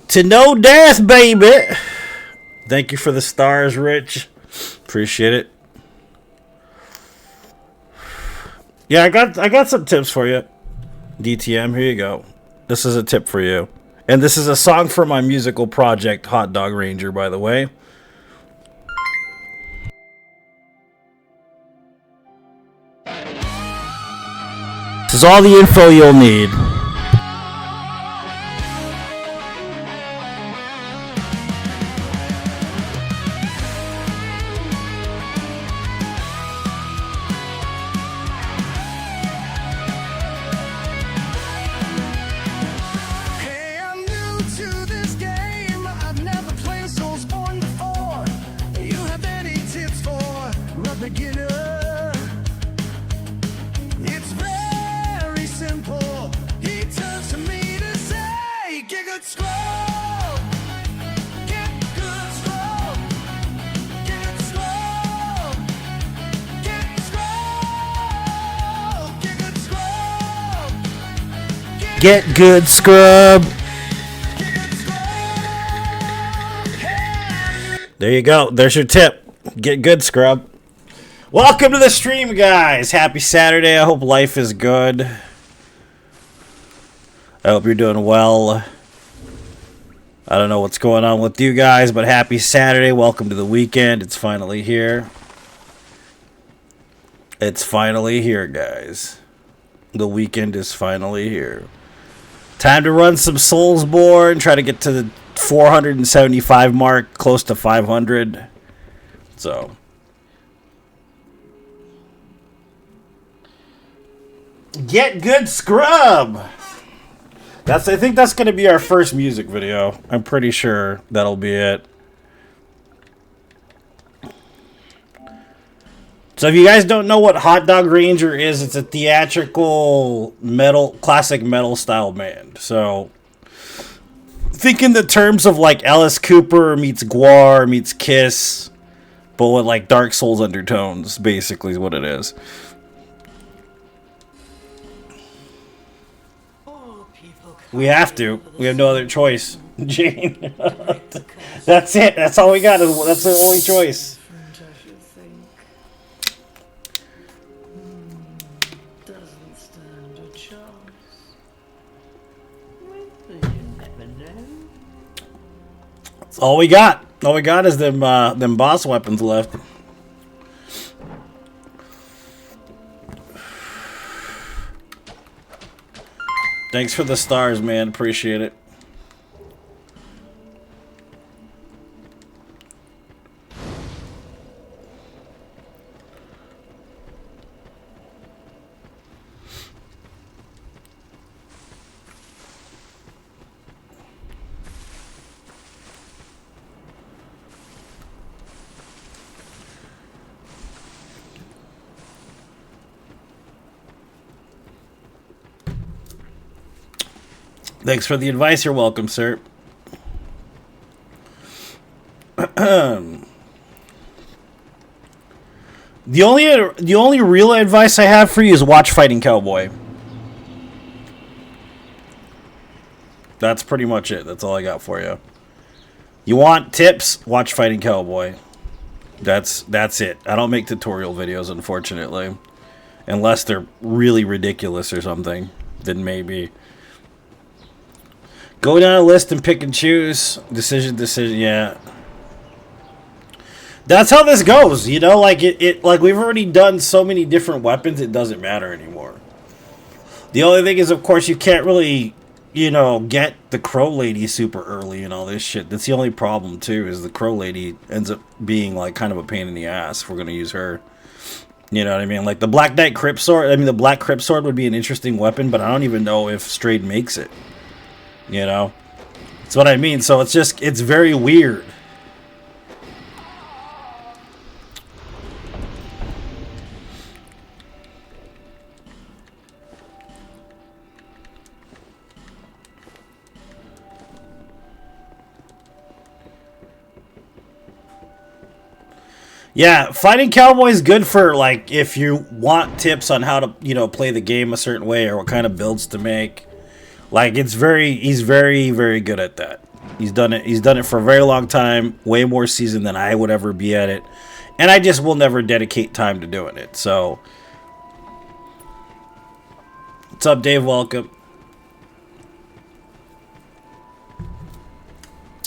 To no death, baby. Thank you for the stars, Rich. Appreciate it. Yeah, I got some tips for you. DTM, here you go. This is a tip for you. And this is a song for my musical project, Hot Dog Ranger, by the way. This is all the info you'll need. Get good, scrub. There you go. There's your tip. Get good, scrub. Welcome to the stream, guys. Happy Saturday. I hope life is good. I hope you're doing well. I don't know what's going on with you guys, but happy Saturday. Welcome to the weekend. It's finally here. It's finally here, guys. The weekend is finally here. Time to run some Soulsborne, try to get to the 475 mark, close to 500. So, get good, scrub. I think that's going to be our first music video. I'm pretty sure that'll be it. So if you guys don't know what Hot Dog Ranger is, it's a theatrical metal, classic metal style band. So think in the terms of like Alice Cooper meets Gwar meets Kiss, but with like Dark Souls undertones, basically is what it is. We have to. We have no other choice. Jane. That's it. That's all we got. That's the only choice. All we got. All we got is them boss weapons left. Thanks for the stars, man. Appreciate it. Thanks for the advice. You're welcome, sir. The only real advice I have for you is watch Fighting Cowboy. That's pretty much it. That's all I got for you. You want tips? Watch Fighting Cowboy. That's it. I don't make tutorial videos, unfortunately. Unless they're really ridiculous or something. Then maybe. Go down a list and pick and choose. Decision, yeah. That's how this goes, you know, like like we've already done so many different weapons, it doesn't matter anymore. The only thing is, of course, you can't really, you know, get the Crow Lady super early and all this shit. That's the only problem too, is the Crow Lady ends up being like kind of a pain in the ass if we're gonna use her. You know what I mean? Like the Black Knight Crypt Sword, I mean the Black Crypt Sword would be an interesting weapon, but I don't even know if Strayed makes it. You know? That's what I mean. So it's just, it's very weird. Yeah, Fighting Cowboy is good for, like, if you want tips on how to, you know, play the game a certain way or what kind of builds to make. Like, he's very, very good at that. He's done it. He's done it for a very long time, way more seasoned than I would ever be at it, and I just will never dedicate time to doing it. So, what's up, Dave? Welcome.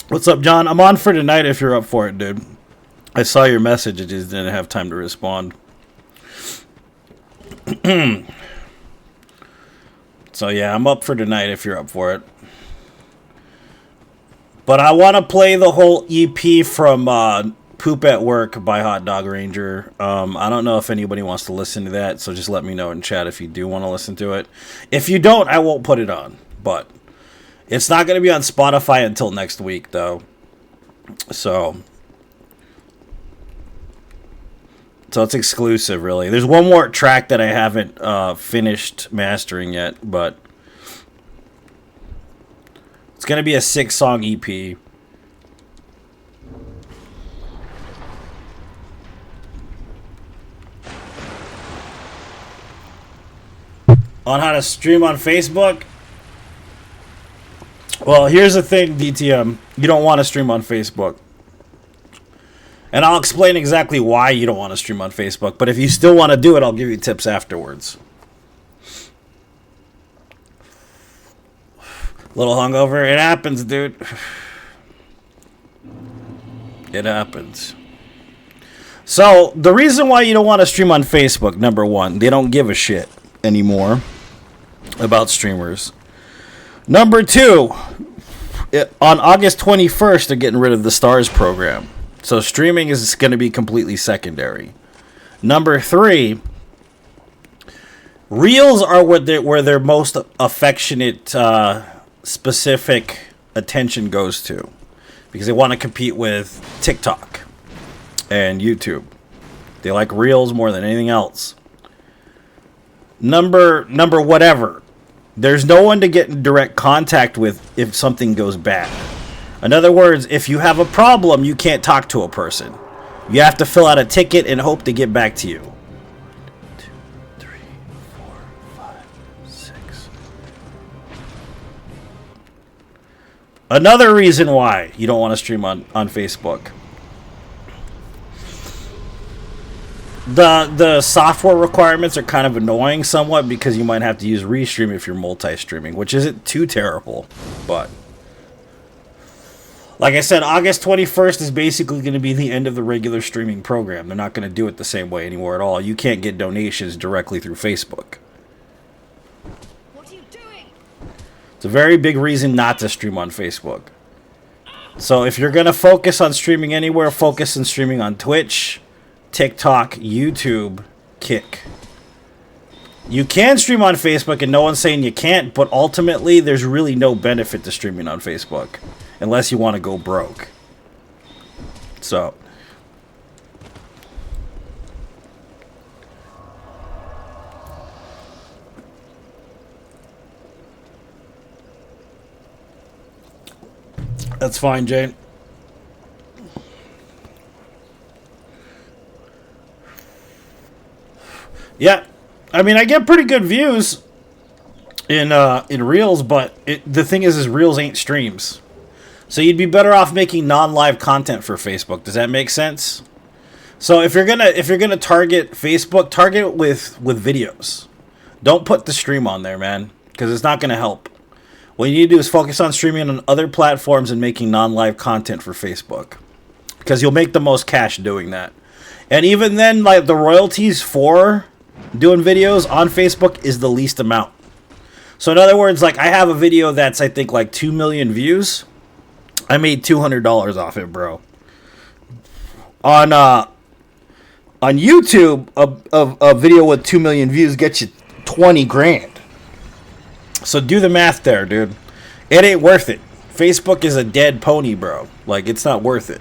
What's up, John? I'm on for tonight if you're up for it, dude. I saw your message. I just didn't have time to respond. So, yeah, I'm up for tonight if you're up for it. But I want to play the whole EP from Poop at Work by Hot Dog Ranger. I don't know if anybody wants to listen to that, so just let me know in chat if you do want to listen to it. If you don't, I won't put it on. But it's not going to be on Spotify until next week, though. So it's exclusive, really. There's one more track that I haven't finished mastering yet, but it's going to be a 6-song EP. On how to stream on Facebook? Well, here's the thing, DTM. You don't want to stream on Facebook. And I'll explain exactly why you don't want to stream on Facebook. But if you still want to do it, I'll give you tips afterwards. Little hungover. It happens, dude. It happens. So, the reason why you don't want to stream on Facebook, number one, they don't give a shit anymore about streamers. Number two, on August 21st, they're getting rid of the Stars program. So, streaming is going to be completely secondary. Number three, Reels are where their most affectionate specific attention goes to, because they want to compete with TikTok and YouTube. They like Reels more than anything else. Number whatever. There's no one to get in direct contact with if something goes bad. In other words, if you have a problem, you can't talk to a person. You have to fill out a ticket and hope to get back to you. 1, 2, 3, 4, 5, 6. Another reason why you don't want to stream on Facebook. The software requirements are kind of annoying somewhat, because you might have to use Restream if you're multi-streaming, which isn't too terrible. But like I said, August 21st is basically going to be the end of the regular streaming program. They're not going to do it the same way anymore at all. You can't get donations directly through Facebook. What are you doing? It's a very big reason not to stream on Facebook. So if you're going to focus on streaming anywhere, focus on streaming on Twitch, TikTok, YouTube, Kick. You can stream on Facebook, and no one's saying you can't, but ultimately there's really no benefit to streaming on Facebook unless you want to go broke. So that's fine, Jane. Yeah, I mean, I get pretty good views in Reels, but the thing is Reels ain't streams. So you'd be better off making non-live content for Facebook. Does that make sense? So if you're gonna target Facebook, target it with videos. Don't put the stream on there, man, because it's not gonna help. What you need to do is focus on streaming on other platforms and making non-live content for Facebook, because you'll make the most cash doing that. And even then, like, the royalties for doing videos on Facebook is the least amount. So in other words, like, I have a video that's, I think, like 2 million views. I made $200 off it, bro. On YouTube, a video with 2 million views gets you 20 grand. So do the math there, dude. It ain't worth it. Facebook is a dead pony, bro. Like, it's not worth it.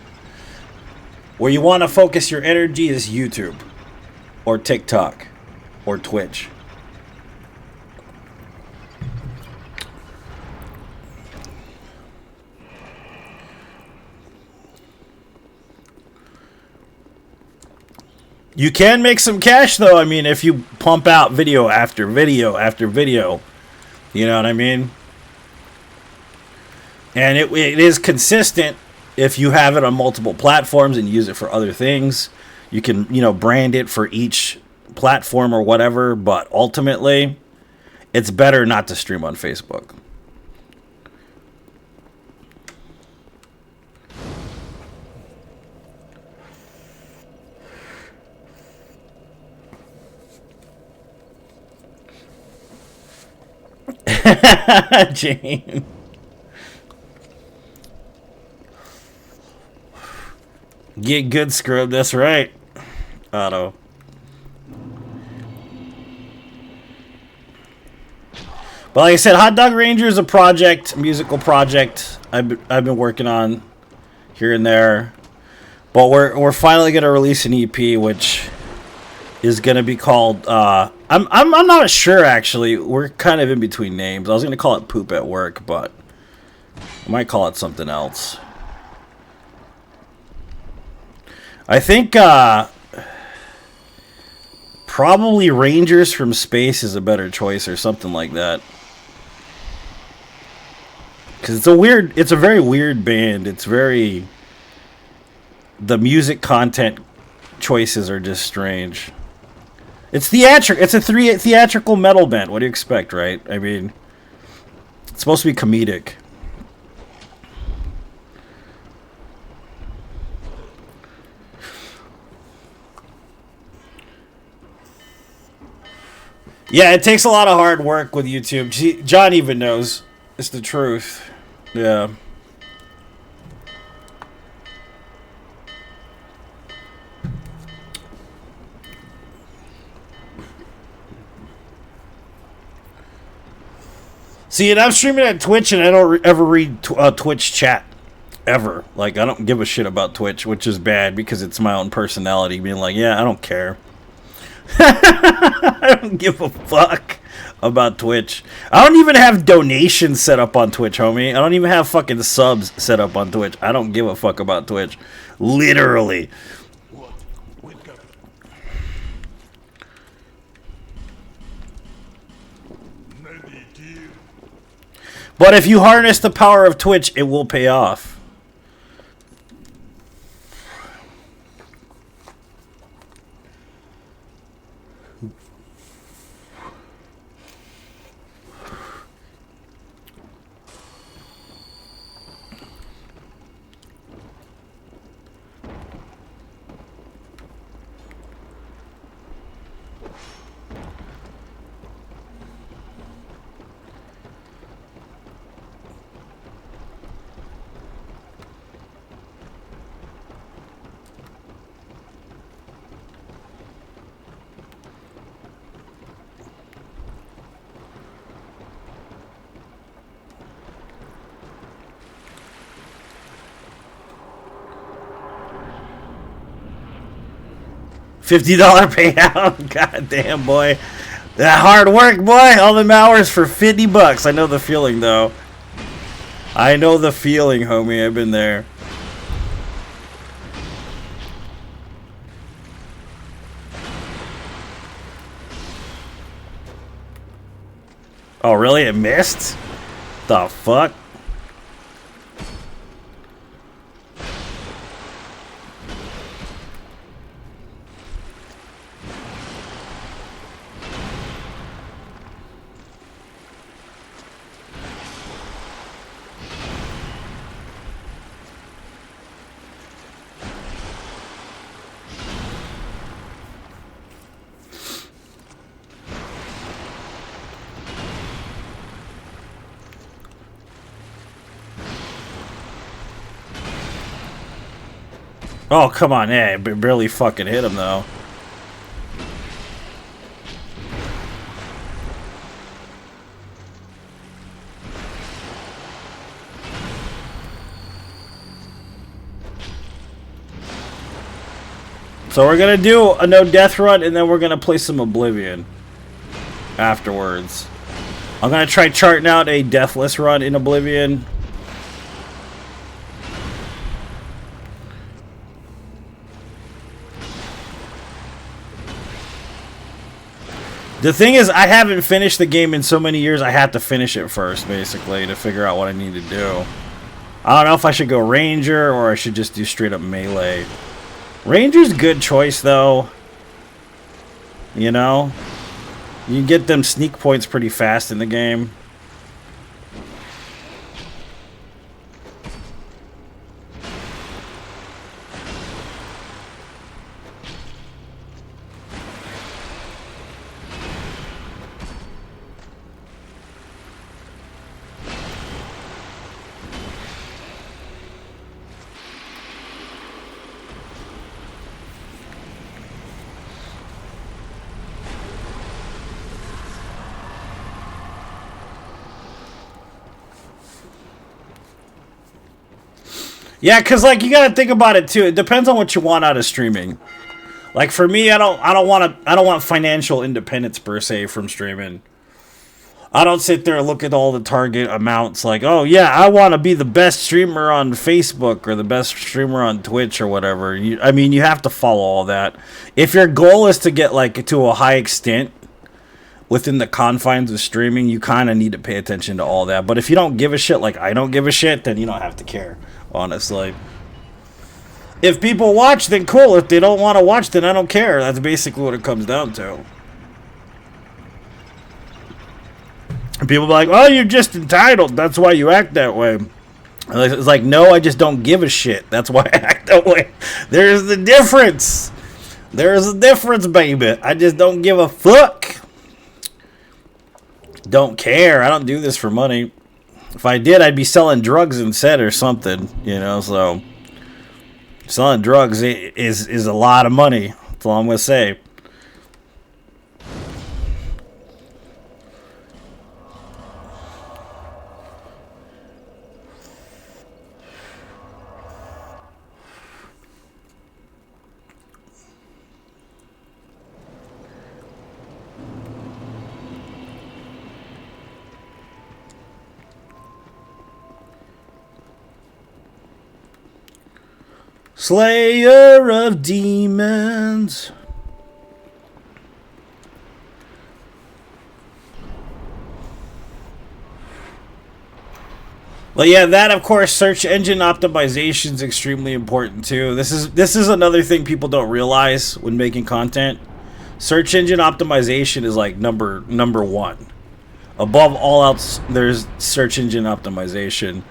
Where you want to focus your energy is YouTube or TikTok or Twitch. You can make some cash, though. I mean, if you pump out video after video after video. You know what I mean? And it is consistent if you have it on multiple platforms and use it for other things. You can, brand it for each platform or whatever, but ultimately, it's better not to stream on Facebook. Jane. Get good, scrub. That's right, Otto. But like I said, Hot Dog Ranger is a project, musical project I've been working on here and there. But we're finally gonna release an EP, which is gonna be called. I'm not sure actually. We're kind of in between names. I was gonna call it Poop at Work, but I might call it something else. I think probably Rangers from Space is a better choice or something like that. Because it's a very weird band. It's very, the music content choices are just strange. It's theatrical. It's a theatrical metal band. What do you expect, right? I mean, it's supposed to be comedic. Yeah, it takes a lot of hard work with YouTube. John even knows. It's the truth. Yeah. See, and I'm streaming at Twitch, and I don't ever read Twitch chat. Ever. Like, I don't give a shit about Twitch, which is bad because it's my own personality being like, yeah, I don't care. I don't give a fuck about Twitch. I don't even have donations set up on Twitch, homie. I don't even have fucking subs set up on Twitch. I don't give a fuck about Twitch. Literally. But if you harness the power of Twitch, it will pay off. $50 payout. God damn, boy. That hard work, boy. All them hours for $50. I know the feeling, though. I know the feeling, homie. I've been there. Oh, really? It missed? The fuck? Oh, come on. Yeah, it barely fucking hit him, though. So we're going to do a no-death run, and then we're going to play some Oblivion afterwards. I'm going to try charting out a deathless run in Oblivion. The thing is, I haven't finished the game in so many years, I have to finish it first, basically, to figure out what I need to do. I don't know if I should go Ranger or I should just do straight up melee. Ranger's good choice though. You know? You can get them sneak points pretty fast in the game. Yeah, cause like you gotta think about it too. It depends on what you want out of streaming. Like for me, I don't want financial independence per se from streaming. I don't sit there and look at all the target amounts like, oh yeah, I want to be the best streamer on Facebook or the best streamer on Twitch or whatever. I mean, you have to follow all that. If your goal is to get like to a high extent within the confines of streaming, you kind of need to pay attention to all that. But if you don't give a shit like I don't give a shit, then you don't have to care, honestly. If people watch, then cool. If they don't want to watch, then I don't care. That's basically what it comes down to. And people be like, oh, you're just entitled. That's why you act that way. It's like, no, I just don't give a shit. That's why I act that way. There's the difference. There's a difference, baby. I just don't give a fuck. Don't care. I don't do this for money. If I did, I'd be selling drugs instead or something, you know, so selling drugs is a lot of money. That's all I'm going to say. Slayer of demons. Well, yeah, that of course, search engine optimization is extremely important too. This is another thing people don't realize when making content. Search engine optimization is like number one. Above all else, there's search engine optimization.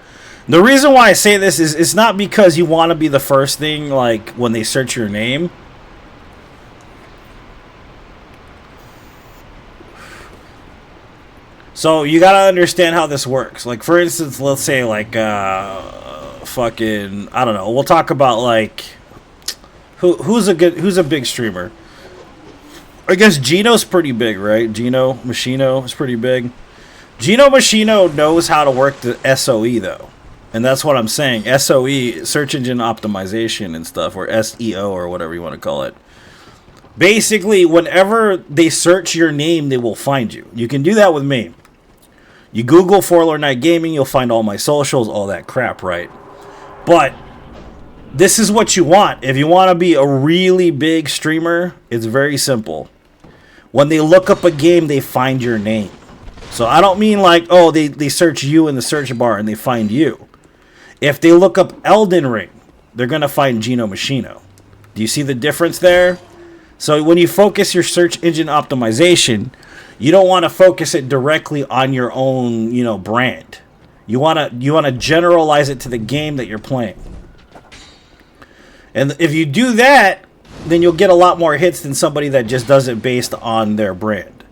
The reason why I say this is it's not because you want to be the first thing, like, when they search your name. So, you gotta understand how this works. Like, for instance, let's say, like, fucking, I don't know, we'll talk about, like, who's a big streamer? I guess Gino's pretty big, right? Gino Machino is pretty big. Gino Machino knows how to work the SOE, though. And that's what I'm saying. SOE, search engine optimization and stuff, or SEO, or whatever you want to call it. Basically, whenever they search your name, they will find you. You can do that with me. You Google For Lord Night Gaming, you'll find all my socials, all that crap, right? But this is what you want. If you want to be a really big streamer, it's very simple. When they look up a game, they find your name. So I don't mean like, oh, they search you in the search bar and they find you. If they look up Elden Ring, they're going to find Gino Machino. Do you see the difference there? So when you focus your search engine optimization, you don't want to focus it directly on your own, you know, brand. You want to generalize it to the game that you're playing. And if you do that, then you'll get a lot more hits than somebody that just does it based on their brand.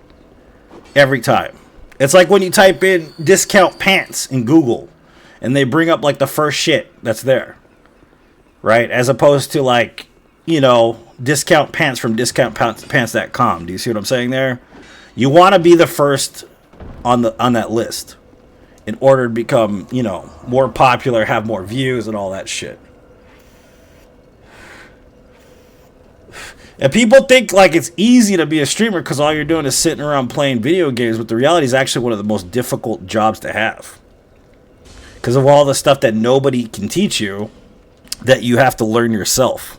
Every time. It's like when you type in discount pants in Google and they bring up like the first shit that's there. Right? As opposed to like, you know, discount pants from discountpants.com. Do you see what I'm saying there? You want to be the first on that list in order to become, you know, more popular, have more views and all that shit. And people think like it's easy to be a streamer because all you're doing is sitting around playing video games, but the reality is actually one of the most difficult jobs to have. Because of all the stuff that nobody can teach you that you have to learn yourself.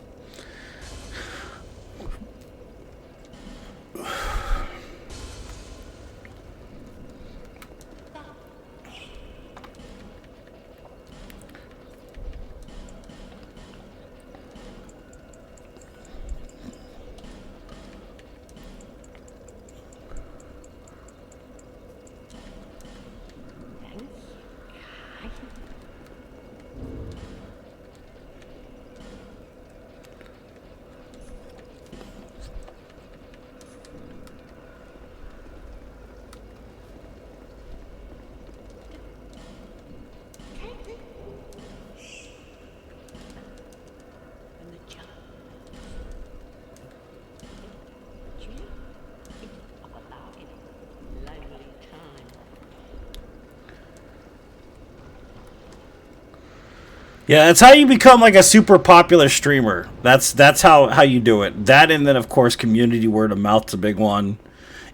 Yeah, that's how you become like a super popular streamer. That's how you do it. That, and then of course community word of mouth's a big one.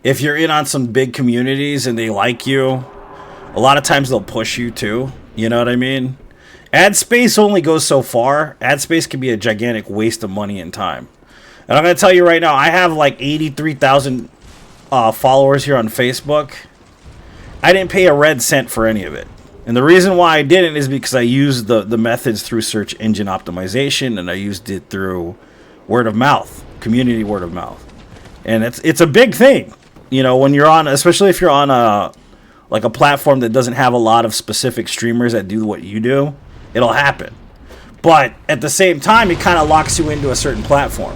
If you're in on some big communities and they like you, a lot of times they'll push you too. You know what I mean? Ad space only goes so far. Ad space can be a gigantic waste of money and time. And I'm going to tell you right now, I have like 83,000 followers here on Facebook. I didn't pay a red cent for any of it. And the reason why I didn't is because I used the methods through search engine optimization, and I used it through word of mouth, community word of mouth. And it's a big thing, you know, when you're on, especially if you're on a platform that doesn't have a lot of specific streamers that do what you do, it'll happen. But at the same time, it kind of locks you into a certain platform.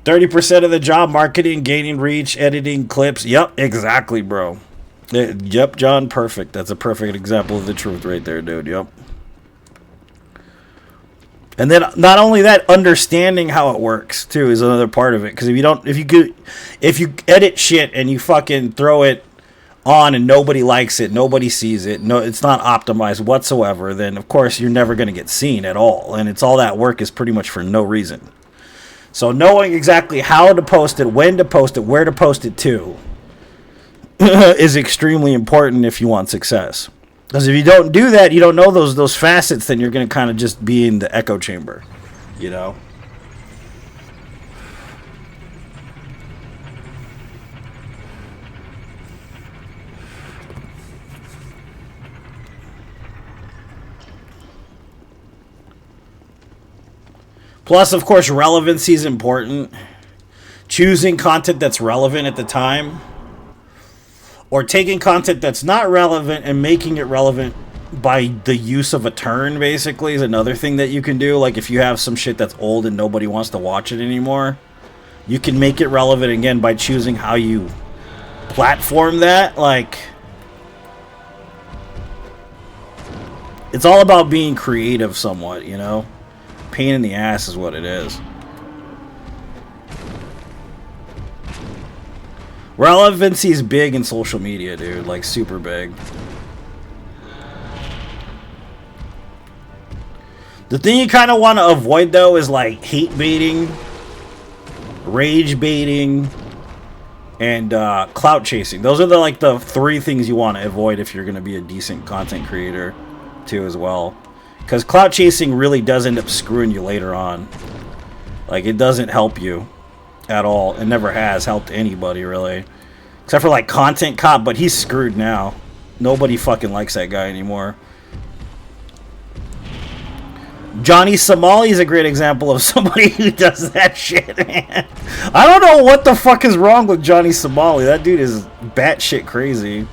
30% of the job, marketing, gaining reach, editing, clips. Yep, exactly, bro. Yep, John, perfect. That's a perfect example of the truth right there, dude. Yep. And then not only that, understanding how it works too is another part of it. Because if you edit shit and you fucking throw it on and nobody likes it, nobody sees it, no, it's not optimized whatsoever, then of course you're never going to get seen at all. And it's all that work is pretty much for no reason. So knowing exactly how to post it, when to post it, where to post it to is extremely important if you want success. Because if you don't do that, you don't know those facets, then you're going to kind of just be in the echo chamber, you know? Plus, of course, relevancy is important. Choosing content that's relevant at the time. Or taking content that's not relevant and making it relevant by the use of a turn, basically, is another thing that you can do. Like, if you have some shit that's old and nobody wants to watch it anymore, you can make it relevant again by choosing how you platform that. Like, it's all about being creative somewhat, you know? Pain in the ass is what it is. Relevancy is big in social media, dude. Like, super big. The thing you kind of want to avoid, though, is like hate baiting, rage baiting, and clout chasing. Those are the three things you want to avoid if you're going to be a decent content creator, too, as well. Because clout chasing really does end up screwing you later on. Like, it doesn't help you at all. It never has helped anybody, really. Except for, like, Content Cop, but he's screwed now. Nobody fucking likes that guy anymore. Johnny Somali is a great example of somebody who does that shit, man. I don't know what the fuck is wrong with Johnny Somali. That dude is batshit crazy.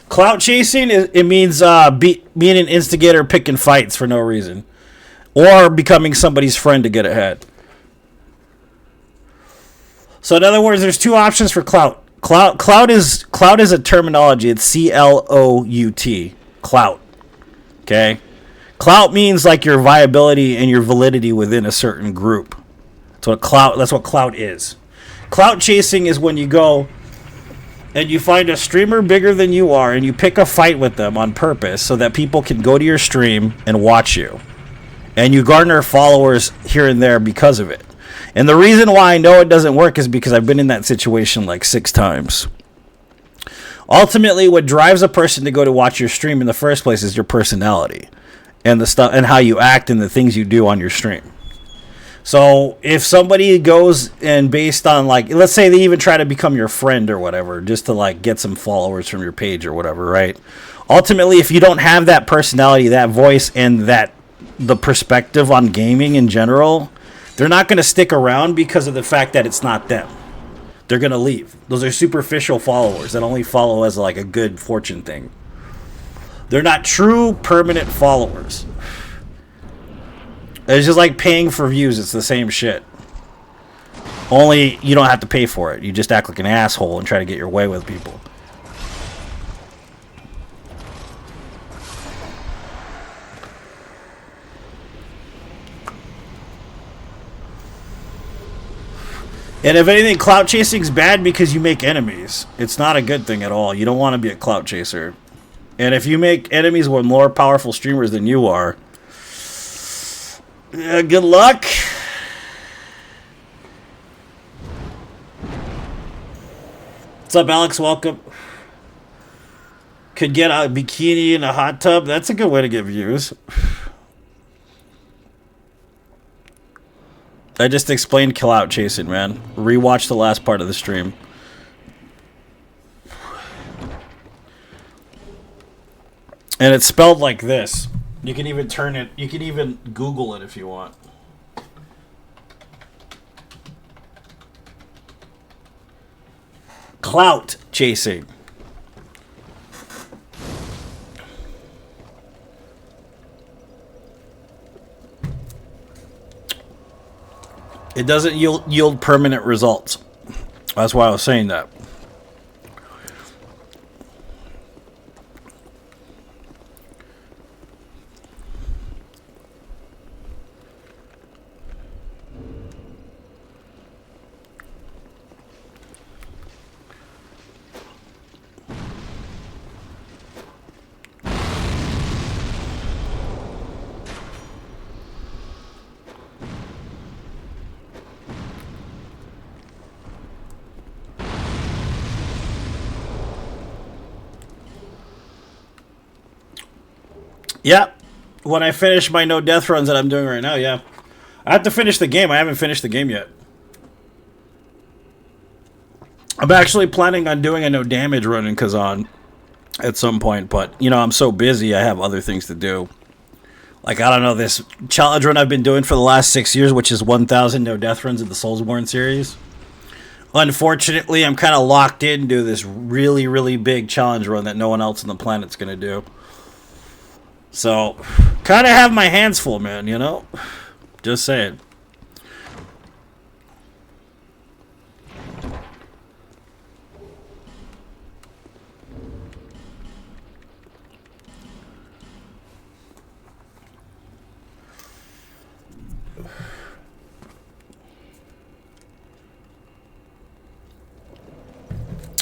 Clout chasing, it means being an instigator, picking fights for no reason. Or becoming somebody's friend to get ahead. So in other words, there's two options for clout. Clout is a terminology. It's C-L-O-U-T. Clout. Okay? Clout means like your viability and your validity within a certain group. That's what clout is. Clout chasing is when you go and you find a streamer bigger than you are, and you pick a fight with them on purpose so that people can go to your stream and watch you. And you garner followers here and there because of it. And the reason why I know it doesn't work is because I've been in that situation like 6 times. Ultimately, what drives a person to go to watch your stream in the first place is your personality. And the stuff and how you act and the things you do on your stream. So if somebody goes and based on, like, let's say they even try to become your friend or whatever, just to like get some followers from your page or whatever, right? Ultimately, if you don't have that personality, that voice, and the perspective on gaming in general, they're not going to stick around because of the fact that it's not them. They're going to leave. Those are superficial followers that only follow as like a good fortune thing. They're not true permanent followers. It's just like paying for views. It's the same shit. Only you don't have to pay for it. You just act like an asshole and try to get your way with people. And if anything, clout chasing is bad because you make enemies. It's not a good thing at all. You don't want to be a clout chaser. And if you make enemies with more powerful streamers than you are, good luck. What's up, Alex? Welcome. Could get a bikini in a hot tub. That's a good way to get views. I just explained kill out chasing, man. Rewatch the last part of the stream. And it's spelled like this. You can even turn it, you can even Google it if you want. Clout chasing. It doesn't yield permanent results. That's why I was saying that. Yeah, when I finish my no death runs that I'm doing right now, yeah. I have to finish the game. I haven't finished the game yet. I'm actually planning on doing a no damage run in Kazan at some point, but, you know, I'm so busy, I have other things to do. Like, I don't know, this challenge run I've been doing for the last 6 years, which is 1,000 no death runs of the Soulsborne series. Unfortunately, I'm kind of locked into this really, really big challenge run that no one else on the planet's going to do. So, kind of have my hands full, man, you know? Just saying.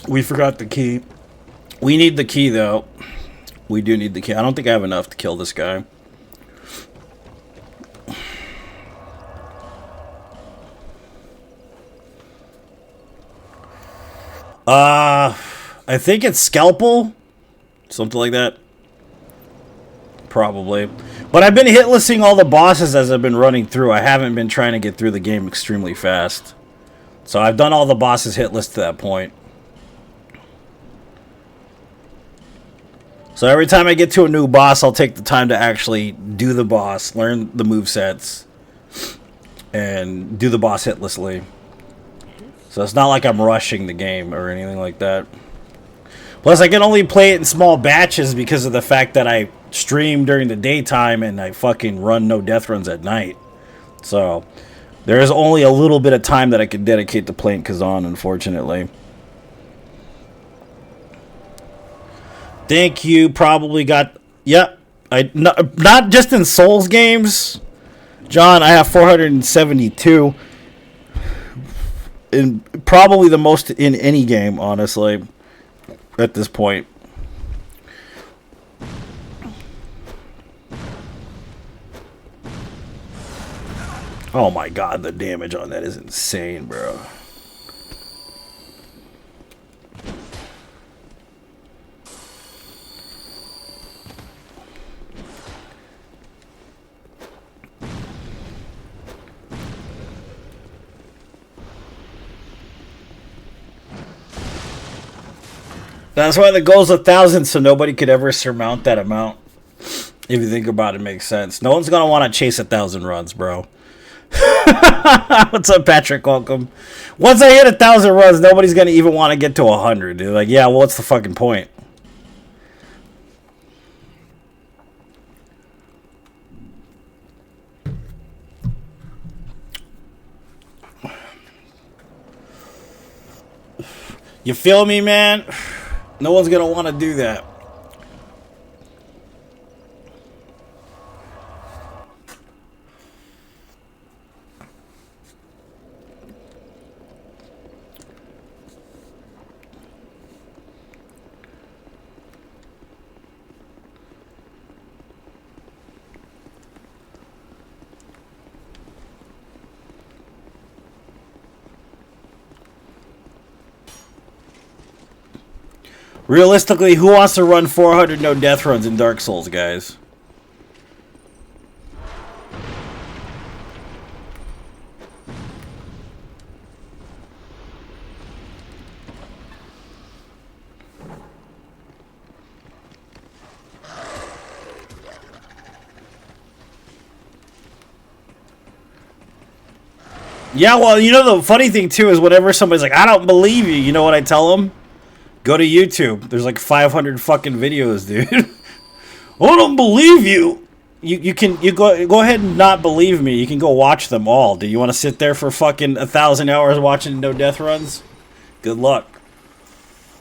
We forgot the key. We need the key, though. We do need the key. I don't think I have enough to kill this guy. I think it's Scalpel. Something like that. Probably. But I've been hitlessing all the bosses as I've been running through. I haven't been trying to get through the game extremely fast. So I've done all the bosses hitless to that point. So every time I get to a new boss, I'll take the time to actually do the boss, learn the movesets, and do the boss hitlessly. So it's not like I'm rushing the game or anything like that. Plus, I can only play it in small batches because of the fact that I stream during the daytime and I fucking run no death runs at night. So there is only a little bit of time that I can dedicate to playing Kazan, unfortunately. Think you probably got... Yep. Not just in Souls games. John, I have 472. And probably the most in any game, honestly. At this point. Oh my god, the damage on that is insane, bro. That's why the goal's 1,000, so nobody could ever surmount that amount. If you think about it, it makes sense. No one's going to want to chase 1,000 runs, bro. What's up, Patrick? Welcome. Once I hit 1,000 runs, nobody's going to even want to get to 100. They're like, yeah, well, what's the fucking point? You feel me, man? No one's gonna want to do that. Realistically, who wants to run 400 no death runs in Dark Souls, guys? Yeah, well, you know the funny thing too is whenever somebody's like, "I don't believe you," you know what I tell them? Go to YouTube. There's like 500 fucking videos, dude. I don't believe you. You go ahead and not believe me. You can go watch them all. Do you want to sit there for fucking 1,000 hours watching no death runs? Good luck.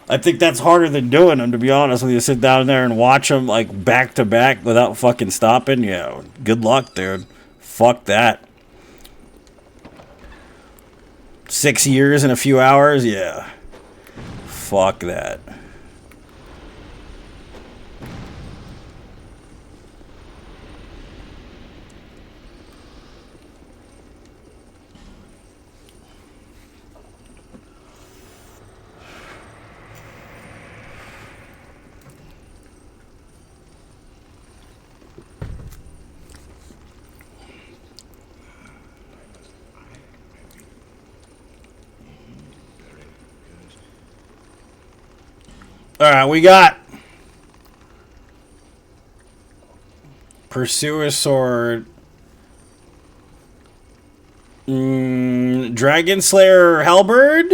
I think that's harder than doing them, to be honest with you. Sit down there and watch them like back to back without fucking stopping. Yeah, good luck, dude. Fuck that. 6 years in a few hours? Yeah. Fuck that. Alright, we got Pursuer Sword, Dragon Slayer Halberd?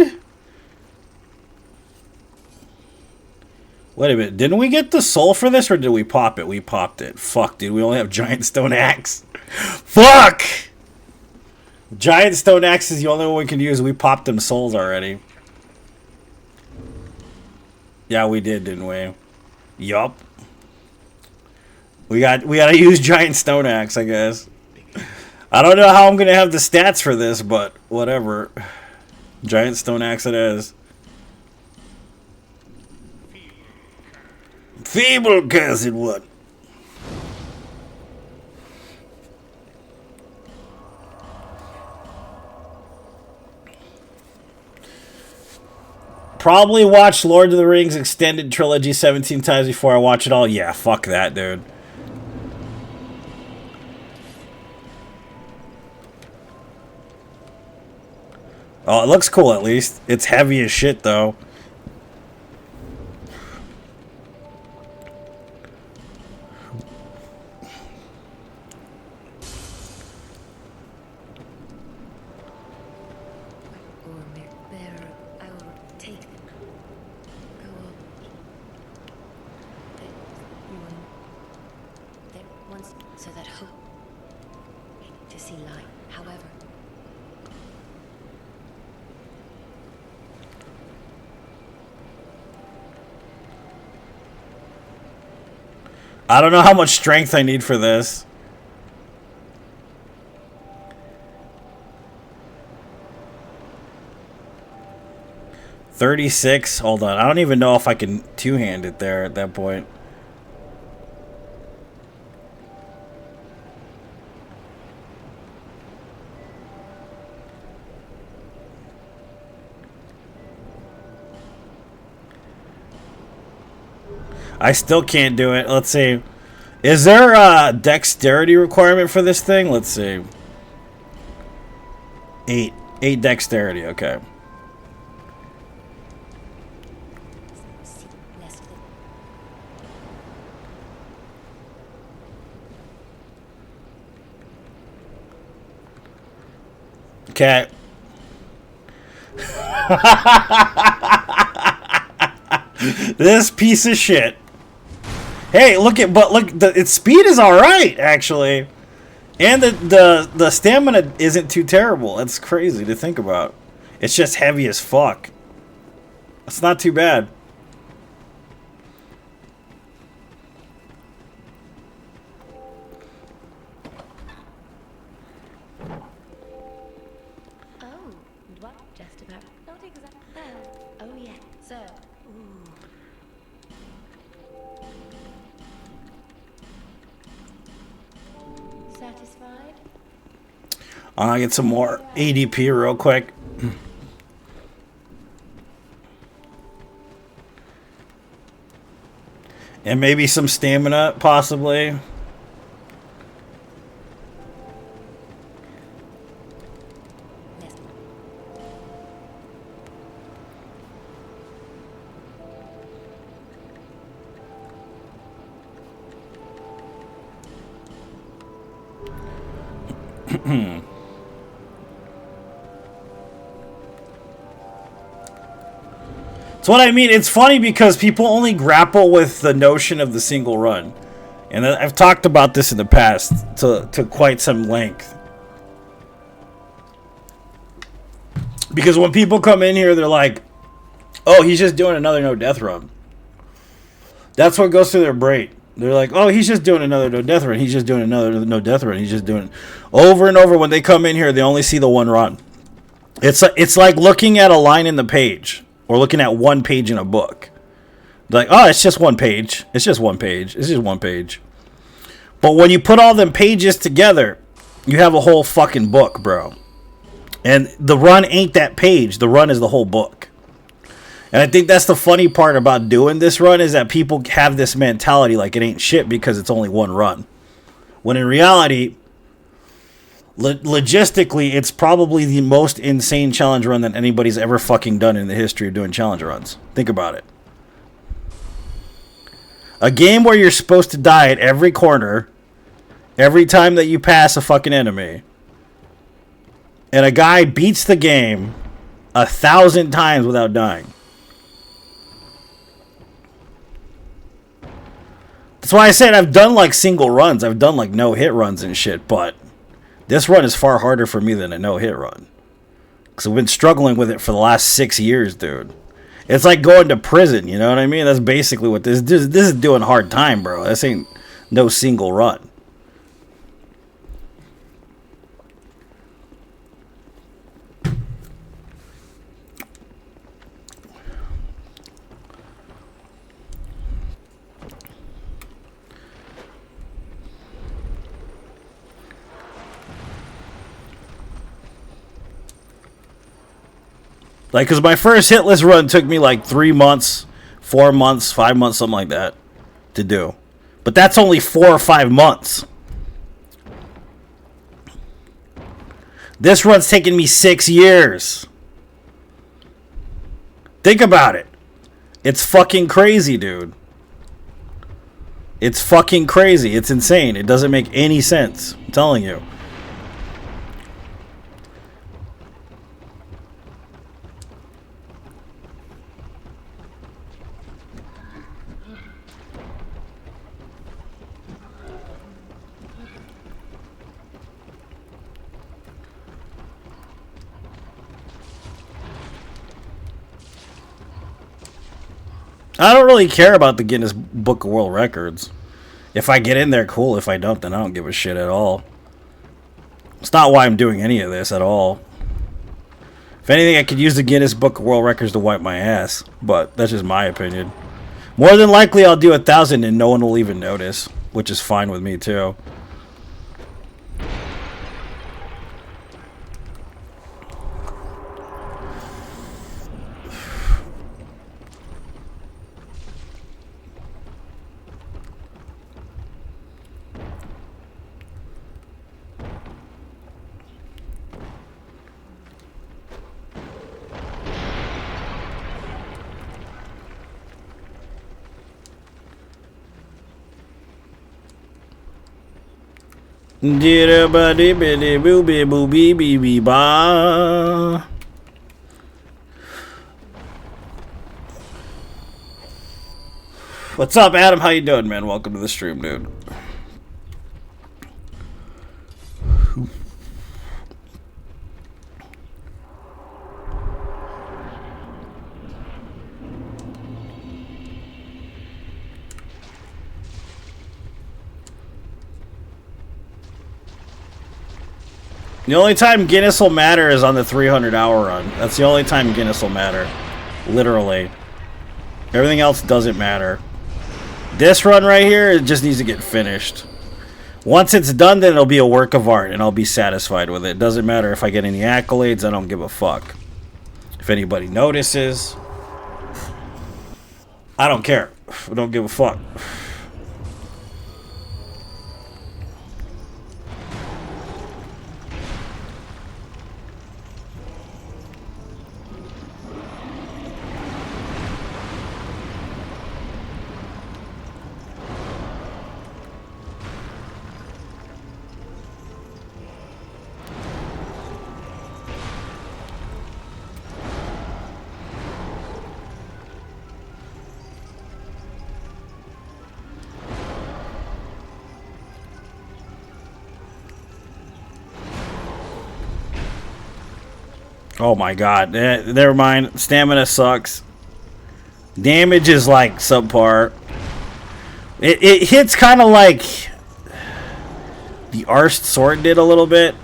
Wait a minute, didn't we get the soul for this, or did we pop it? We popped it. Fuck, dude, we only have Giant Stone Axe. Fuck! Giant Stone Axe is the only one we can use. We popped them souls already. Yeah, we did, didn't we? Yup. We gotta use Giant Stone Axe, I guess. I don't know how I'm gonna have the stats for this, but whatever. Giant Stone Axe it is. Feeble cursed one. Probably watch Lord of the Rings extended trilogy 17 times before I watch it all. Yeah, fuck that, dude. Oh, it looks cool at least. It's heavy as shit, though. I don't know how much strength I need for this. $36. Hold on. I don't even know if I can two-hand it there at that point. I still can't do it. Let's see. Is there a dexterity requirement for this thing? Let's see. 8. 8 dexterity, okay. Okay. This piece of shit. Hey, look, its speed is all right, actually, and the stamina isn't too terrible. That's crazy to think about. It's just heavy as fuck. It's not too bad. Oh, what? Just about. Not exactly. Oh yeah. So. Ooh. Satisfied? I'll get some more ADP real quick. And maybe some stamina, possibly. It's what I mean. It's funny because people only grapple with the notion of the single run. And I've talked about this in the past to quite some length. Because when people come in here, they're like, oh, he's just doing another no death run. That's what goes through their brain. They're like, oh, he's just doing another no death run. He's just doing another no death run. He's just doing it. Over and over. When they come in here, they only see the one run. It's like looking at a line in the page. Or looking at one page in a book. Like, oh, it's just one page. It's just one page. It's just one page. But when you put all them pages together, you have a whole fucking book, bro. And the run ain't that page. The run is the whole book. And I think that's the funny part about doing this run is that people have this mentality like it ain't shit because it's only one run. When in reality, logistically, it's probably the most insane challenge run that anybody's ever fucking done in the history of doing challenge runs. Think about it. A game where you're supposed to die at every corner, every time that you pass a fucking enemy, and a guy beats the game 1,000 times without dying. That's why I said I've done like single runs. I've done like no hit runs and shit, but this run is far harder for me than a no-hit run. Because I've been struggling with it for the last 6 years, dude. It's like going to prison, you know what I mean? That's basically what this is doing hard time, bro. This ain't no single run. Like, because my first hitless run took me like 3 months, 4 months, 5 months, something like that to do. But that's only 4 or 5 months. This run's taken me 6 years. Think about it. It's fucking crazy, dude. It's fucking crazy. It's insane. It doesn't make any sense. I'm telling you. I don't really care about the Guinness Book of World Records. If I get in there, cool. If I don't, then I don't give a shit at all. It's not why I'm doing any of this at all. If anything, I could use the Guinness Book of World Records to wipe my ass. But that's just my opinion. More than likely, I'll do 1,000 and no one will even notice. Which is fine with me, too. What's up, Adam? How you doing, man? Welcome to the stream, dude. The only time Guinness will matter is on the 300-hour run. That's the only time Guinness will matter. Literally. Everything else doesn't matter. This run right here, it just needs to get finished. Once it's done, then it'll be a work of art, and I'll be satisfied with it. Doesn't matter if I get any accolades, I don't give a fuck. If anybody notices, I don't care. I don't give a fuck. Oh my god. Never mind. Stamina sucks. Damage is like subpar. It hits kind of like the Arsed Sword did a little bit.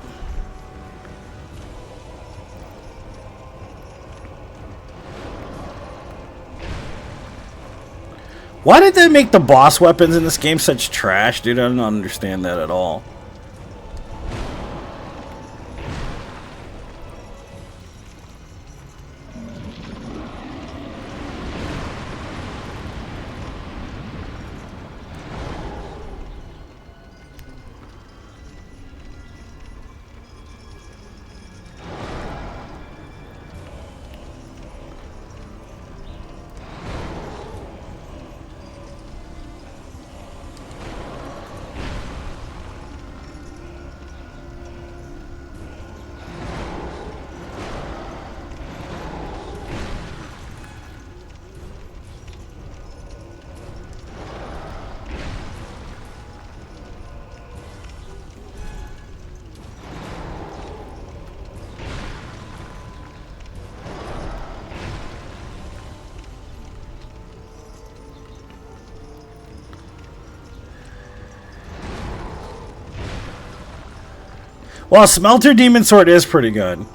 Why did they make the boss weapons in this game such trash, dude? I don't understand that at all. Well, Smelter Demon Sword is pretty good.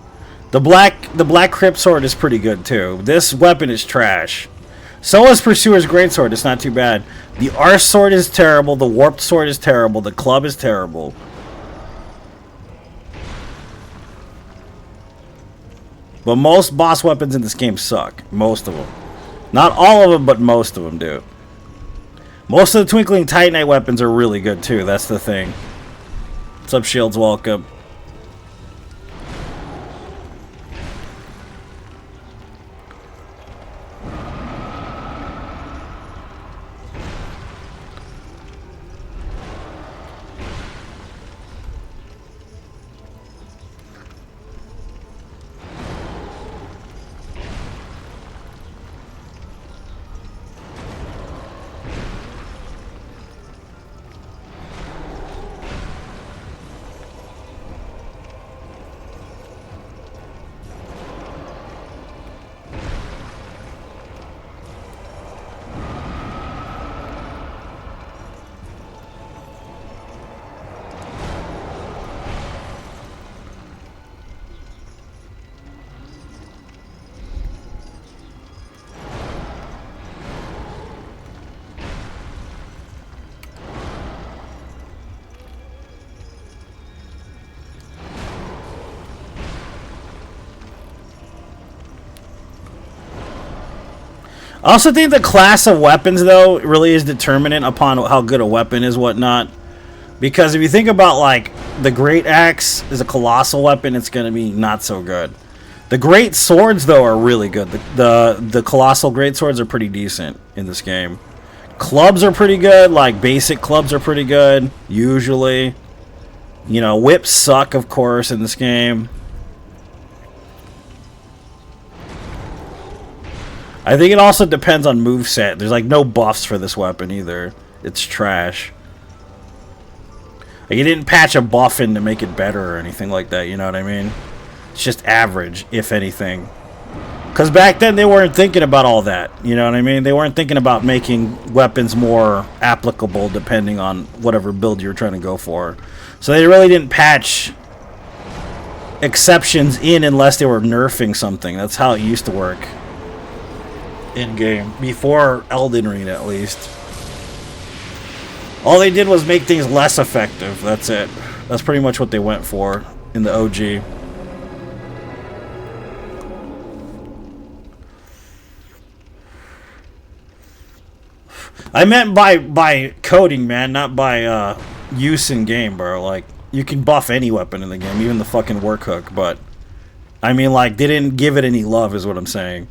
The Black Crypt Sword is pretty good too. This weapon is trash. So is Pursuer's Greatsword. It's not too bad. The Arse Sword is terrible. The Warped Sword is terrible. The Club is terrible. But most boss weapons in this game suck. Most of them. Not all of them, but most of them do. Most of the Twinkling Titanite weapons are really good too. That's the thing. What's up, Shields? Welcome. I also think the class of weapons, though, really is determinant upon how good a weapon is, whatnot. Because if you think about, like, the Great Axe is a colossal weapon, it's going to be not so good. The Great Swords, though, are really good. The Colossal Great Swords are pretty decent in this game. Clubs are pretty good. Like, basic clubs are pretty good, usually. You know, whips suck, of course, in this game. I think it also depends on moveset. There's like no buffs for this weapon either. It's trash. Like, you didn't patch a buff in to make it better or anything like that, you know what I mean? It's just average, if anything. Because back then they weren't thinking about all that, you know what I mean? They weren't thinking about making weapons more applicable depending on whatever build you were trying to go for. So they really didn't patch exceptions in unless they were nerfing something. That's how it used to work in game before Elden Ring, at least. All they did was make things less effective. That's it. That's pretty much what they went for in the OG. I meant by coding, man, not by use in game, bro. Like, you can buff any weapon in the game, even the fucking work hook, but I mean, like, they didn't give it any love is what I'm saying.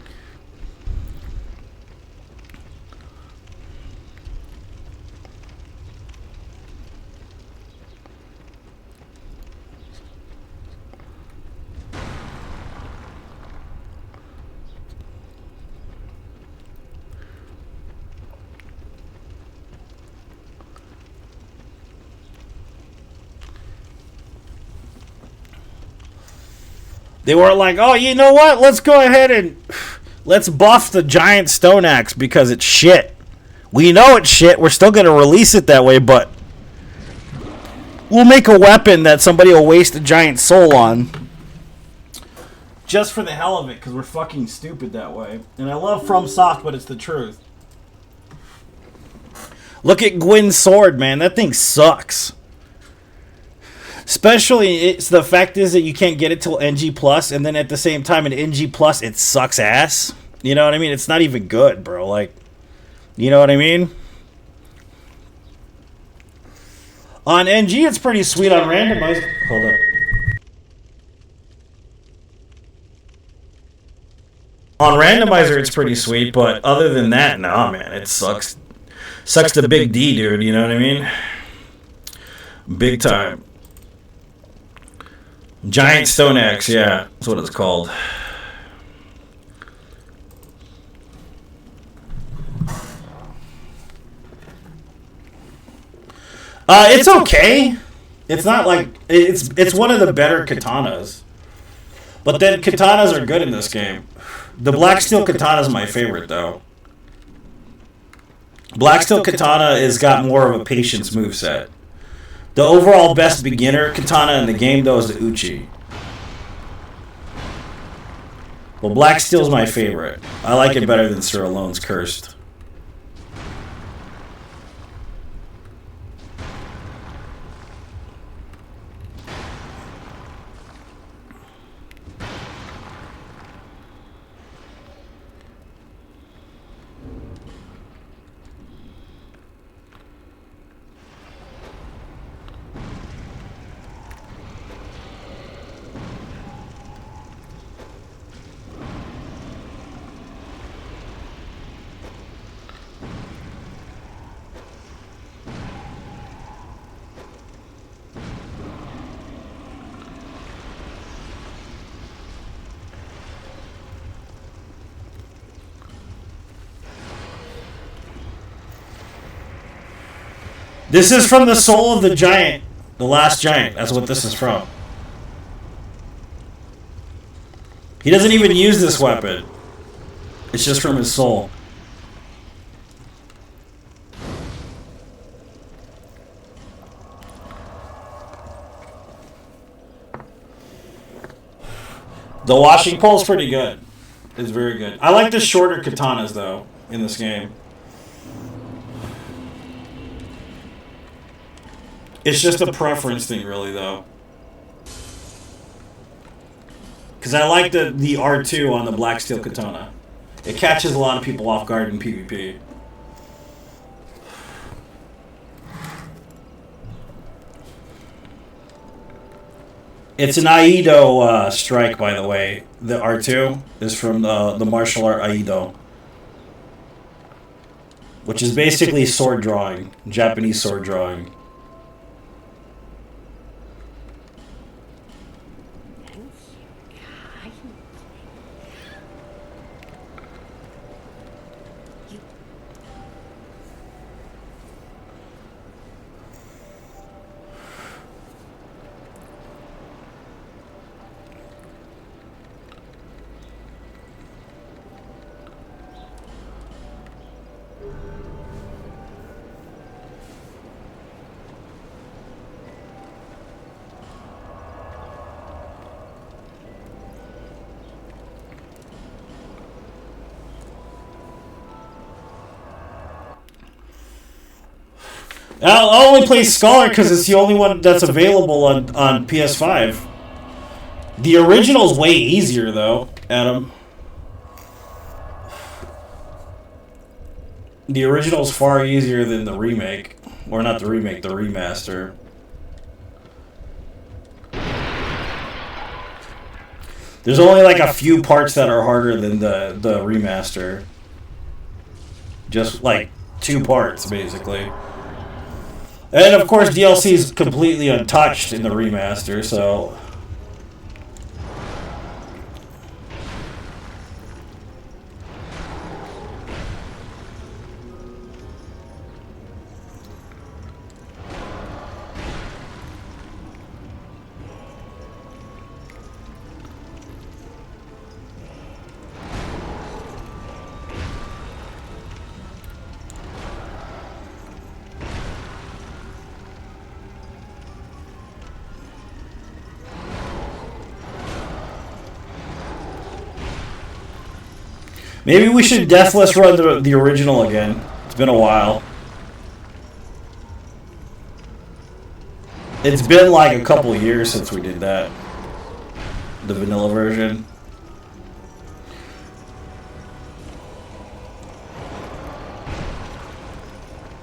They weren't like, oh, you know what? Let's go ahead and let's buff the giant stone axe because it's shit. We know it's shit. We're still going to release it that way, but we'll make a weapon that somebody will waste a giant soul on. Just for the hell of it, because we're fucking stupid that way. And I love FromSoft, but it's the truth. Look at Gwyn's sword, man. That thing sucks. Especially, it's the fact is that you can't get it till NG+, and then at the same time in NG+, it sucks ass. You know what I mean? It's not even good, bro. Like, you know what I mean? On NG, it's pretty sweet. On randomized... Hold up. On randomizer, it's pretty sweet, but other than that, nah, man, it sucks. Sucks to Big D, dude, you know what I mean? Big time. Giant stone axe, yeah, that's what it's called. It's okay. It's not like it's one of the better katanas. But then katanas are good in this game. The Black Steel Katana is my favorite, though. Black Steel Katana has got more of a patience moveset. The overall best beginner katana in the game, though, is the Uchi. Well, Black Steel's my favorite. I like it better than Sir Alone's Cursed. This is from the soul of the giant, the last giant. That's what this is from. He doesn't even use this weapon. It's just from his soul. The washing pole is pretty good. It's very good. I like the shorter katanas, though, in this game. It's just a preference thing, really, though. Because I like the R2 on the Black Steel Katana. It catches a lot of people off guard in PvP. It's an Aido strike, by the way. The R2 is from the martial art Aido. Which is basically sword drawing. Japanese sword drawing. I'll only play Scholar because it's the only one that's available on PS5. The original's way easier, though, Adam. The original's far easier than the remake. Or not the remake, the remaster. There's only like a few parts that are harder than the remaster. Just like 2 parts, basically. And of course, DLC is completely untouched in the remaster, so... Maybe we should Deathless run the original again. It's been a while. It's been like a couple years since we did that. The vanilla version.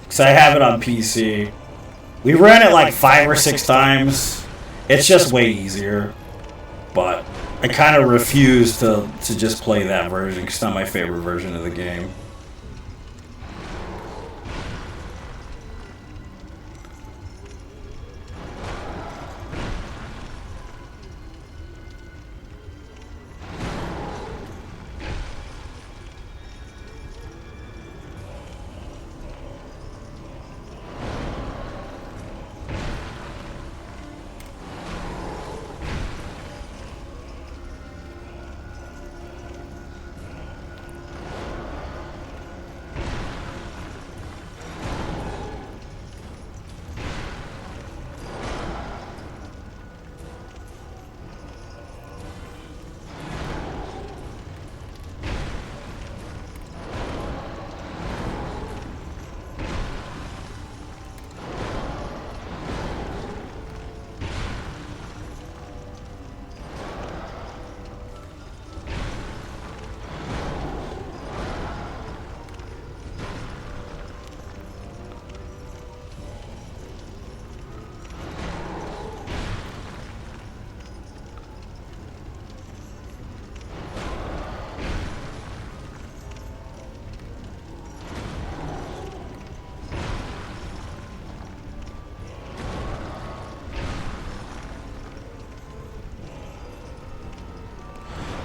Because I have it on PC. We ran it like 5 or 6 times. It's just way easier. But I kind of refuse to just play that version because it's not my favorite version of the game.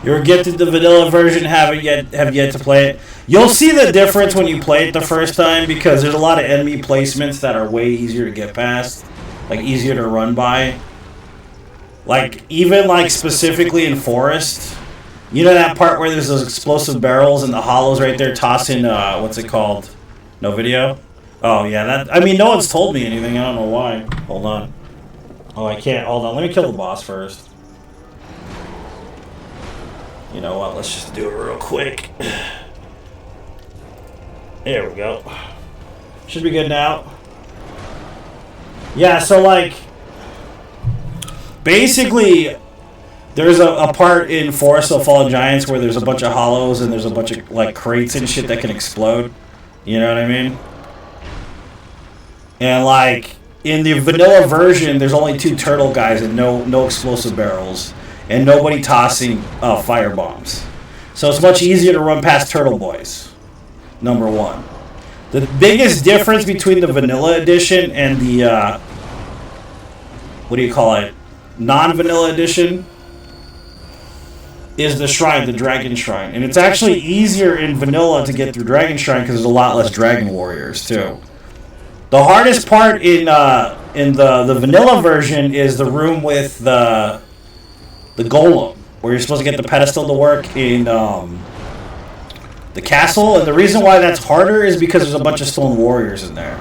You're gifted the vanilla version, have yet to play it. You'll see the difference when you play it the first time because there's a lot of enemy placements that are way easier to get past, like easier to run by. Like even like specifically in Forest, you know that part where there's those explosive barrels and the hollows right there tossing what's it called? No video? Oh yeah, that I mean no one's told me anything. I don't know why. Hold on. Oh, I can't. Hold on. Let me kill the boss first. You know what, let's just do it real quick. There we go. Should be good now. Yeah, so like... Basically, there's a part in Forest of Fallen Giants where there's a bunch of hollows and there's a bunch of like crates and shit that can explode. You know what I mean? And like, in the vanilla version, there's only 2 turtle guys and no explosive barrels. And nobody tossing fire bombs. So it's much easier to run past Turtle Boys. Number 1. The biggest difference between the vanilla edition and the what do you call it? Non-vanilla edition is the shrine, the Dragon Shrine. And it's actually easier in vanilla to get through Dragon Shrine because there's a lot less Dragon Warriors too. The hardest part in the vanilla version is the room with the golem, where you're supposed to get the pedestal to work in the castle. And the reason why that's harder is because there's a bunch of stone warriors in there.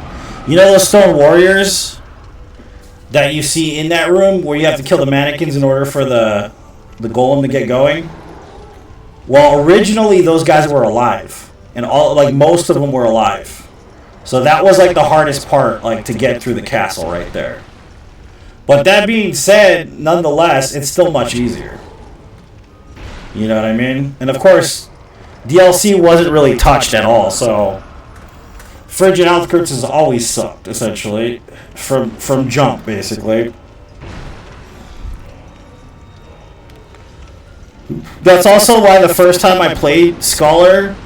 You know those stone warriors that you see in that room where you have to kill the mannequins in order for the golem to get going? Well, originally those guys were alive, and all like most of them were alive. So that was like the hardest part, like to get through the castle right there. But that being said, nonetheless, it's still much easier. You know what I mean? And of course, DLC wasn't really touched at all, so Frigid Outskirts has always sucked, essentially, from jump, basically. That's also why the first time I played Scholar,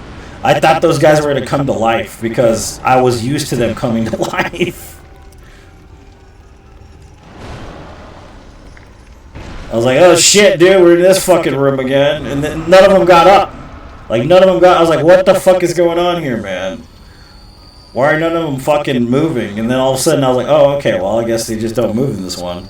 I thought those guys were going to come to life, because I was used to them coming to life. I was like, oh shit, dude, we're in this fucking room again. And then none of them got up. Like, none of them got... I was like, what the fuck is going on here, man? Why are none of them fucking moving? And then all of a sudden I was like, oh, okay, well, I guess they just don't move in this one.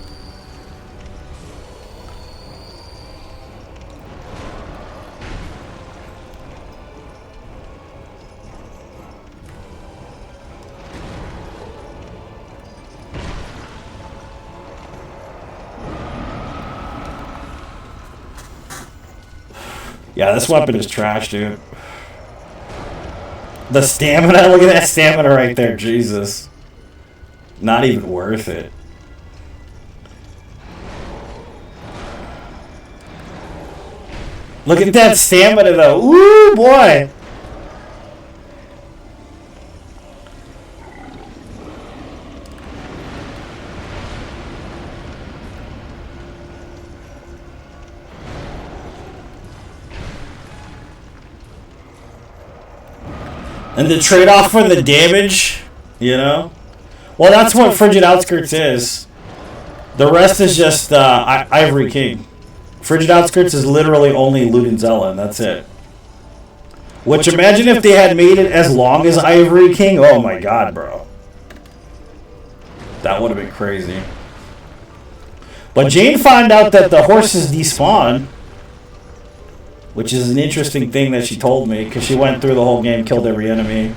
Yeah, this weapon is trash, dude. The stamina, look at that stamina right there, Jesus. Not even worth it. Look at that stamina, though. Ooh, boy. And the trade-off for the damage, you know? Well, that's what Frigid Outskirts is. The rest is just Ivory King. Frigid Outskirts is literally only Loot and Zella, and that's it. Which, imagine if they had made it as long as Ivory King. Oh my god, bro. That would have been crazy. But Jane found out that the horses despawn, which is an interesting thing that she told me, because she went through the whole game, killed every enemy.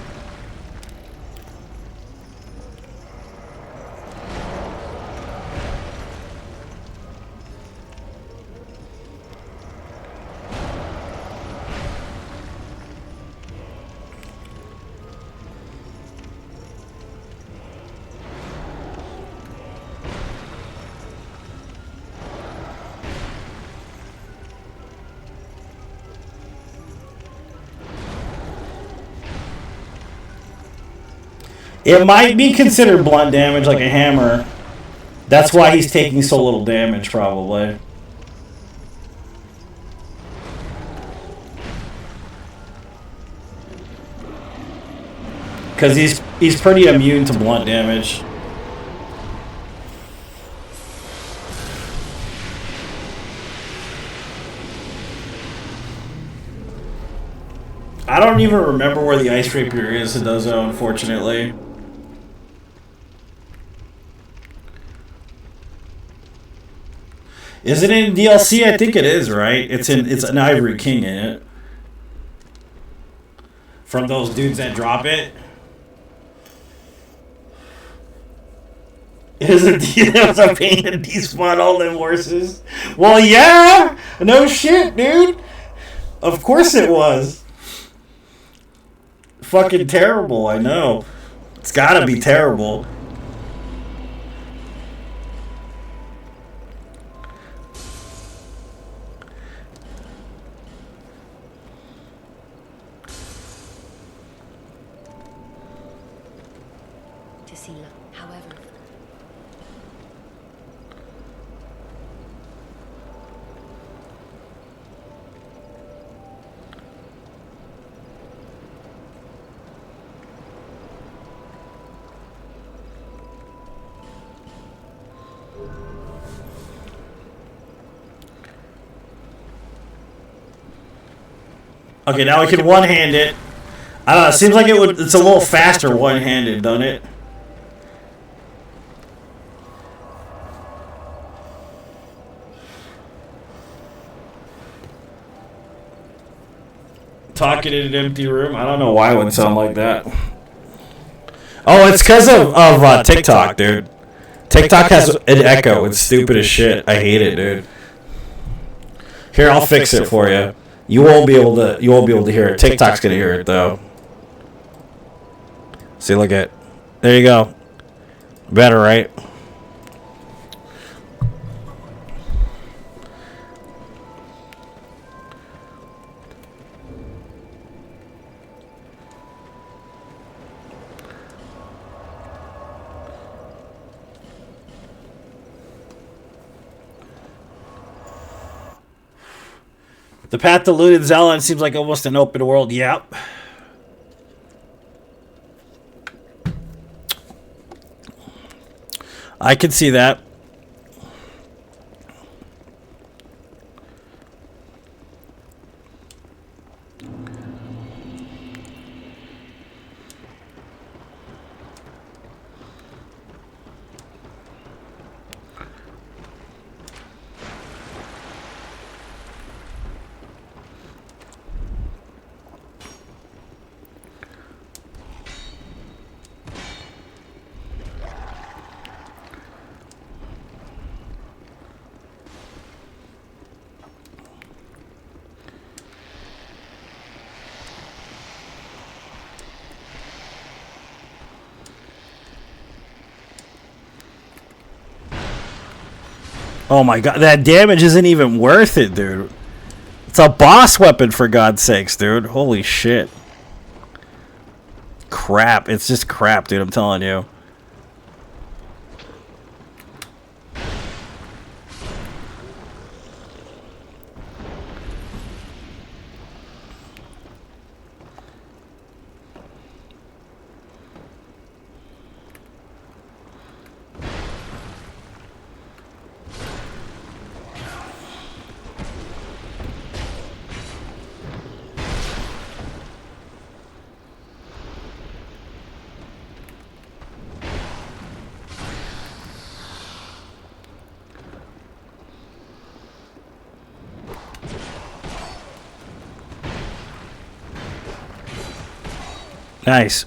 It might be considered blunt damage, like a hammer. That's why he's taking so little damage, probably. Because he's pretty immune to blunt damage. I don't even remember where the ice rapier is in those, unfortunately. Is it in DLC? I think it is, right? It's an Ivory King in it. From those dudes that drop it. Is it a pain to despawn all them horses? Well, yeah! No shit, dude! Of course it was. Fucking terrible, I know. It's gotta be terrible. Okay, now we can one-hand it. I don't know, it seems like it's a little faster one-handed, doesn't it? Talking in an empty room? I don't know why it would sound like that. Oh, it's because of TikTok, dude. TikTok has an echo. It's stupid as shit. I hate it, dude. Here, I'll fix it for you. You won't be able to hear it. TikTok's gonna hear it though. See, look at. There you go. Better, right? The path to Looted Zealot seems like almost an open world. Yep. I can see that. Oh my god, that damage isn't even worth it, dude. It's a boss weapon, for God's sakes, dude. Holy shit. Crap. It's just crap, dude. I'm telling you. Nice.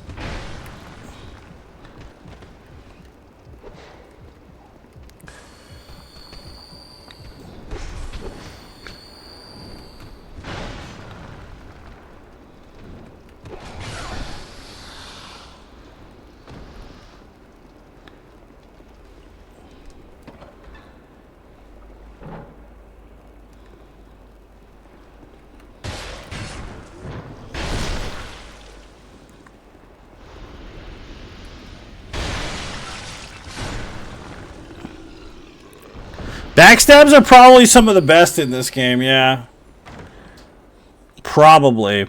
Backstabs are probably some of the best in this game, yeah. Probably.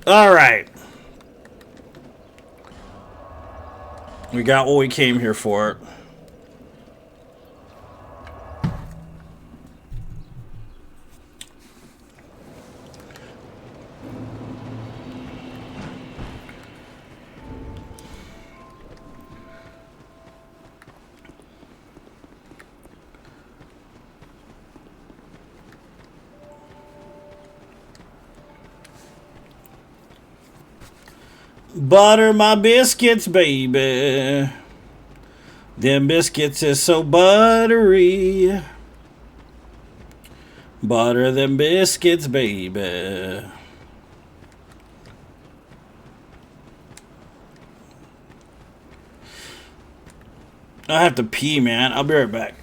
Alright. We got what we came here for. Butter my biscuits, baby. Them biscuits is so buttery. Butter them biscuits, baby. I have to pee, man. I'll be right back.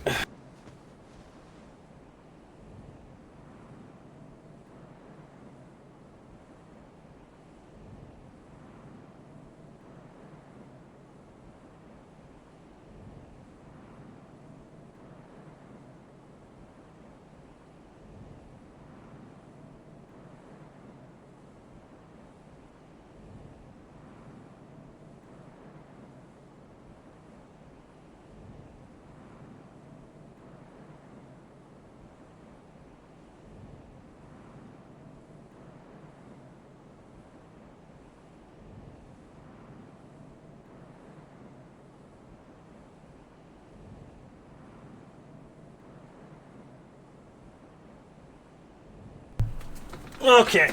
Okay.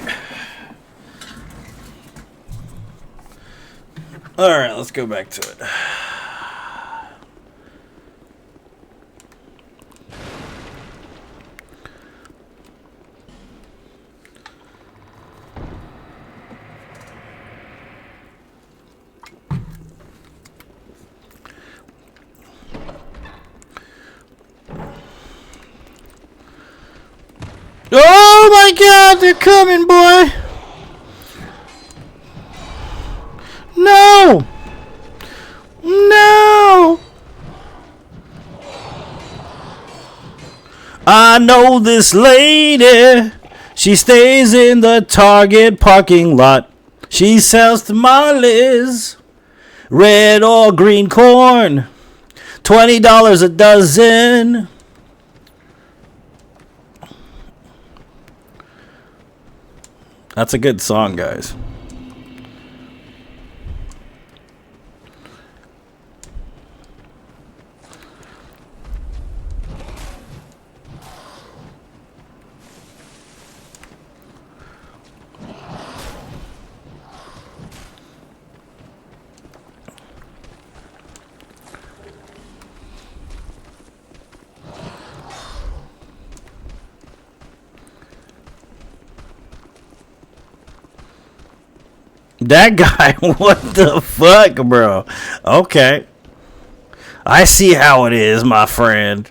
Alright, let's go back to it. Oh my god, they're coming, boy! No! No! I know this lady. She stays in the Target parking lot. She sells tamales, red or green corn, $20 a dozen. That's a good song, guys. That guy, what the fuck, bro? Okay. I see how it is, my friend.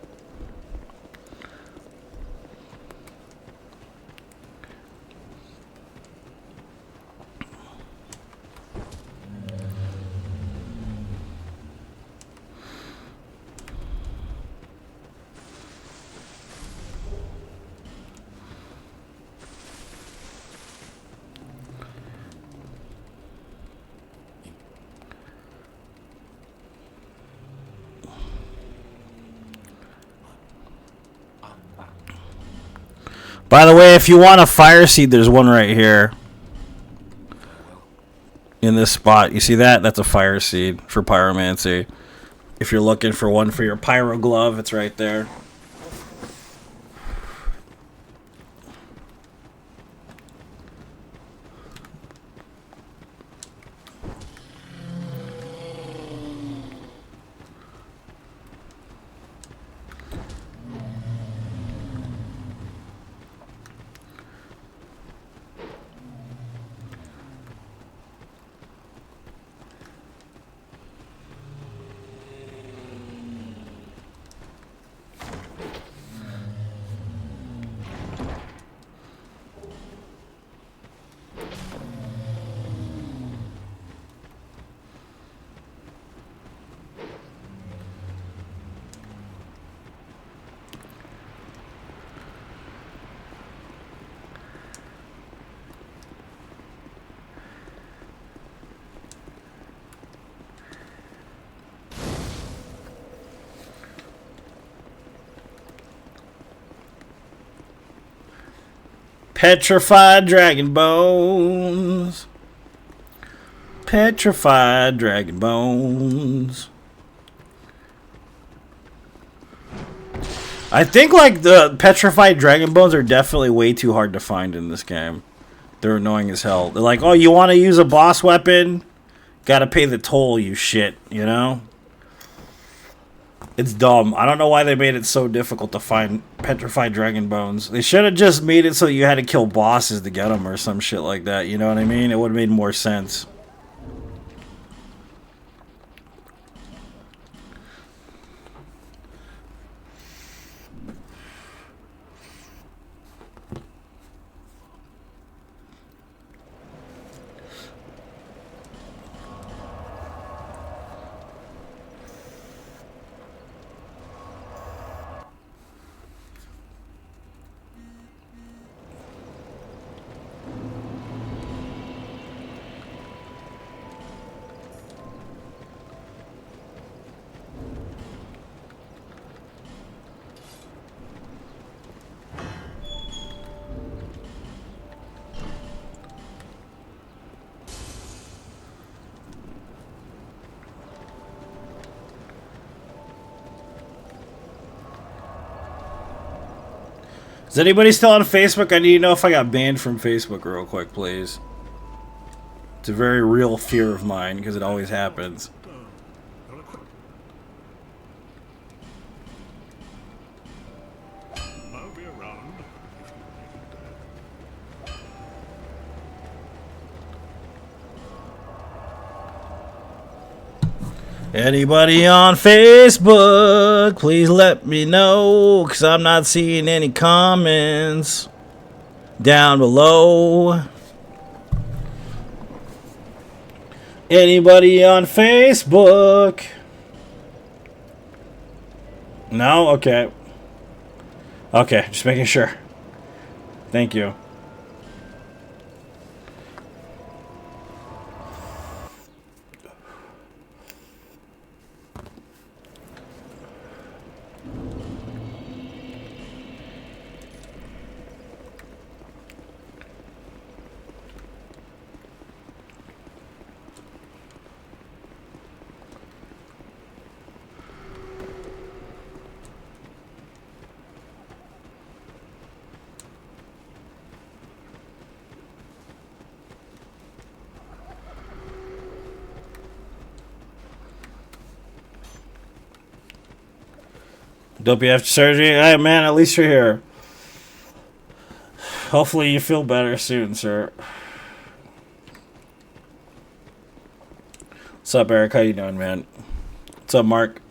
By the way, if you want a fire seed, there's one right here. In this spot. You see that? That's a fire seed for pyromancy. If you're looking for one for your pyro glove, it's right there. Petrified dragon bones. Petrified dragon bones. I think like the petrified dragon bones are definitely way too hard to find in this game. They're annoying as hell. They're like, oh, you want to use a boss weapon? Gotta pay the toll, you shit, you know? It's dumb. I don't know why they made it so difficult to find petrified dragon bones. They should have just made it so you had to kill bosses to get them or some shit like that. You know what I mean? It would have made more sense. Is anybody still on Facebook? I need to know if I got banned from Facebook real quick, please. It's a very real fear of mine because it always happens. I'll be around. Anybody on Facebook, please let me know, because I'm not seeing any comments down below. Anybody on Facebook? No? Okay. Okay, just making sure. Thank you. Dopey after surgery? Hey, man, at least you're here. Hopefully you feel better soon, sir. What's up, Eric? How you doing, man? What's up, Mark?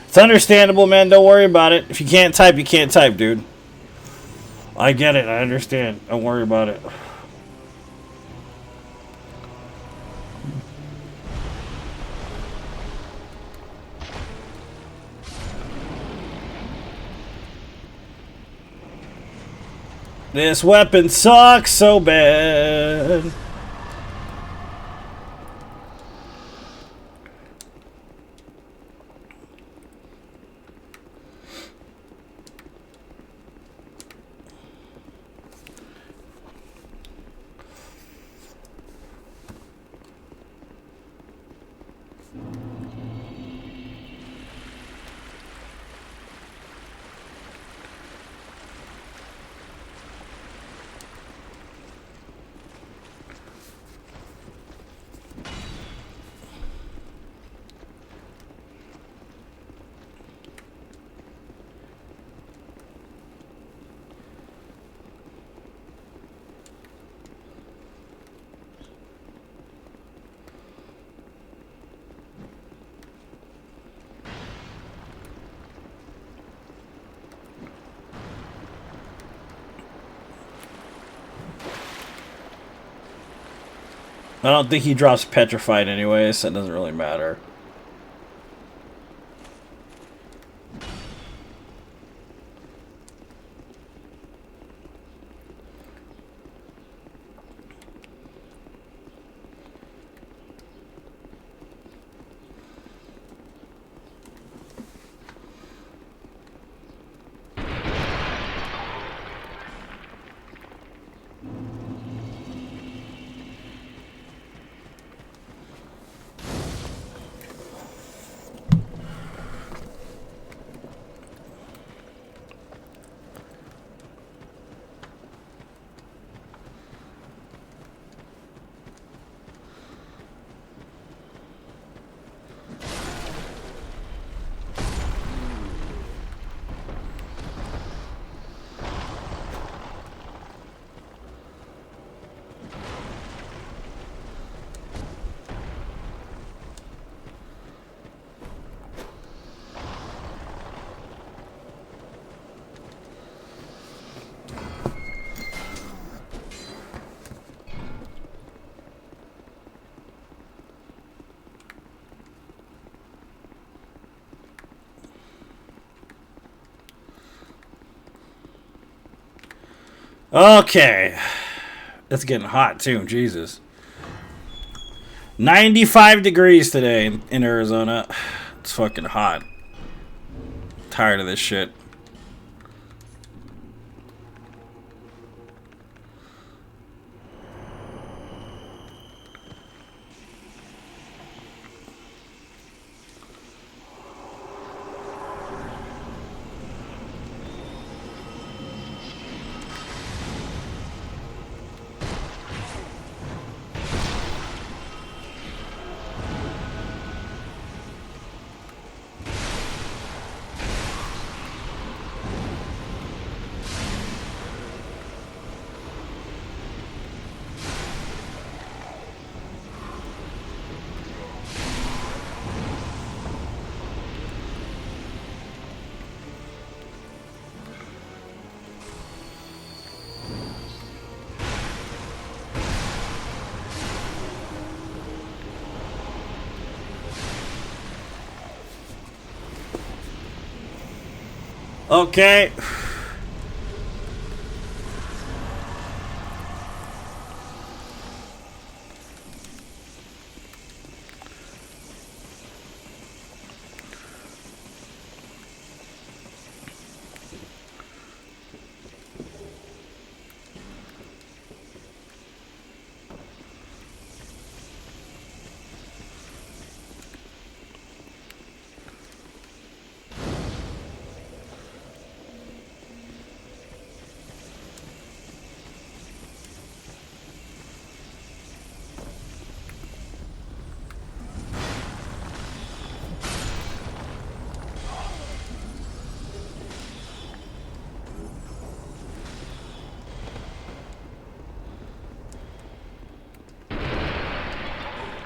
It's understandable, man. Don't worry about it. If you can't type, you can't type, dude. I get it. I understand. Don't worry about it. This weapon sucks so bad. I don't think he drops petrified anyway, so it doesn't really matter. Okay. It's getting hot too, Jesus. 95 degrees today in Arizona. It's fucking hot. Tired of this shit. Okay.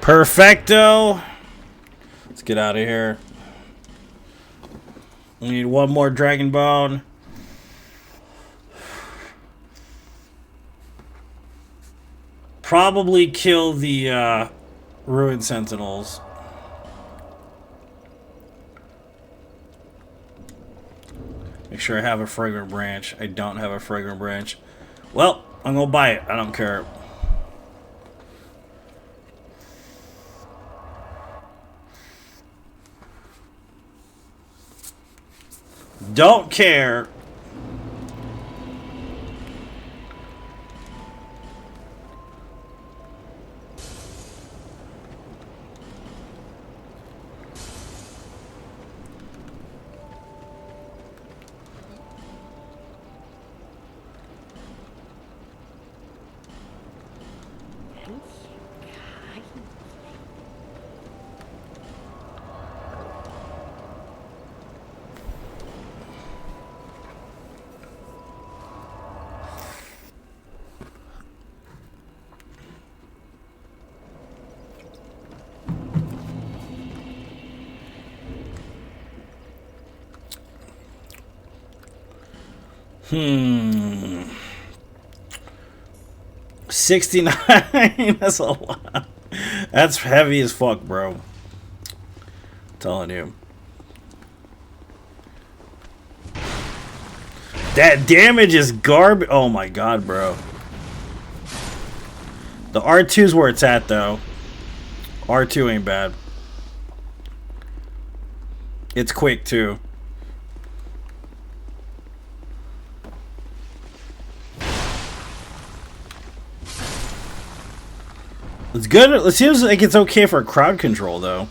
Perfecto. Let's get out of here. We need one more dragon bone. Probably kill the ruined sentinels. Make sure I have a fragrant branch. I don't have a fragrant branch. Well, I'm gonna buy it. I don't care. Don't care. Hmm. 69. That's a lot. That's heavy as fuck, bro. I'm telling you. That damage is garbage. Oh my god, bro. The R2's where it's at, though. R2 ain't bad. It's quick, too. It's good. It seems like it's okay for crowd control, though.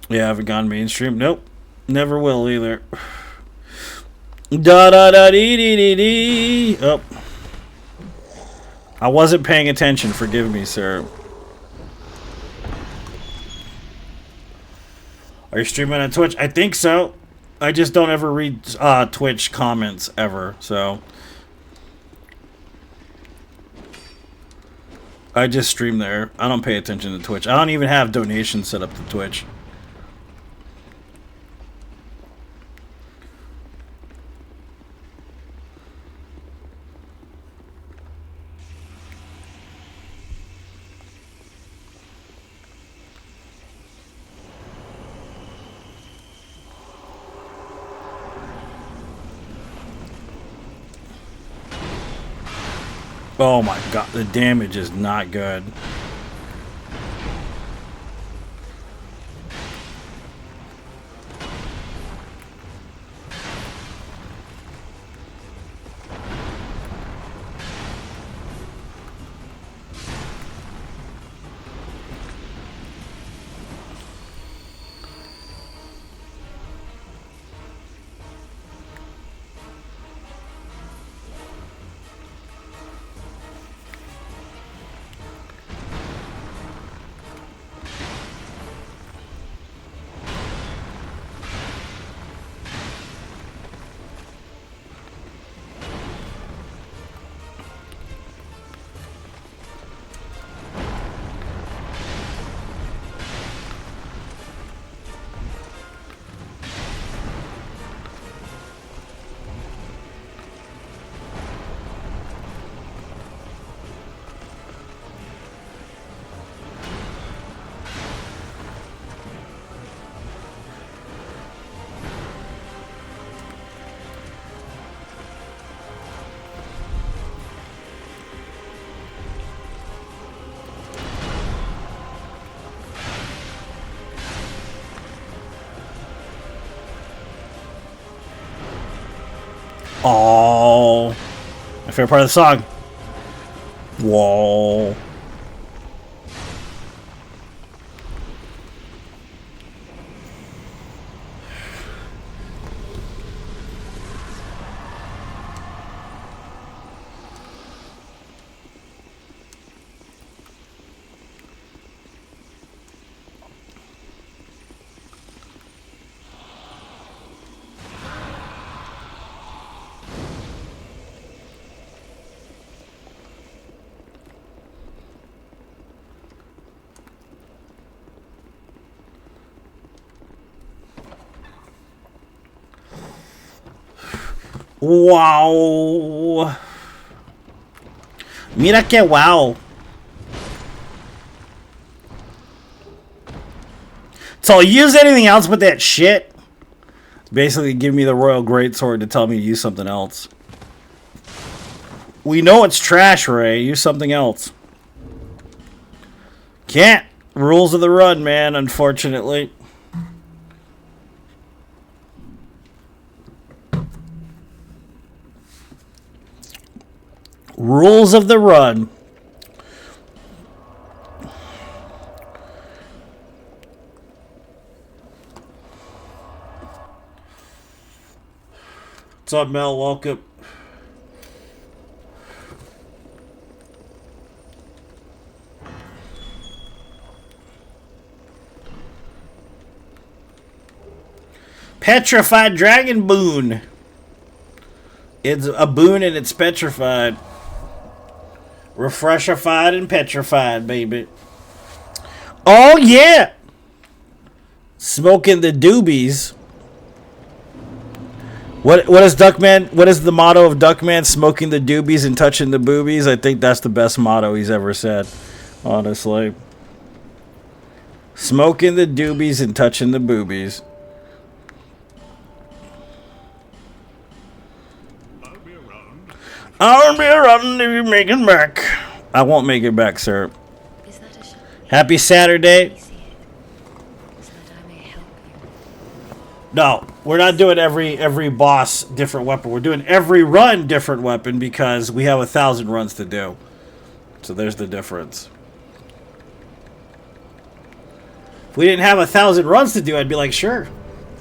Yeah, I haven't gone mainstream. Nope. Never will either. Da da da dee dee dee dee. Oh. I wasn't paying attention. Forgive me, sir. Are you streaming on Twitch? I think so. I just don't ever read Twitch comments ever, so I just stream there. I don't pay attention to Twitch. I don't even have donations set up to Twitch. Oh my god, the damage is not good. Oh, my favorite part of the song. Whoa. Wow. Mira que wow. So I'll use anything else but that shit. Basically give me the Royal Greatsword to tell me to use something else. We know it's trash, Ray. Use something else. Can't. Rules of the run, man, unfortunately. Rules of the run. What's up, Mel? Welcome. Petrified Dragon Boon. It's a boon and it's petrified. Refreshified and petrified, baby. Oh, yeah! Smoking the doobies. What is Duckman? What is the motto of Duckman? Smoking the doobies and touching the boobies? I think that's the best motto he's ever said, honestly. Smoking the doobies and touching the boobies. I'll be around if you make it back. I won't make it back, sir. Is that a shot? Happy Saturday. See it. So that I may help you. No, we're not doing every boss different weapon. We're doing every run different weapon because we have 1,000 runs to do. So there's the difference. If we didn't have 1,000 runs to do, I'd be like, sure,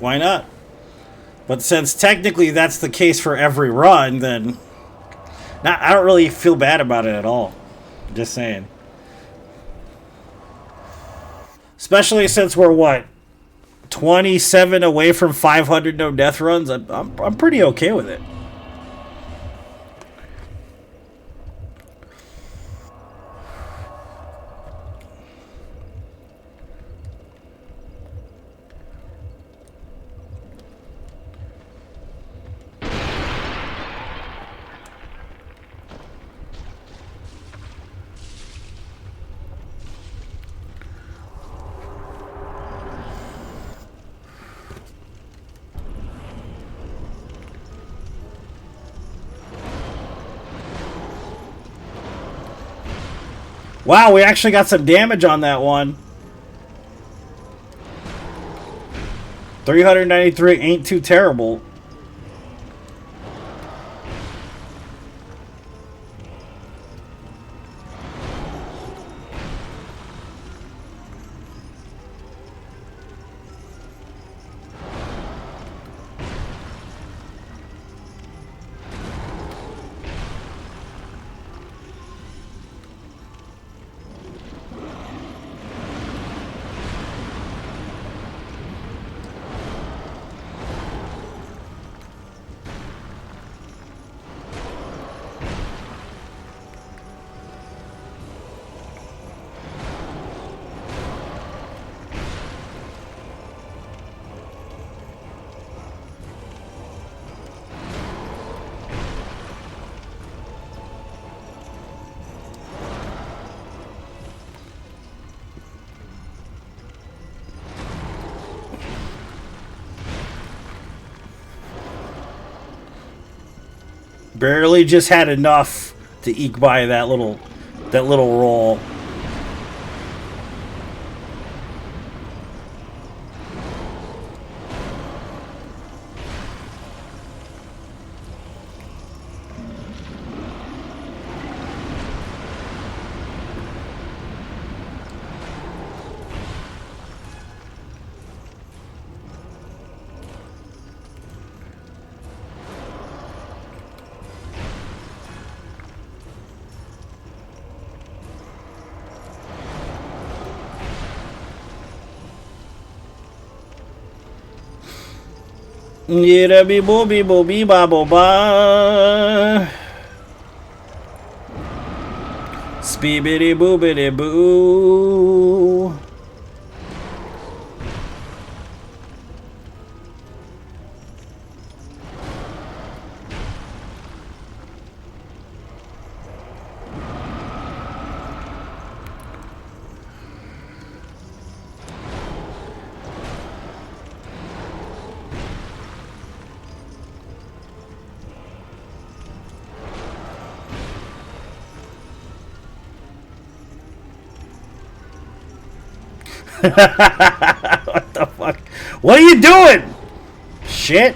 why not? But since technically that's the case for every run, then I don't really feel bad about it at all. Just saying. Especially since we're, what, 27 away from 500 no death runs? I'm pretty okay with it. Wow, we actually got some damage on that one. 393 ain't too terrible. Barely just had enough to eke by that little roll. Yeah, be booby ba bo ba. Speebity boobity boo. What the fuck? What are you doing? Shit.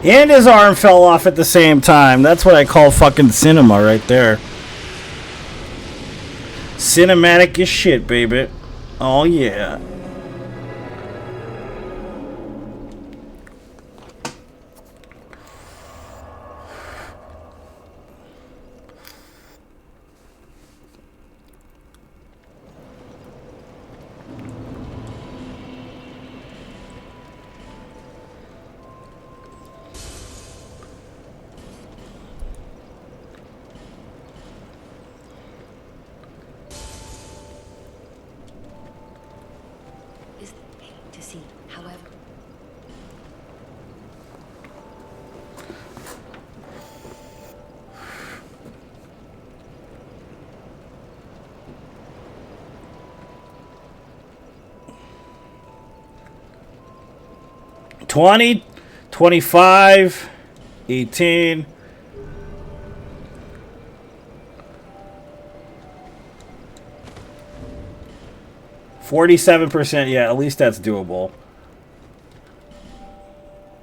And his arm fell off at the same time. That's what I call fucking cinema right there. Cinematic as shit, baby. Oh, yeah. 20, 25, 18. %. Yeah, at least that's doable.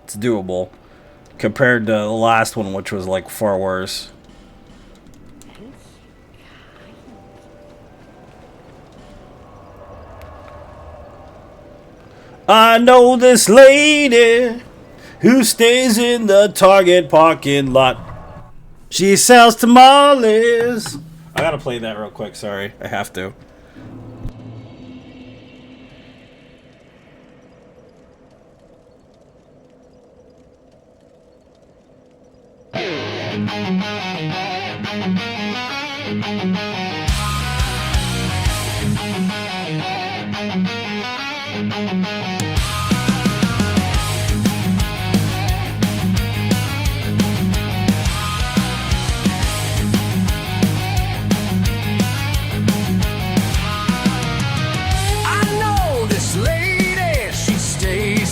It's doable compared to the last one, which was like far worse. I know this lady who stays in the Target parking lot. She sells tamales. I gotta play that real quick. Sorry, I have to.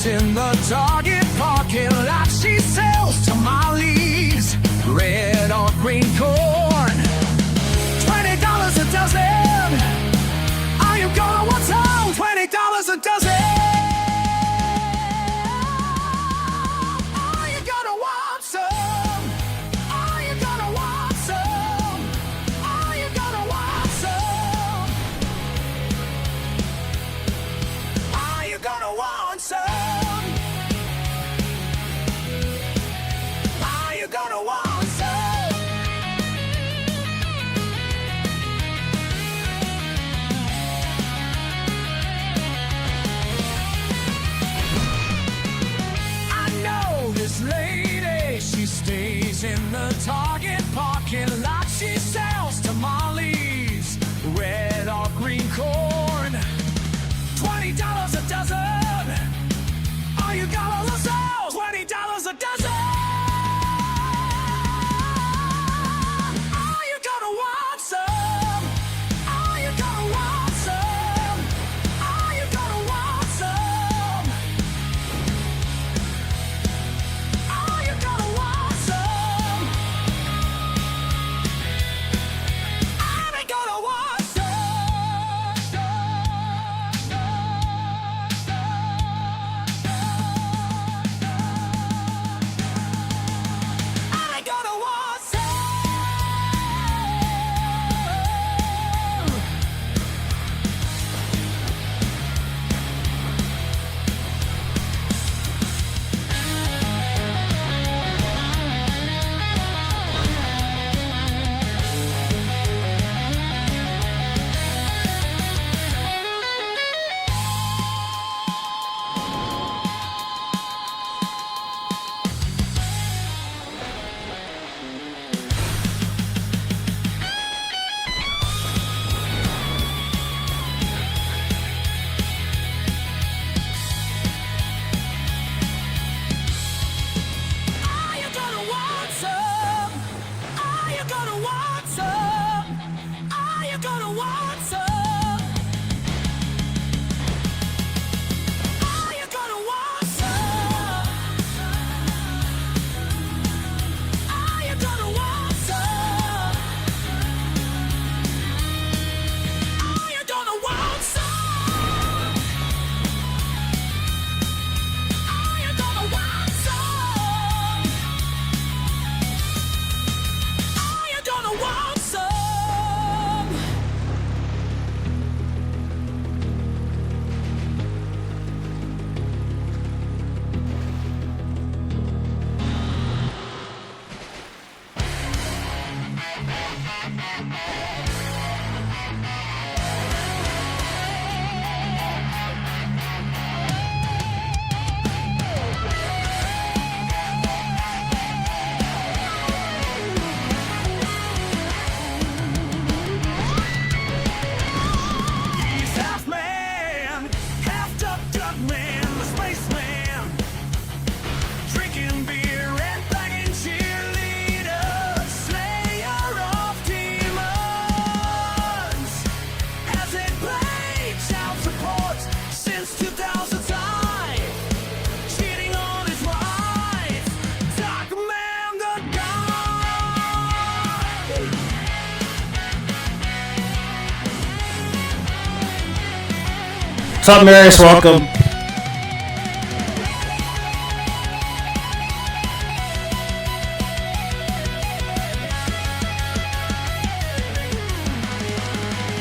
In the Target parking lot, she sells tamales, red or green corn. $20 a dozen. Are you gonna want some? $20 a dozen. Are you gonna want some? Are you gonna want some? Are you gonna want some? Are you gonna want some? Gonna want some. I know this lady, she stays in the Target parking lot. She sells tamales, red or green corn. $20 a dozen. Are you gonna lose those? $20 a dozen. What's up, Marius? Welcome.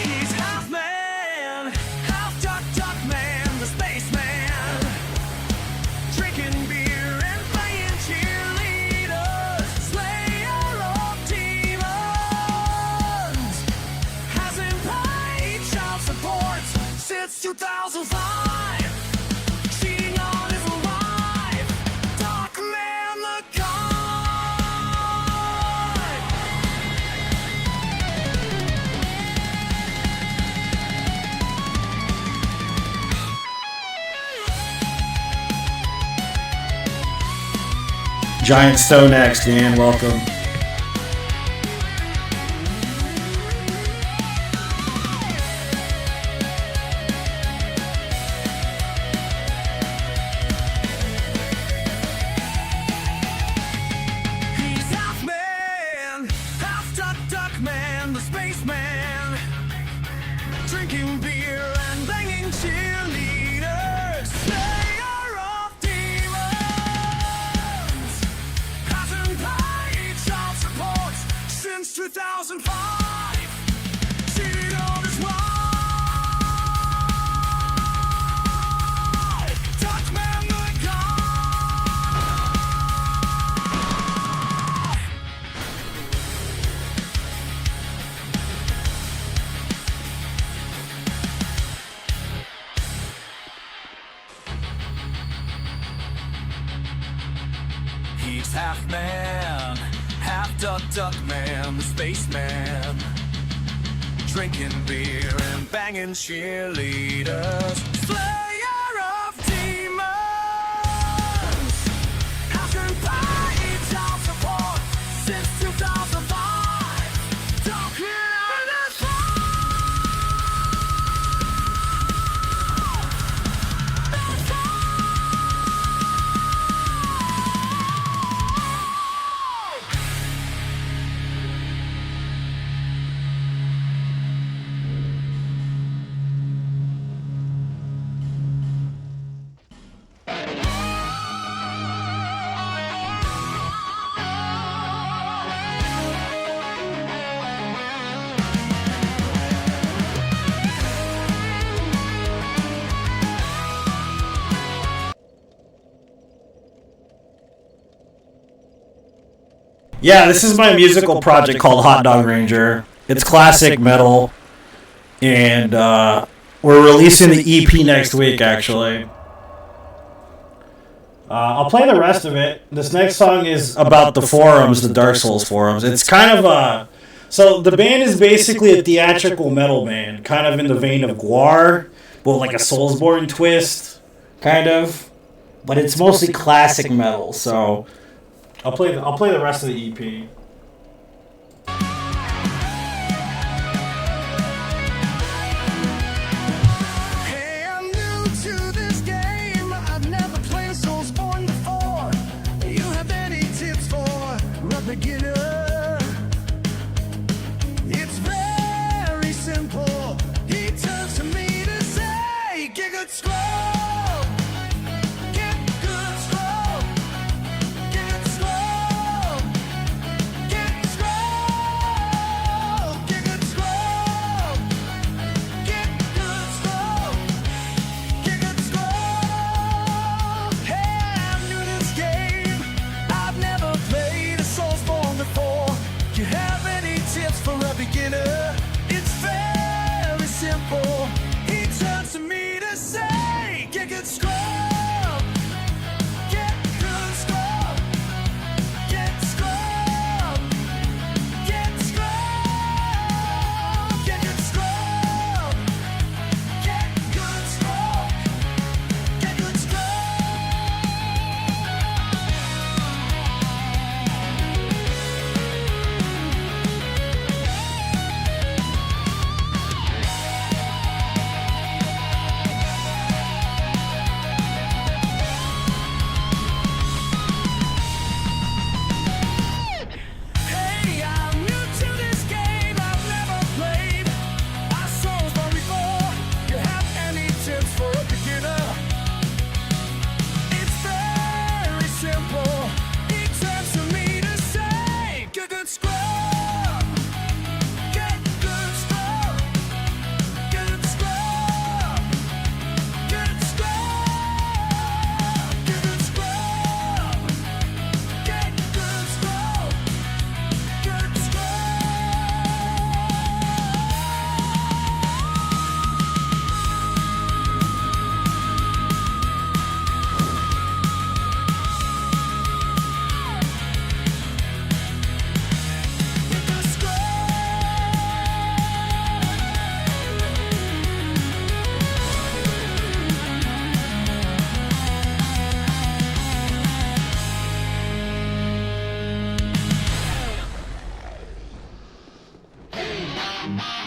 He's half man, half duck man, the spaceman. Drinking beer and playing cheerleaders, slayer of demons. Hasn't paid child support since 2005. Cheating on his wife, Doc Man the guy. Giant Stone Axe, Dan. Welcome. He's half man, half duck man, the spaceman. Drinking beer and banging cheerleaders, slayer of demons. Hasn't paid child support since 2005. Cheated on his wife, Dutch man the guy. He's half man, half duck man, the spaceman. Drinking beer and banging cheerleaders, slayer of demons. Hasn't paid child support since 2005. Don't hear this Yeah, this is my musical project called Hot Dog Ranger. It's classic metal, and we're releasing the EP next week, actually. I'll play the rest of it. This next song is about the forums, the Dark Souls forums. It's kind of so the band is basically a theatrical metal band, kind of in the vein of Guar, but like a Soulsborne twist, kind of. But it's mostly classic metal, so I'll play the rest of the E EP. Hey, I'm new to this game. I've never played Soulsborne before. You have any tips for a beginner? It's very simple. He turns to me to say, "Get good scroll, get good scroll, get scroll, get scroll, get good scroll, get good scroll, get good scroll." Hey, I'm new to this game. I've never played a Soulsborne before.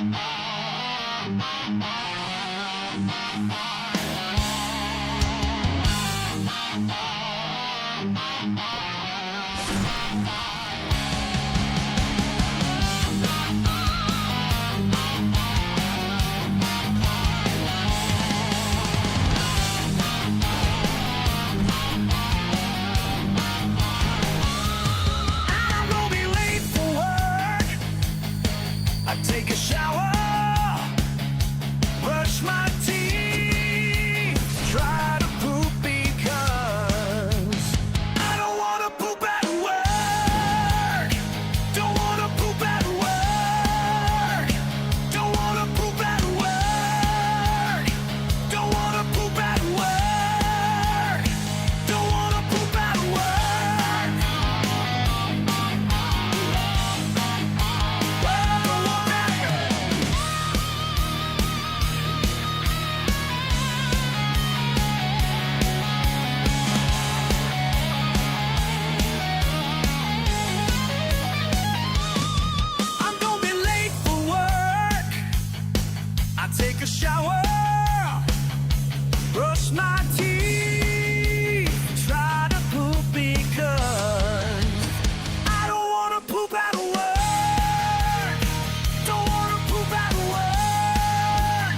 I'm gonna be late for work. I take a shower, brush my teeth, try to poop because I don't wanna poop at work. Don't wanna poop at work. Don't wanna poop at work. Don't wanna poop at work. Don't wanna poop at work. I'm gonna be late for work. I take a shower, brush my teeth, try to poop because I don't wanna poop at work. Don't wanna poop at work.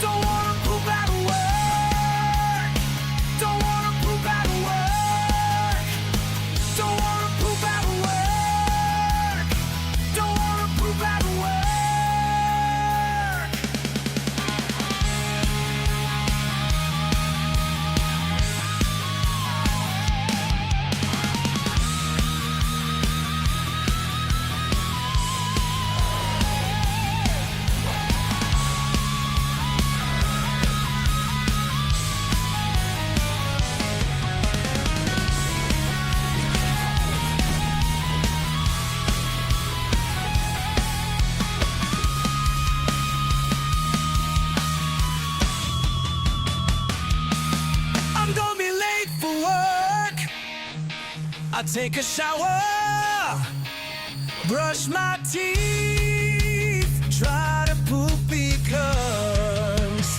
Don't wanna poop at work. Don't wanna poop at work. Don't wanna poop at work. Don't wanna poop at work. I'm gonna be late for work. I take a shower, brush my teeth, try to poop because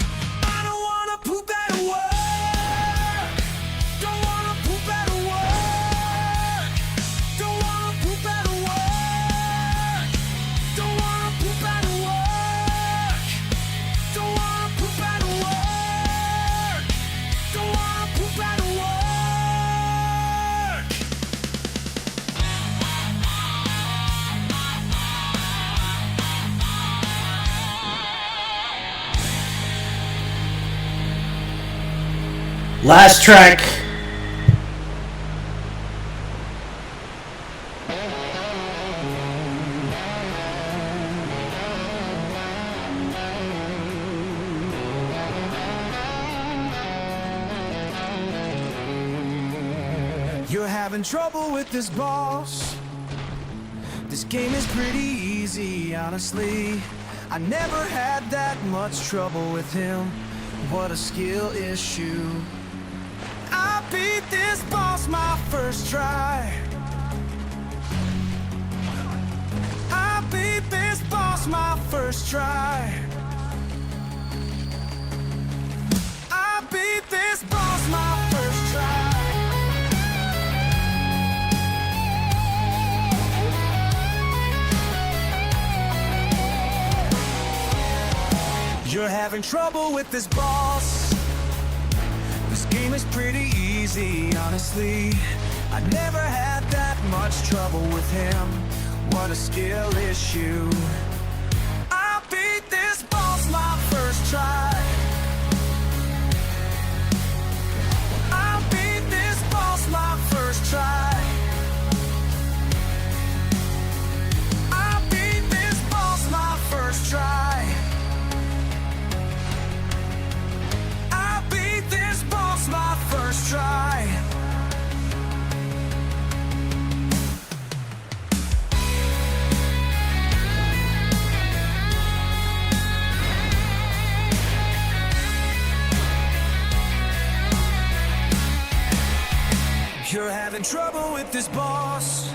I don't wanna poop at work. Don't wanna poop at work. Don't wanna poop at work. Don't wanna poop at work. Don't wanna poop at work. Don't wanna poop at work. Last track. You're having trouble with this boss. This game is pretty easy, honestly. I never had that much trouble with him. What a skill issue. I beat this boss my first try. I beat this boss my first try. I beat this boss my first try. You're having trouble with this boss. This game is pretty easy, honestly. I never had that much trouble with him. What a skill issue. I beat this boss my first try. I beat this boss my first try. I beat this boss my first try. I beat this boss my first try. You're having trouble with this boss.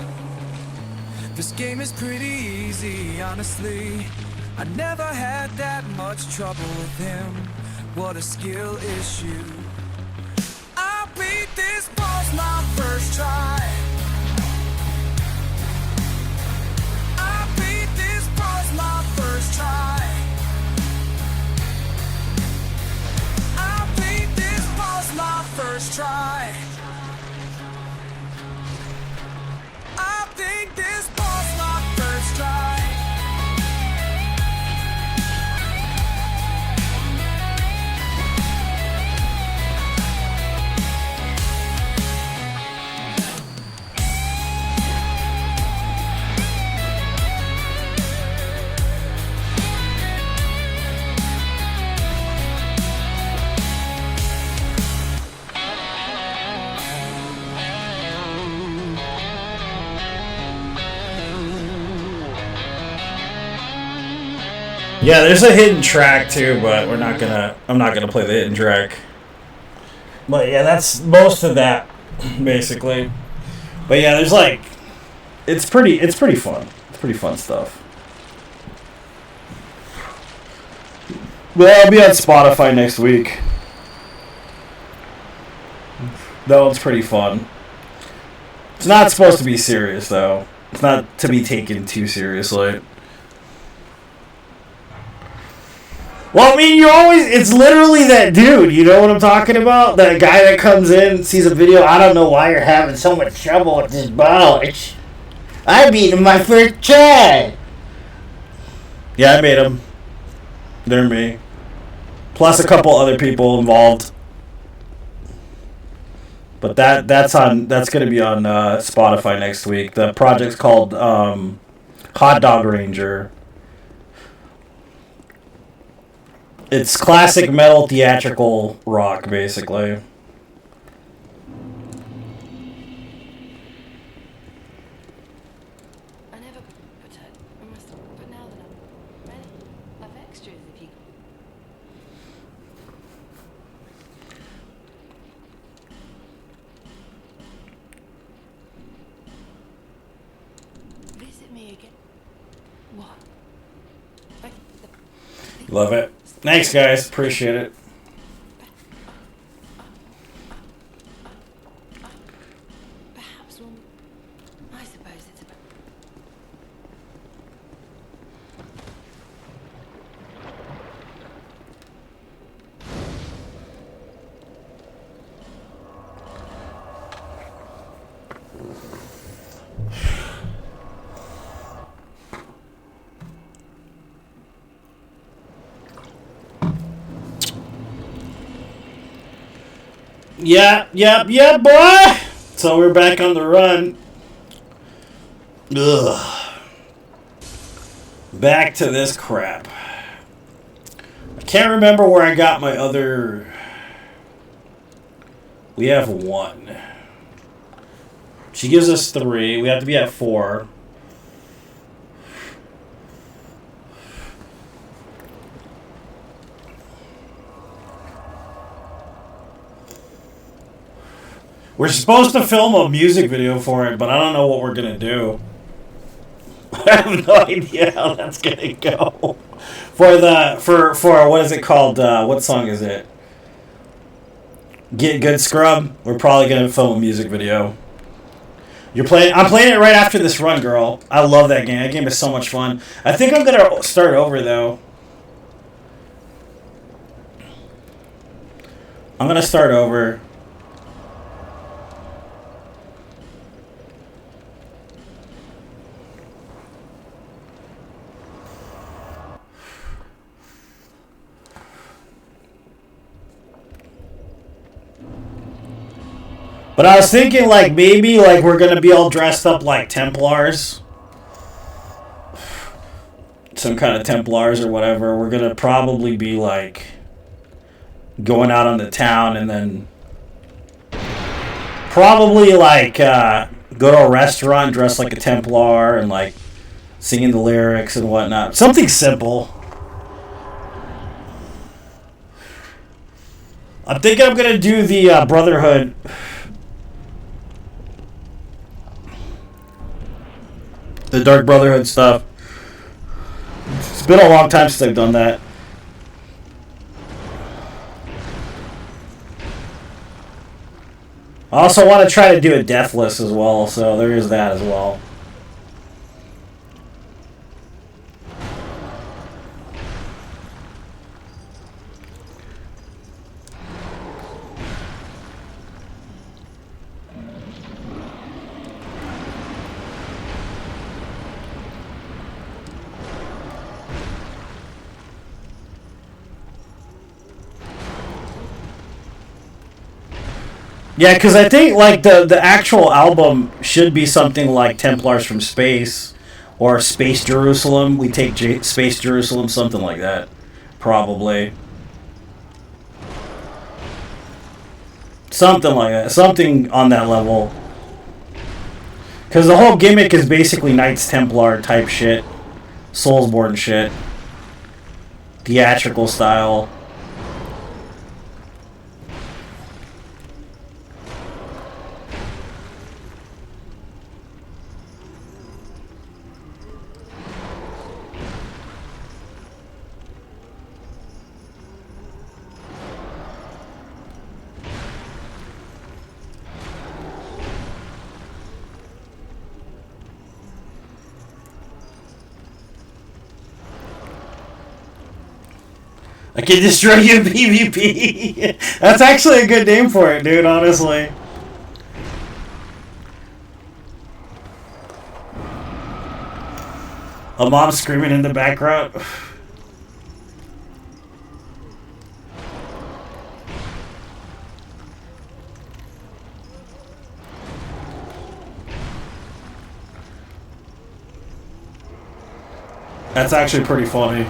This game is pretty easy, honestly. I never had that much trouble with him. What a skill issue. I beat this boss my first try. I beat this boss my first try. I beat this boss my first try. I think this boss my first try. Yeah, there's a hidden track too, but I'm not gonna play the hidden track. But yeah, that's most of that, basically. But yeah, there's like, it's pretty fun. It's pretty fun stuff. But I'll be on Spotify next week. That one's pretty fun. It's not supposed to be serious though. It's not to be taken too seriously. Well, I mean, it's literally that dude, you know what I'm talking about? That guy that comes in, sees a video, I don't know why you're having so much trouble with this polish. I beat him my first try. Yeah, I made him. They're me. Plus a couple other people involved. But that's going to be on Spotify next week. The project's called Hot Dog Ranger. It's classic metal theatrical rock, basically. I never put it. I must have. But now that I'm ready, I've extras if you. Visit me again. What? Love it. Thanks, guys. Appreciate it. Perhaps one. I suppose it's about. Yeah, boy! So we're back on the run. Ugh. Back to this crap. I can't remember where I got my other... We have 1. She gives us 3. We have to be at 4. We're supposed to film a music video for it, but I don't know what we're gonna do. I have no idea how that's gonna go. For what is it called? What song is it? Get Good Scrub. We're probably gonna film a music video. I'm playing it right after this run, girl. I love that game. That game is so much fun. I think I'm gonna start over though. I'm gonna start over. But I was thinking, like, maybe, like, we're going to be all dressed up like Templars. Some kind of Templars or whatever. We're going to probably be, like, going out on the town and then probably, like, go to a restaurant dressed like a Templar and, like, singing the lyrics and whatnot. Something simple. I'm thinking I'm going to do the Brotherhood... The Dark Brotherhood stuff. been a long time since I've done that. I also want to try to do a deathless as well, so there is that as well. Yeah, because I think like the actual album should be something like Templars from Space or Space Jerusalem. We take Space Jerusalem, something like that, probably. Something like that, something on that level. Because the whole gimmick is basically Knights Templar type shit, Soulsborne shit, theatrical style. I can destroy you in PvP. That's actually a good name for it, dude, honestly. A mom screaming in the background. That's actually pretty funny.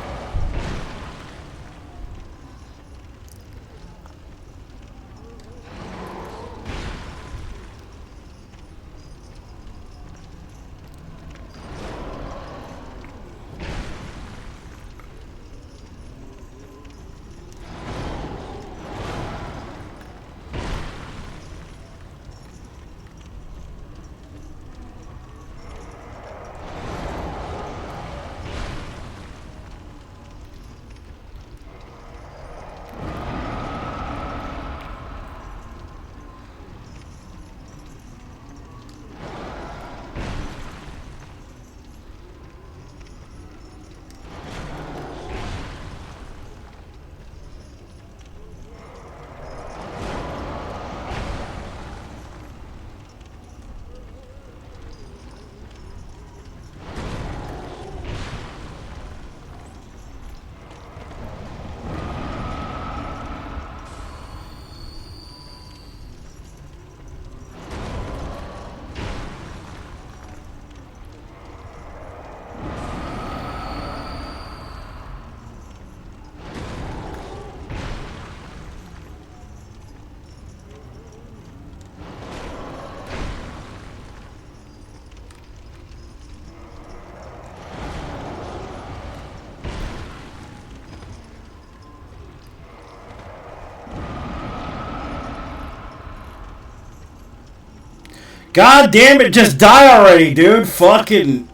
God damn it, just die already, dude. Fucking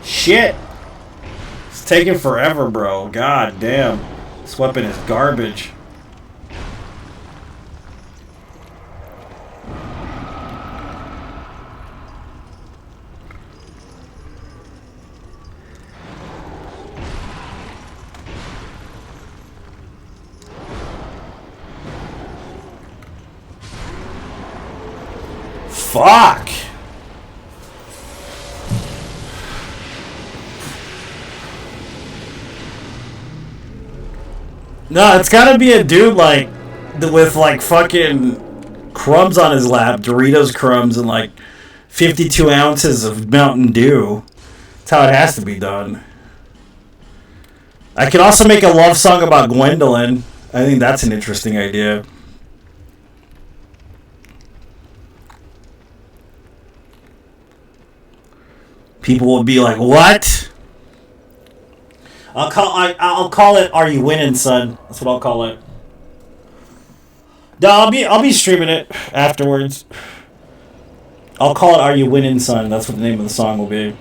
shit. It's taking forever, bro. God damn. This weapon is garbage. Fuck! No, it's gotta be a dude like with like fucking crumbs on his lap, Doritos crumbs, and like 52 ounces of Mountain Dew. That's how it has to be done. I could also make a love song about Gwendolyn. I think that's an interesting idea. People will be like, "What?" I'll call it "Are You Winning, Son?" That's what I'll call it. No, I'll be streaming it afterwards. I'll call it "Are You Winning, Son?" That's what the name of the song will be.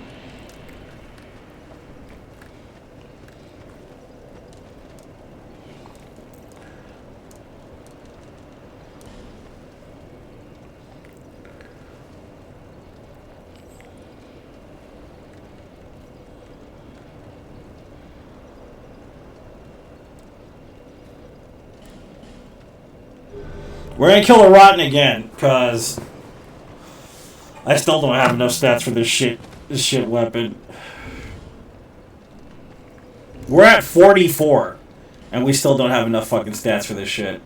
We're gonna kill a rotten again, because I still don't have enough stats for this shit weapon. We're at 44, and we still don't have enough fucking stats for this shit.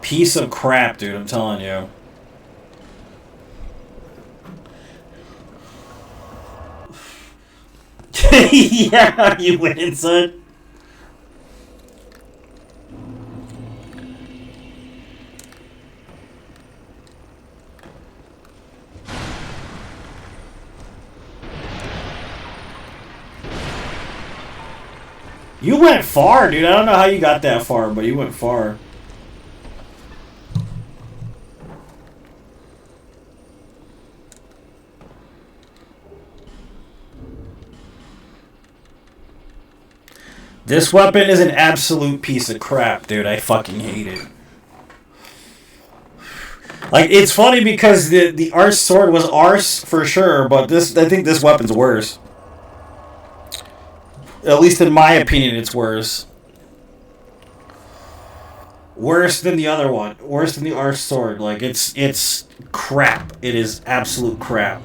Piece of crap, dude, I'm telling you. Yeah, you win, son. You went far, dude. I don't know how you got that far, but you went far. This weapon is an absolute piece of crap, dude. I fucking hate it. Like, it's funny because the arse sword was arse for sure, but I think this weapon's worse. At least in my opinion, it's worse. Worse than the other one. Worse than the arse sword. Like, it's crap. It is absolute crap.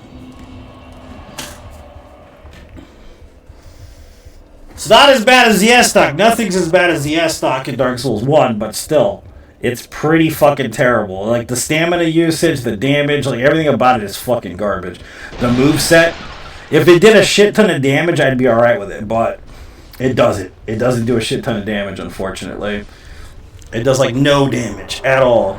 It's not as bad as the S-Stock. Nothing's as bad as the S-Stock in Dark Souls 1, but still. It's pretty fucking terrible. Like, the stamina usage, the damage, like, everything about it is fucking garbage. The moveset, if it did a shit ton of damage, I'd be alright with it, but it doesn't. It doesn't do a shit ton of damage, unfortunately. It does, like, no damage at all.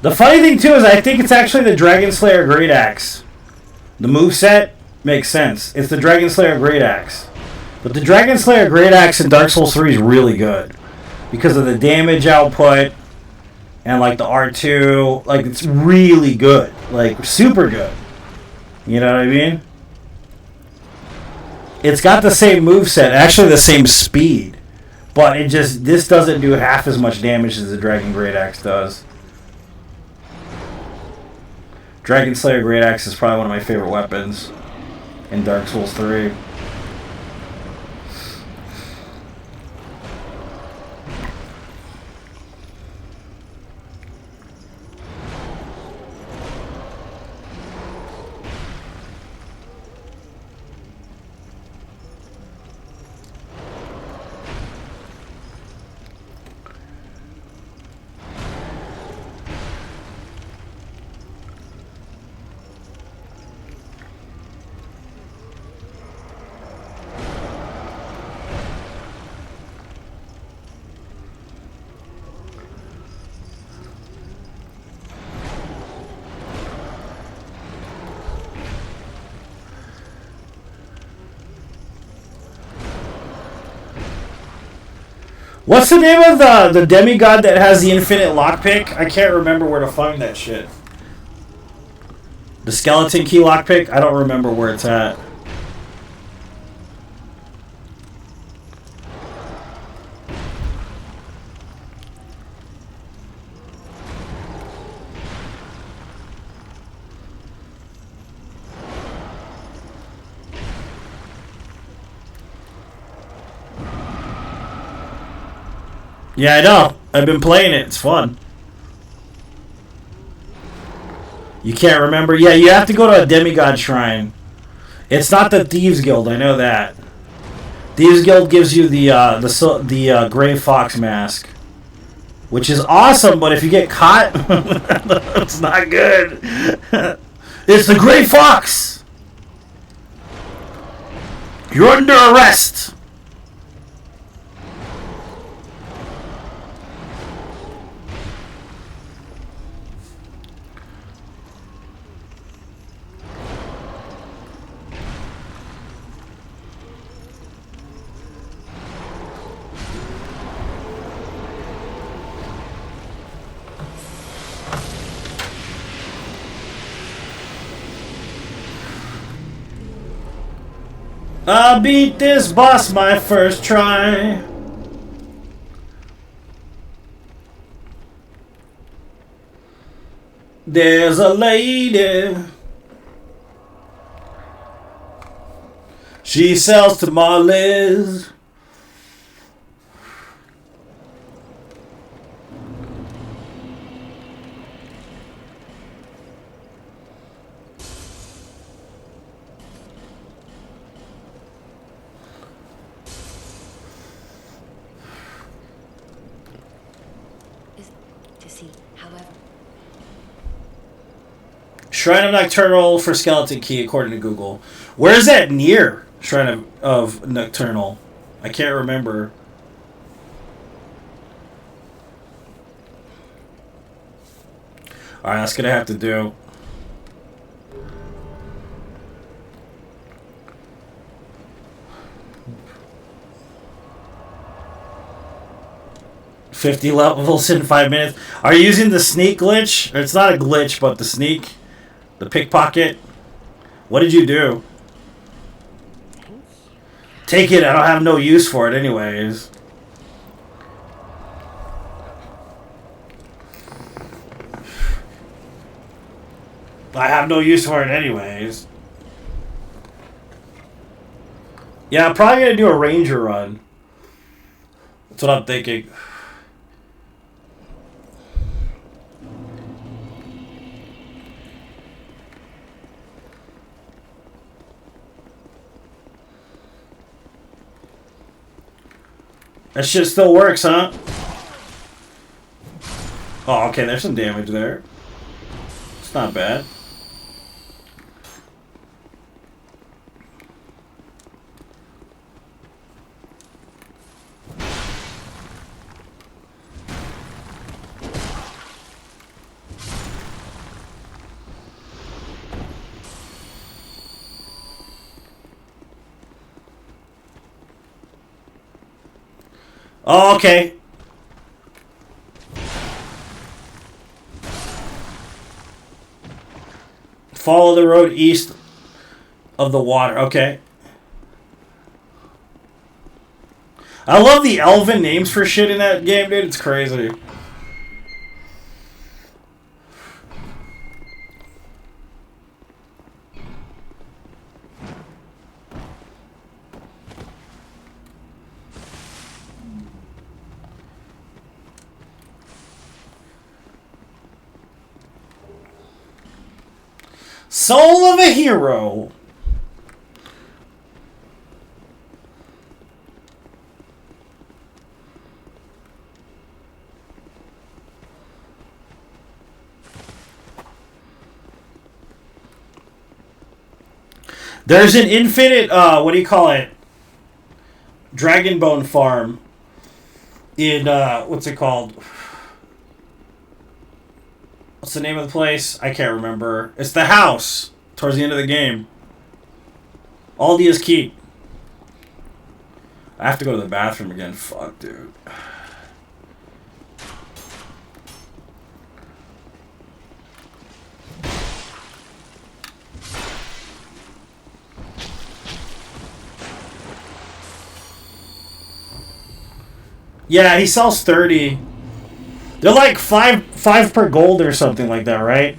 The funny thing, too, is I think it's actually the Dragon Slayer Great Axe. The moveset makes sense. It's the Dragon Slayer Great Axe. But the Dragon Slayer Great Axe in Dark Souls 3 is really good. Because of the damage output and, like, the R2. Like, it's really good. Like, super good. You know what I mean? It's got the same moveset, actually the same speed. But it just, this doesn't do half as much damage as the Dragon Great Axe does. Dragon Slayer Great Axe is probably one of my favorite weapons in Dark Souls 3. What's the name of the demigod that has the infinite lockpick? I can't remember where to find that shit. The skeleton key lockpick? I don't remember where it's at. Yeah, I know. I've been playing it. It's fun. You can't remember? Yeah, you have to go to a demigod shrine. It's not the Thieves Guild. I know that. Thieves Guild gives you the gray fox mask, which is awesome. But if you get caught, it's not good. It's the gray fox. You're under arrest. I beat this boss my first try. There's a lady. She sells tamales. Shrine of Nocturnal for Skeleton Key, according to Google. Where is that near? Shrine of Nocturnal. I can't remember. Alright, that's gonna have to do. $50 levels in 5 minutes. Are you using the sneak glitch? It's not a glitch, but the sneak. The pickpocket. What did you do? Take it. I don't have no use for it anyways. I have no use for it anyways. Yeah, I'm probably going to do a ranger run. That's what I'm thinking. That shit still works, huh? Oh, okay, there's some damage there. It's not bad. Oh, okay. Follow the road east of the water. Okay. I love the elven names for shit in that game, dude. It's crazy. Soul of a hero. There's an infinite, what do you call it? Dragon Bone farm in, what's it called? What's the name of the place? I can't remember. It's the house towards the end of the game. Aldia's Keep. I have to go to the bathroom again. Fuck, dude. Yeah, he sells 30. They're like five per gold or something like that, right?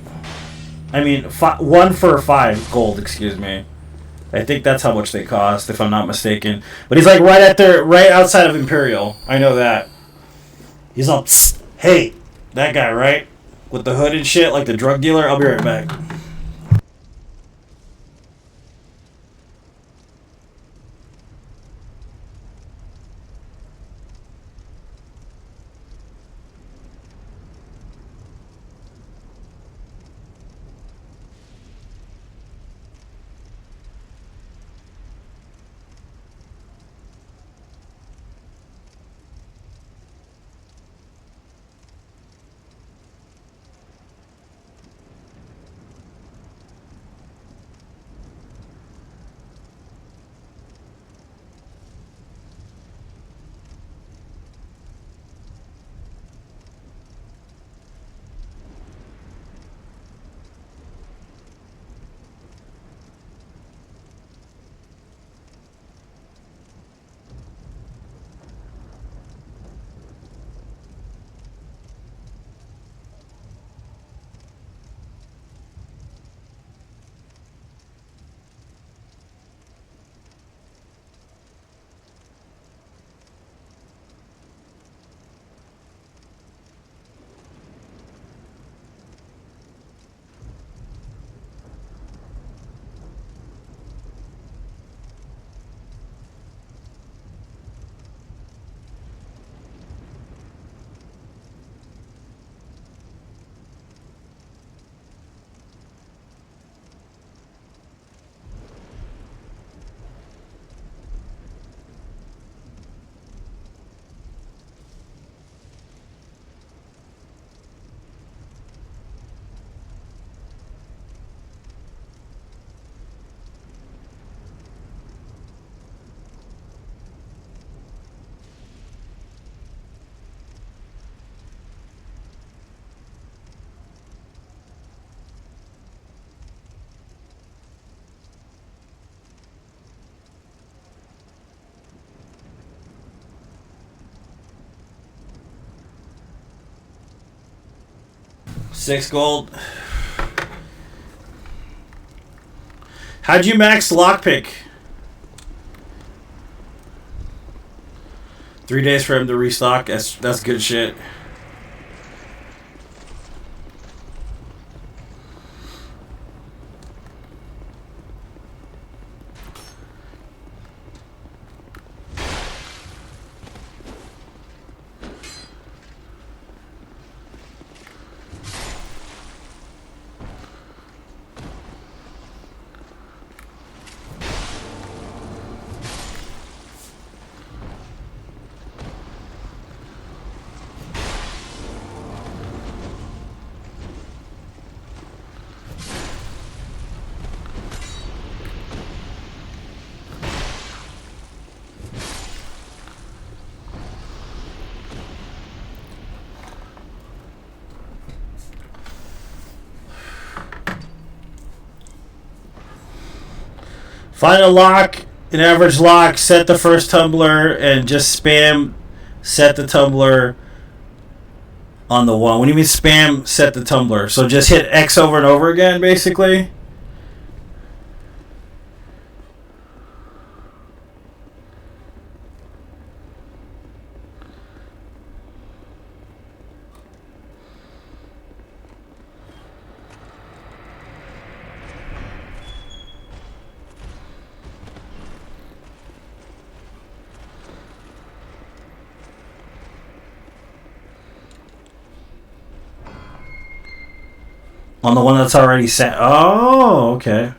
I mean, 1 for 5 gold. Excuse me. I think that's how much they cost, if I'm not mistaken. But he's like right outside of Imperial. I know that. He's all, psst, hey, that guy, right? With the hood and shit, like the drug dealer. I'll be right back. Six gold. How'd you max lockpick? 3 days for him to restock. That's good shit. Find a lock, an average lock, set the first tumbler, and just spam set the tumbler on the one. When you mean spam set the tumbler, so just hit X over and over again, basically. On the one that's already set. Oh, okay.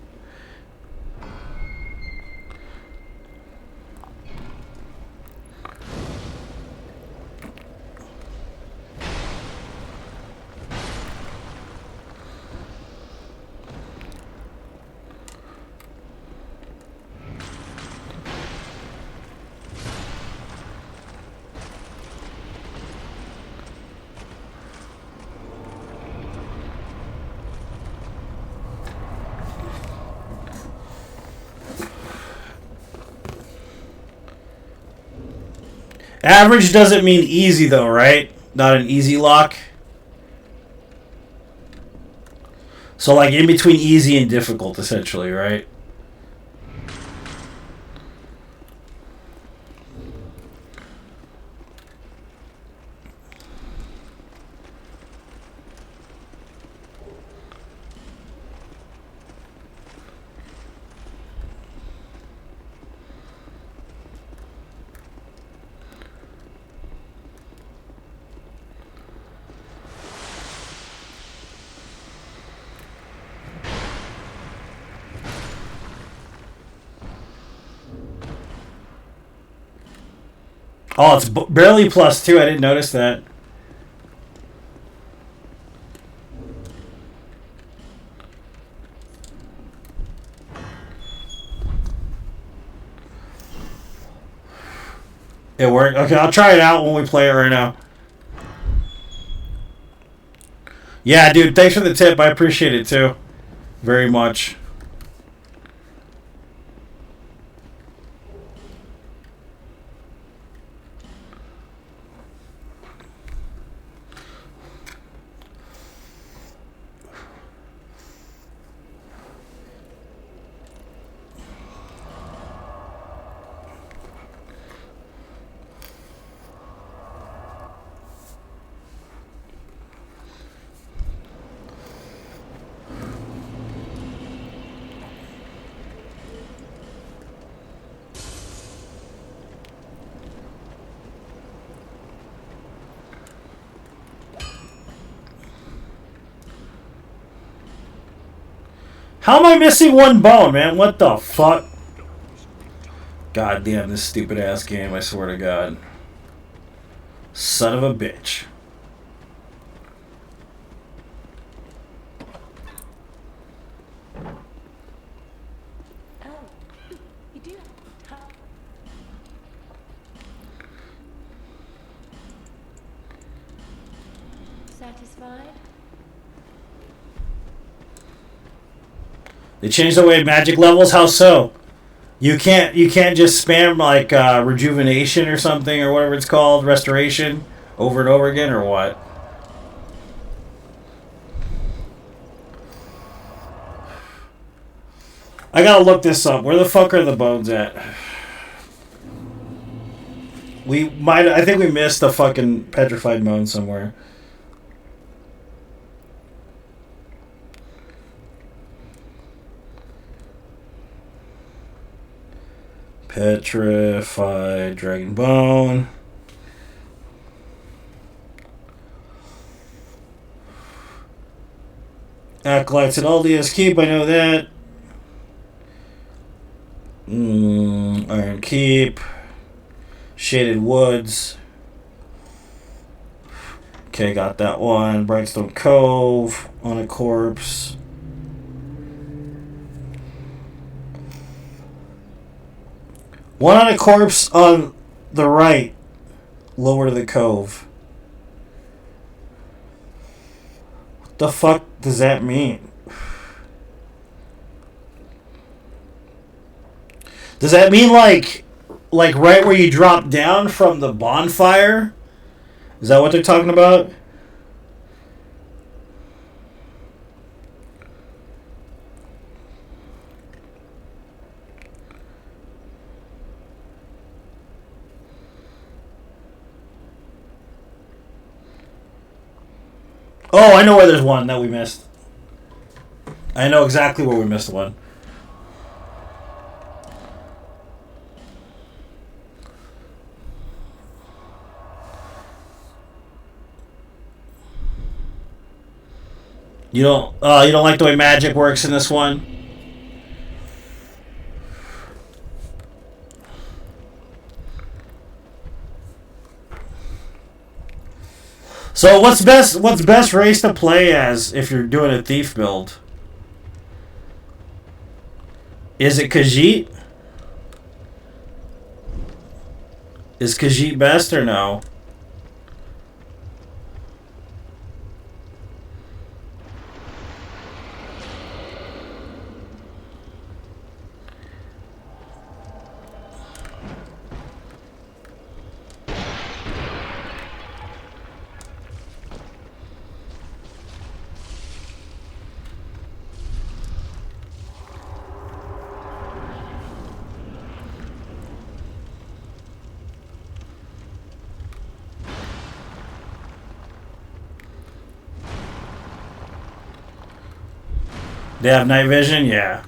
Average doesn't mean easy though, right? Not an easy lock. So like in between easy and difficult, essentially, right? Oh, it's barely +2. I didn't notice that. It worked? Okay, I'll try it out when we play it right now. Yeah, dude, thanks for the tip. I appreciate it, too. Very much. How am I missing one bone, man? What the fuck? God damn, this stupid ass game, I swear to God. Son of a bitch. Oh, you do have satisfied? They changed the way magic levels? How so? You can't just spam like rejuvenation or something or whatever it's called, restoration, over and over again, or what? I gotta look this up. Where the fuck are the bones at? I think we missed the fucking petrified bone somewhere. Petrified dragon bone. Acolytes and Aldia's Keep, I know that. Iron Keep. Shaded Woods. Okay, got that one. Brightstone Cove. On a Corpse. One on a corpse on the right, lower to the cove. What the fuck does that mean? Does that mean like right where you drop down from the bonfire? Is that what they're talking about? Oh, I know where there's one that we missed. I know exactly where we missed one. You don't like the way magic works in this one? So what's best race to play as if you're doing a thief build? Is it Khajiit? Is Khajiit best or no? They have night vision? Yeah.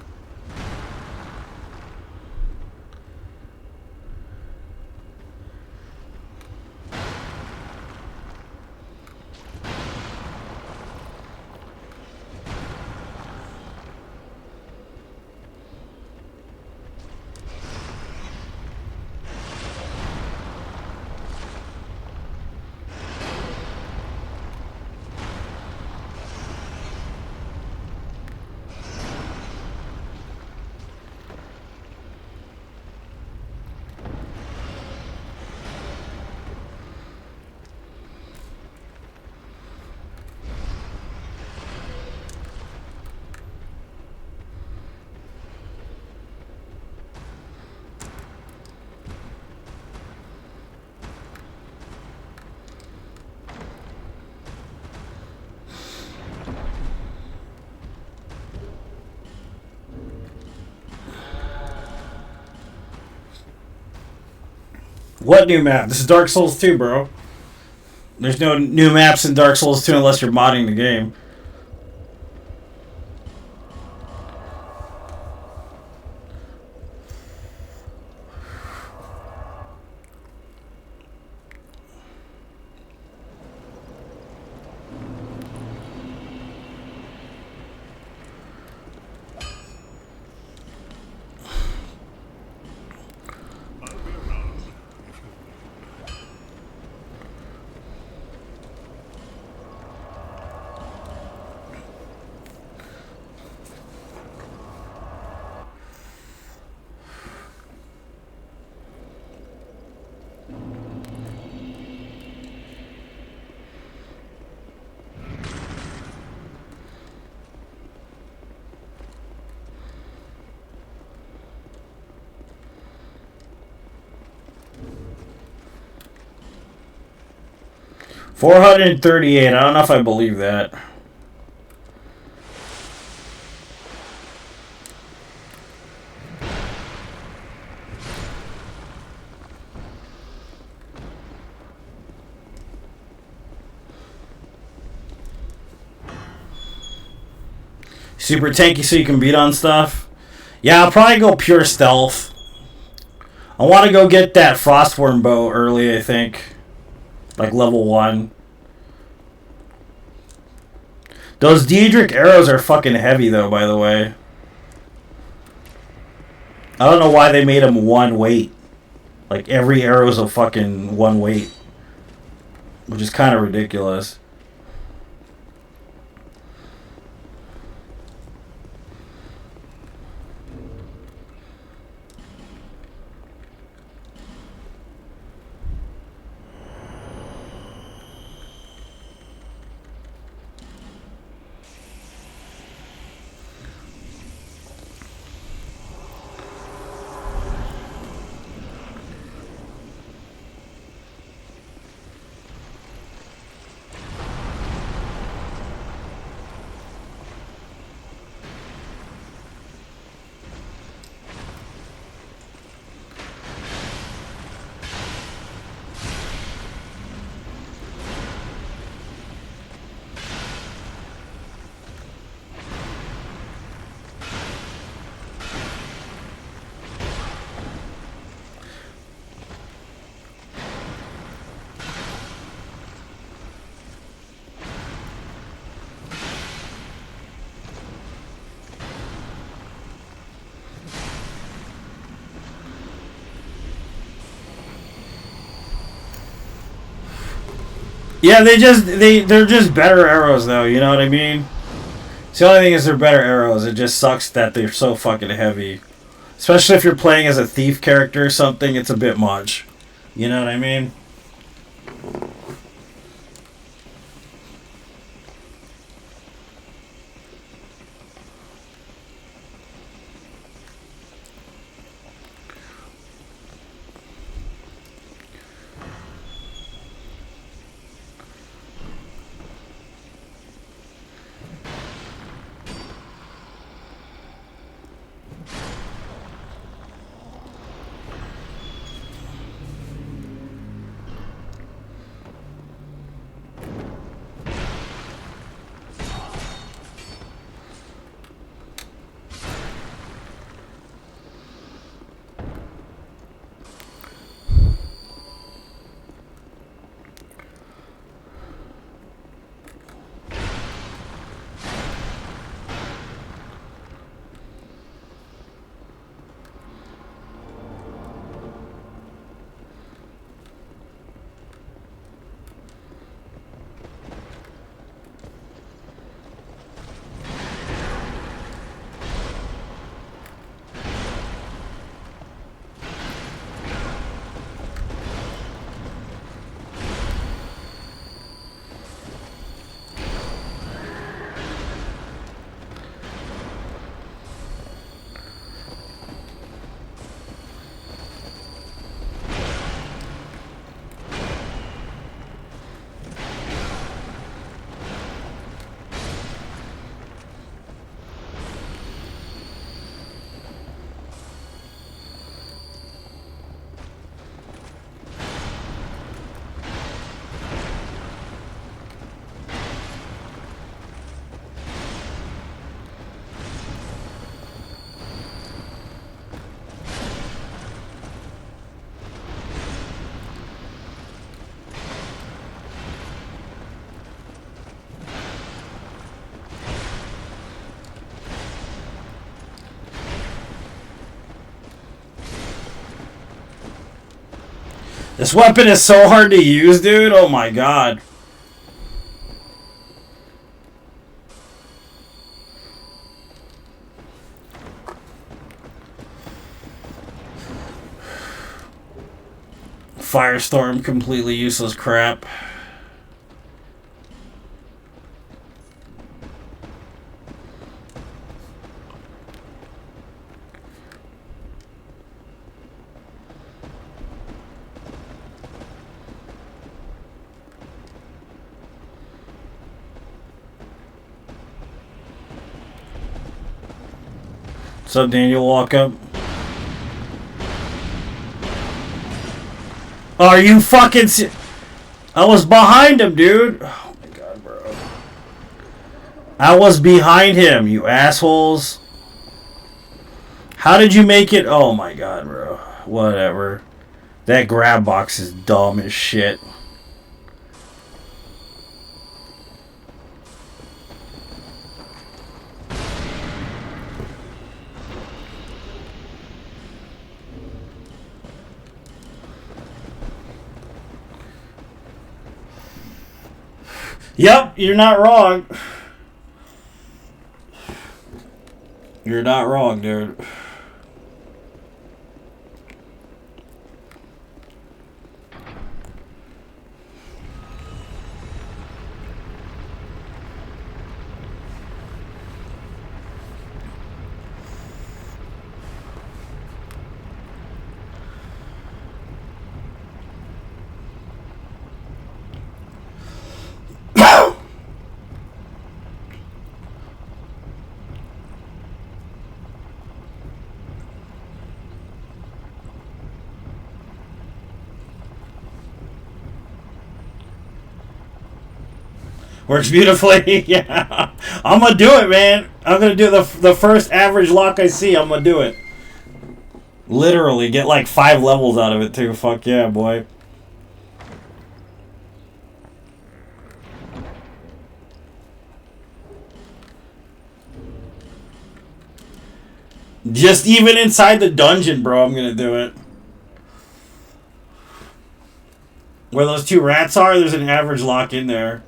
What new map? This is Dark Souls 2, bro. There's no new maps in Dark Souls 2 unless you're modding the game. $438. I don't know if I believe that. Super tanky so you can beat on stuff. Yeah, I'll probably go pure stealth. I want to go get that Frostworm bow early, I think. Like level 1. Those Daedric arrows are fucking heavy though, by the way. I don't know why they made them 1 weight. Like every arrow's a fucking 1 weight. Which is kind of ridiculous. Yeah, they're just better arrows though, you know what I mean? So the only thing is they're better arrows. It just sucks that they're so fucking heavy. Especially if you're playing as a thief character or something, it's a bit much. You know what I mean? This weapon is so hard to use, dude. Oh my god. Firestorm, completely useless crap. What's up, Daniel? Walk up. Are you fucking I was behind him, dude. Oh my god, bro. I was behind him, you assholes. How did you make it? Oh my god, bro. Whatever. That grab box is dumb as shit. Yep, you're not wrong. You're not wrong, dude. Works beautifully. Yeah. I'm going to do it, man. I'm going to do the first average lock I see. I'm going to do it. Literally. Get like 5 levels out of it, too. Fuck yeah, boy. Just even inside the dungeon, bro, I'm going to do it. Where those 2 rats are, there's an average lock in there.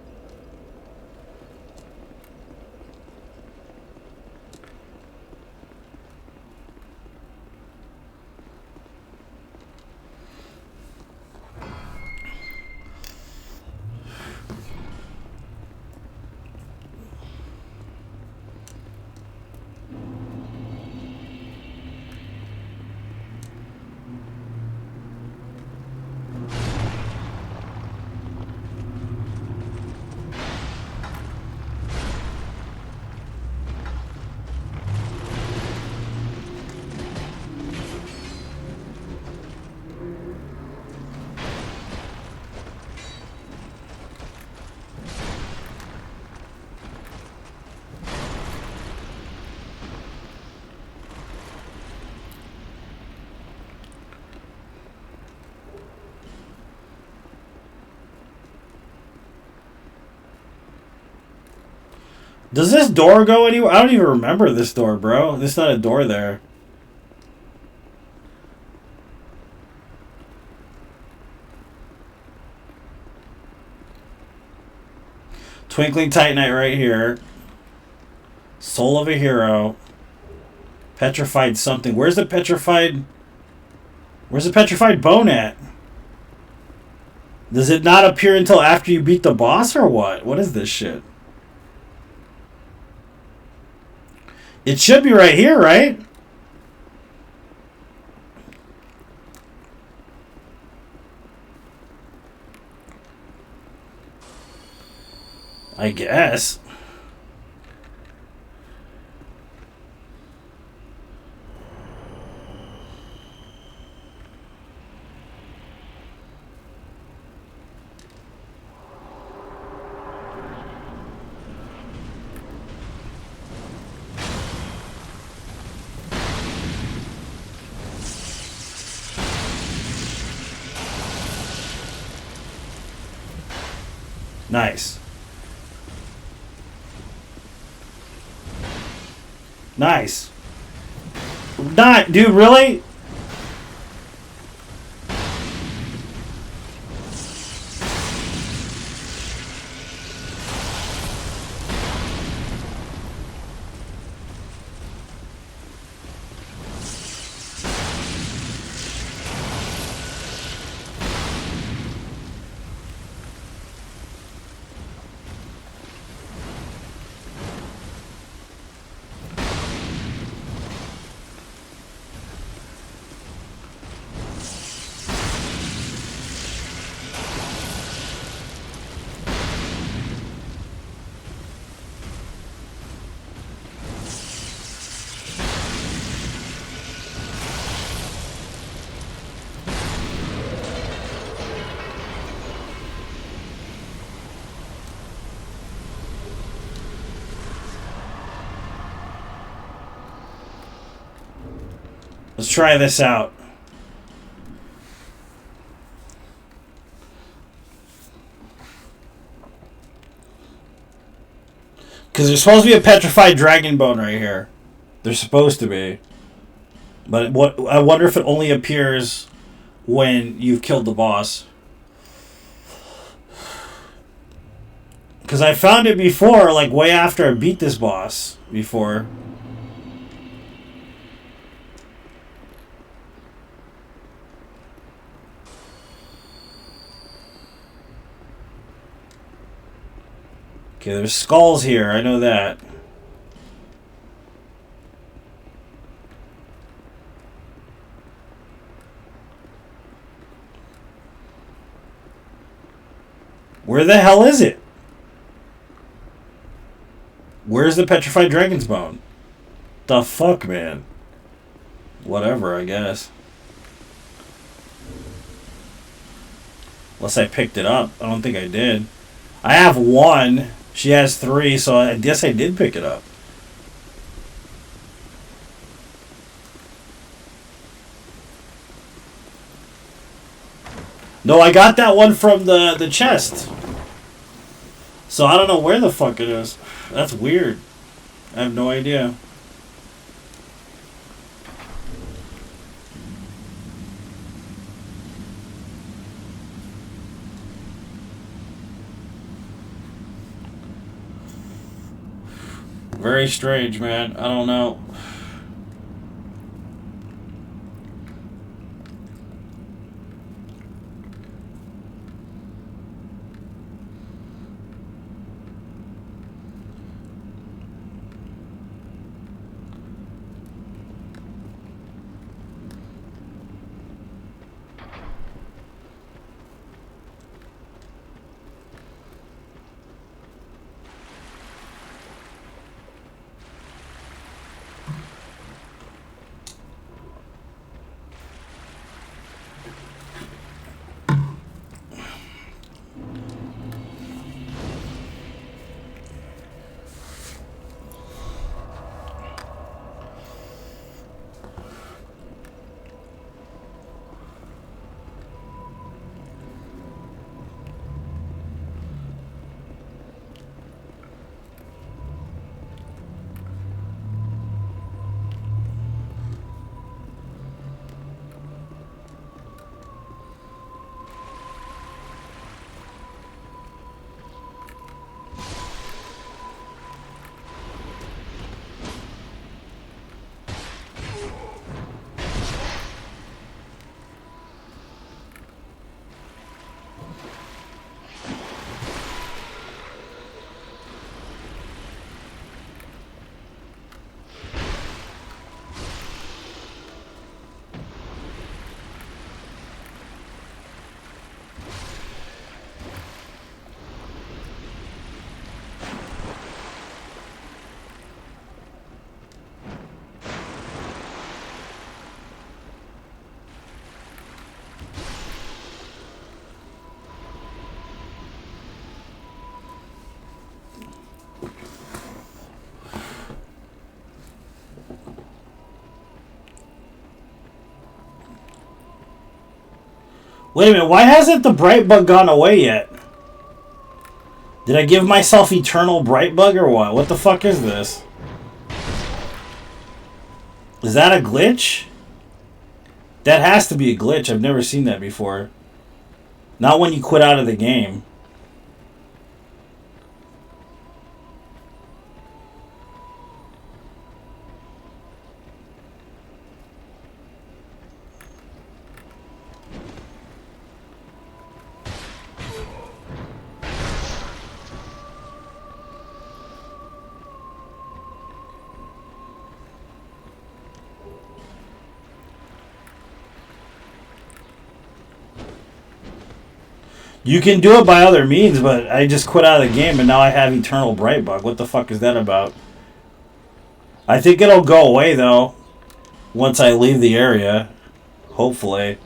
Does this door go anywhere? I don't even remember this door, bro. There's not a door there. Twinkling Titanite right here. Soul of a Hero. Petrified something. Where's the petrified bone at? Does it not appear until after you beat the boss or what? What is this shit? It should be right here, right? I guess. Nice. Nice. Not, dude, really? Let's try this out. Because there's supposed to be a petrified dragon bone right here. There's supposed to be. But what I wonder if it only appears when you've killed the boss. Because I found it before, like way after I beat this boss before. Okay, there's skulls here, I know that. Where the hell is it? Where's the petrified dragon's bone? The fuck, man? Whatever, I guess. Unless I picked it up. I don't think I did. I have one. She has three, so I guess I did pick it up. No, I got that one from the chest. So I don't know where the fuck it is. That's weird. I have no idea. Very strange, man. I don't know. Wait a minute, why hasn't the bright bug gone away yet? Did I give myself eternal bright bug or what? What the fuck is this? Is that a glitch? That has to be a glitch. I've never seen that before. Not when you quit out of the game. You can do it by other means, but I just quit out of the game and now I have Eternal Bright Bug. What the fuck is that about? I think it'll go away, though, once I leave the area. Hopefully.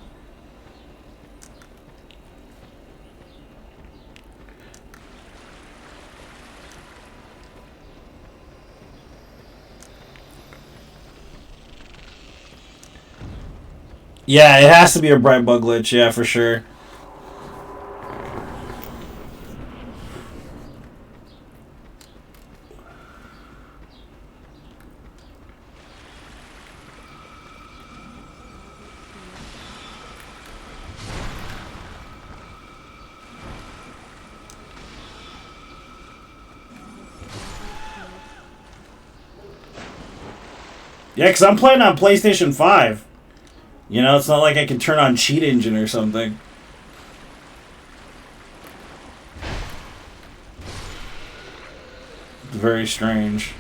Yeah, it has to be a bright bug glitch. Yeah, for sure. Yeah, because I'm playing on PlayStation 5. You know, it's not like I can turn on Cheat Engine or something. It's very strange.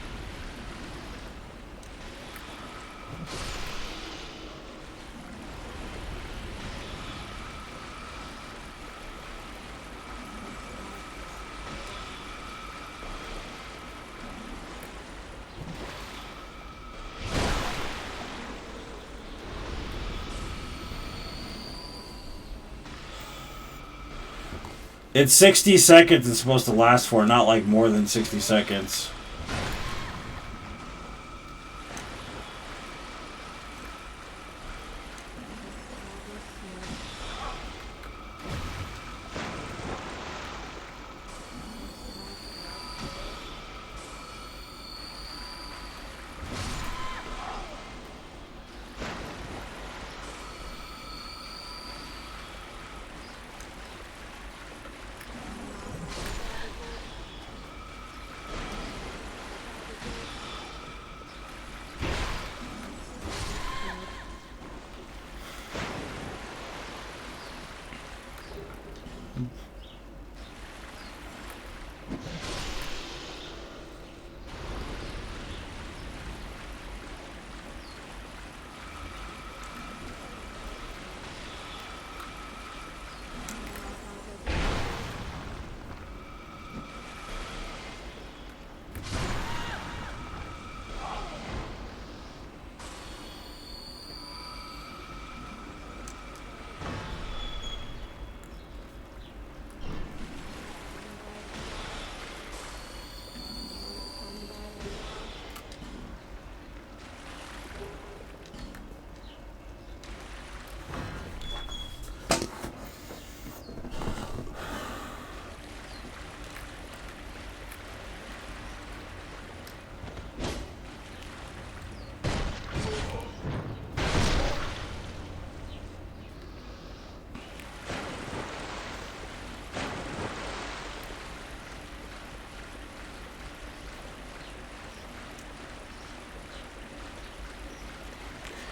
It's 60 seconds it's supposed to last for, not like more than 60 seconds.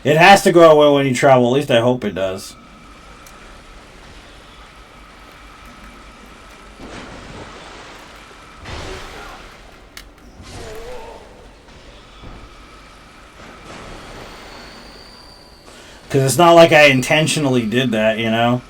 It has to go away when you travel. At least I hope it does. Because it's not like I intentionally did that, you know?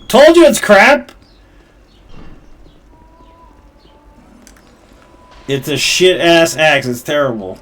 Told you it's crap. It's a shit ass axe. It's terrible.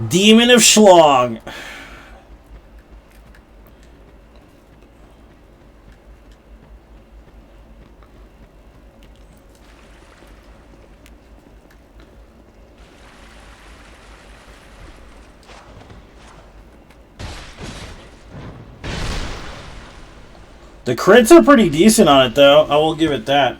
Demon of Schlong. The crits are pretty decent on it, though. I will give it that.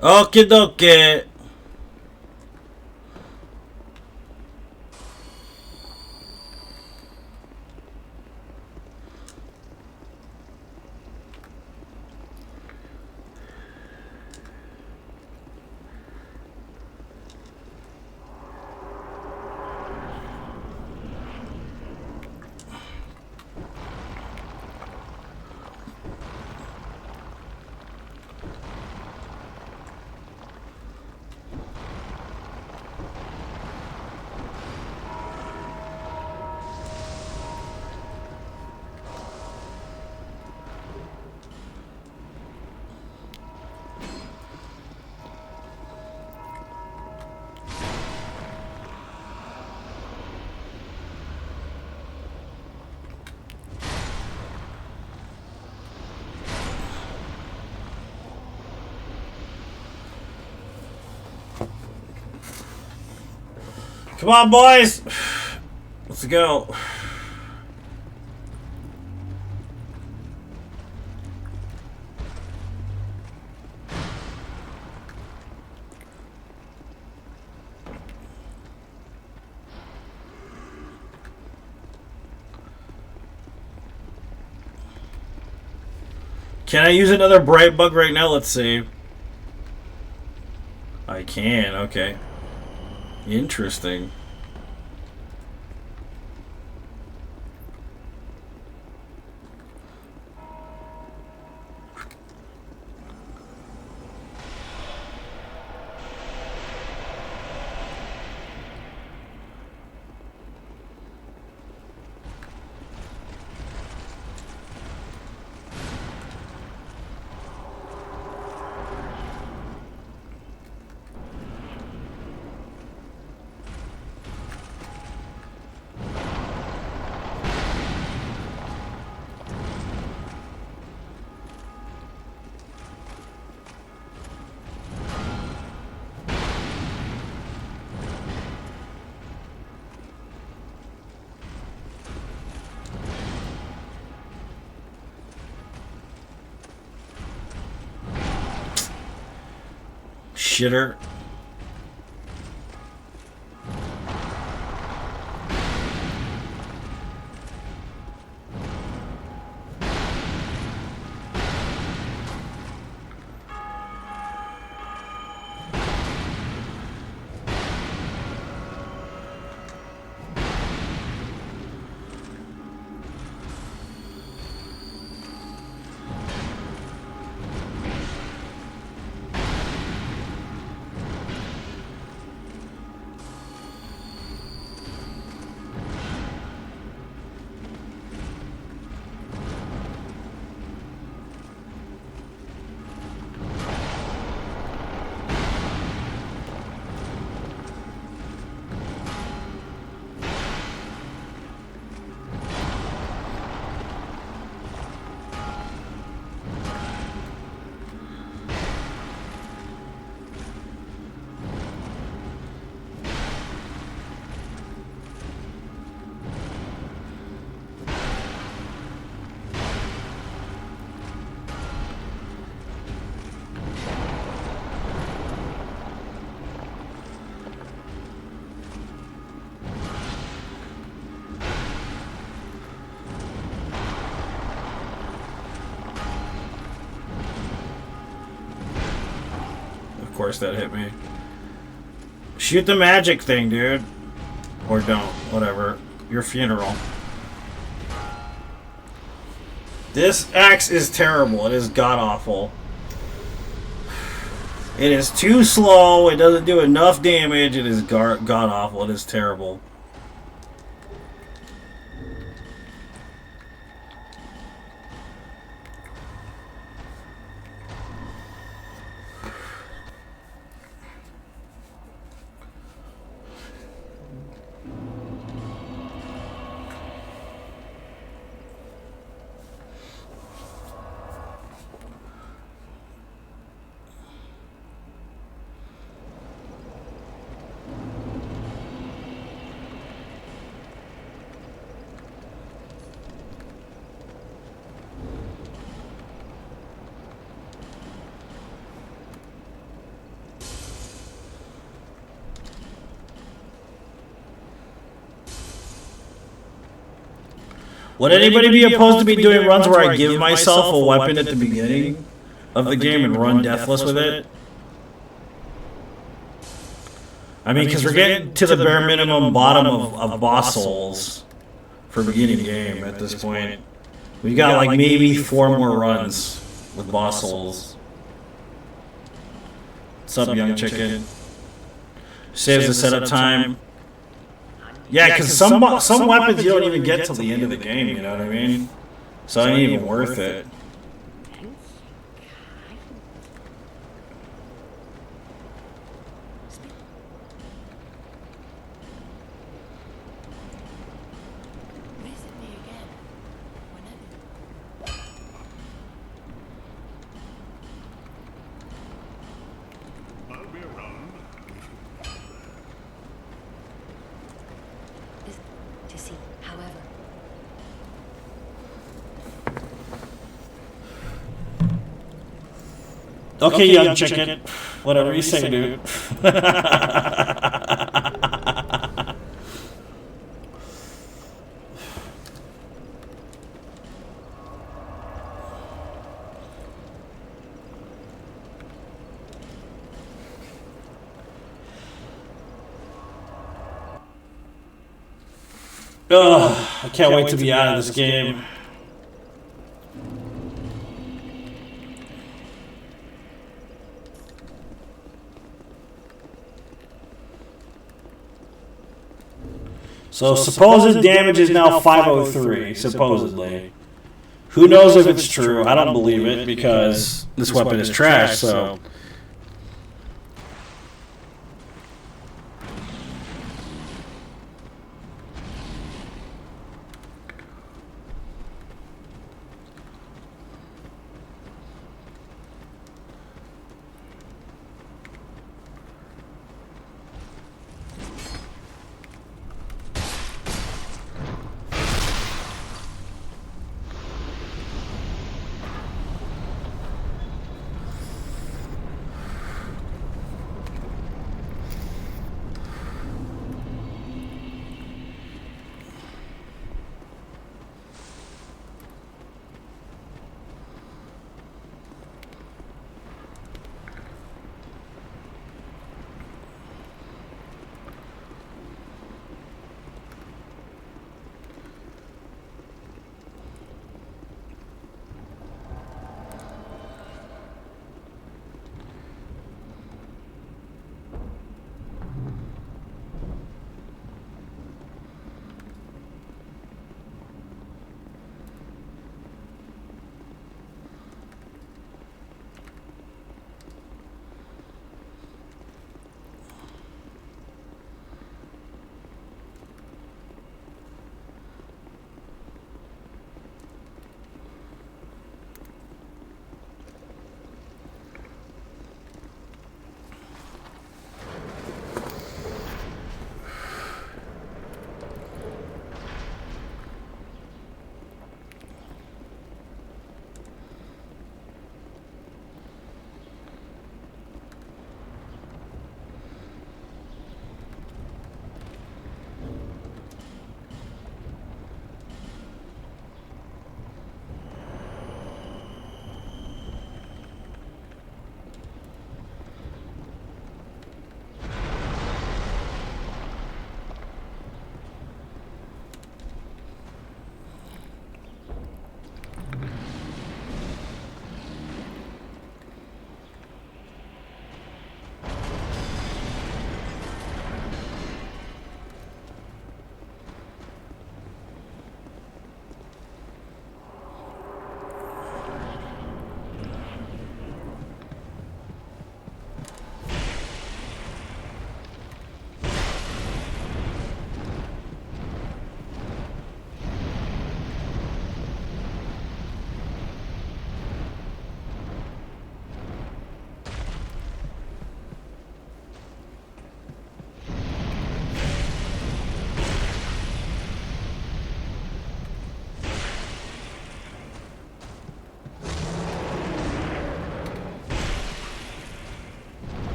Okie dokie. Come on, boys. Let's go. Can I use another bright bug right now? Let's see. I can, okay. Interesting. Shitter. Of course that hit me. Shoot the magic thing, dude. Or don't. Whatever. Your funeral. This axe is terrible. It is god-awful. It is too slow. It doesn't do enough damage. It is god-awful. It is terrible. Would anybody be opposed to me doing runs where I give myself a weapon at the beginning of the game and run deathless with it? I mean, because we're getting to the bare minimum bottom of boss souls for beginning game at this point. We've got like maybe 4 more runs with boss souls. What's up, young chicken? Saves the setup time. Yeah, because some weapons you don't even get till the end of the game, you know what I mean? So it ain't even worth it. Okay, young chicken. Whatever you say, dude. Ugh, I can't wait to be out of this game. So supposed damage is now 503, supposedly. Who knows if it's true? I don't believe it because this weapon is trash, so...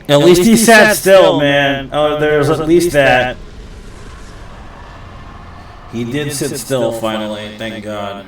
At least he sat still, man. Oh, there's at least that. He did sit still finally, thank God.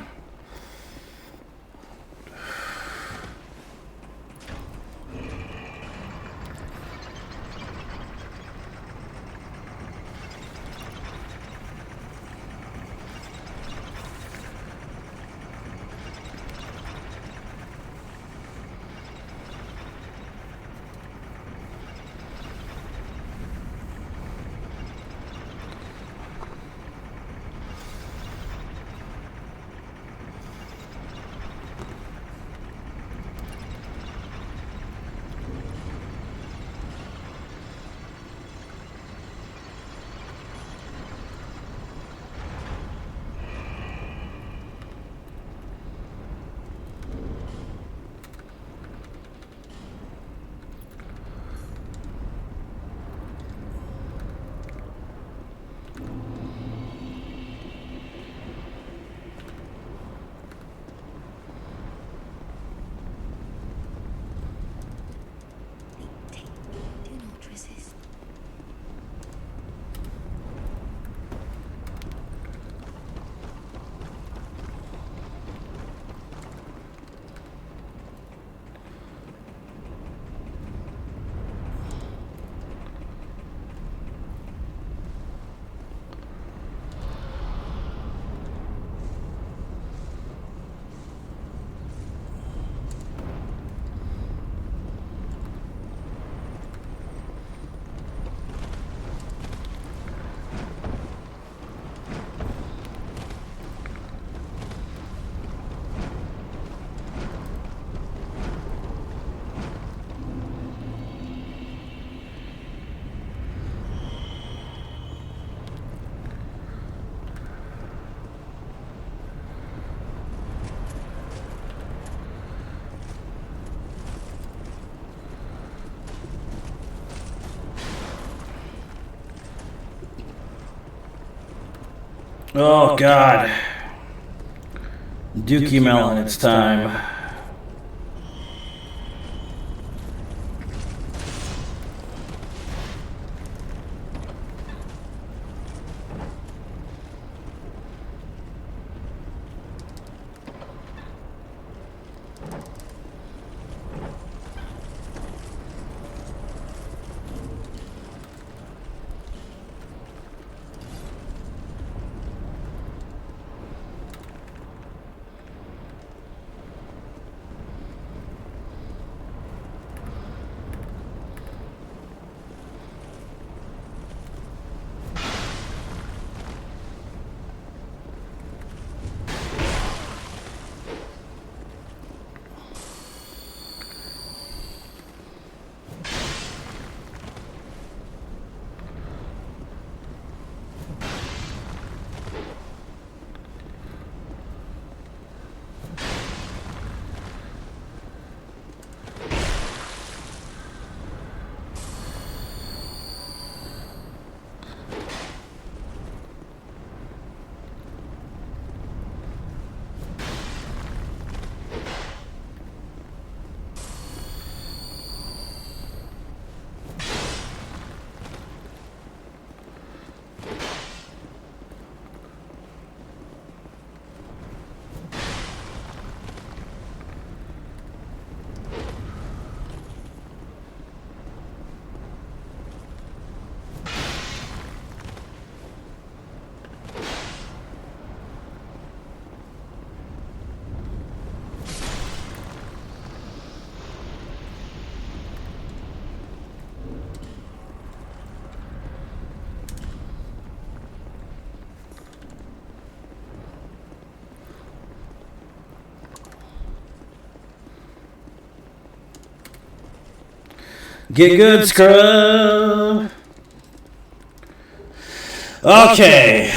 Oh, God. Dookie Melon, it's time. Get good, scrub. Okay.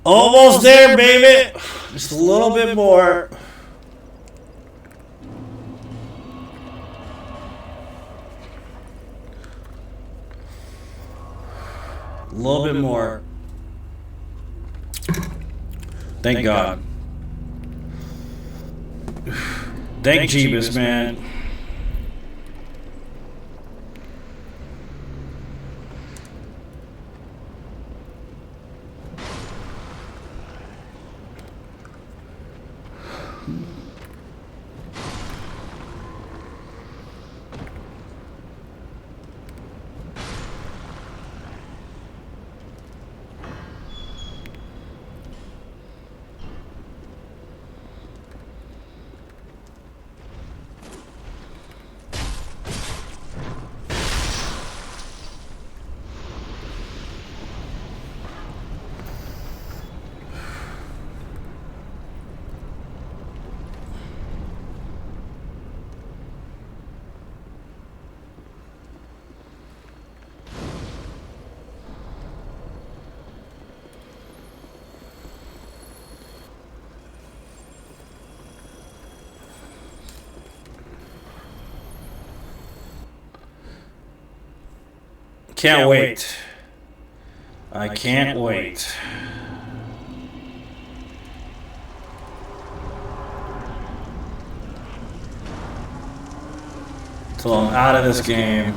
Almost there, baby. Just a little bit more. A little bit more. Thank God. Thank Jeebus, man. Can't wait. I can't wait. Till I'm out of this game.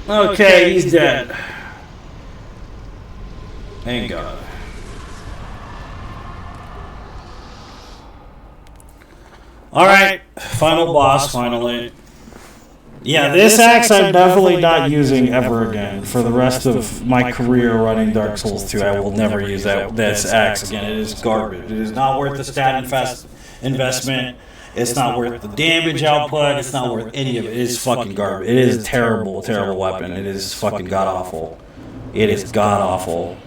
Okay, he's dead. Thank God. Alright, final boss, finally. Yeah, this axe I'm definitely not using ever again. For the rest of my career running Dark Souls 2, I will never use this axe again. It is garbage. It is not worth the stat investment. It's not worth the damage output. It's not worth any of it. It is fucking garbage. It is a terrible, terrible weapon. It is fucking god-awful. It is god-awful.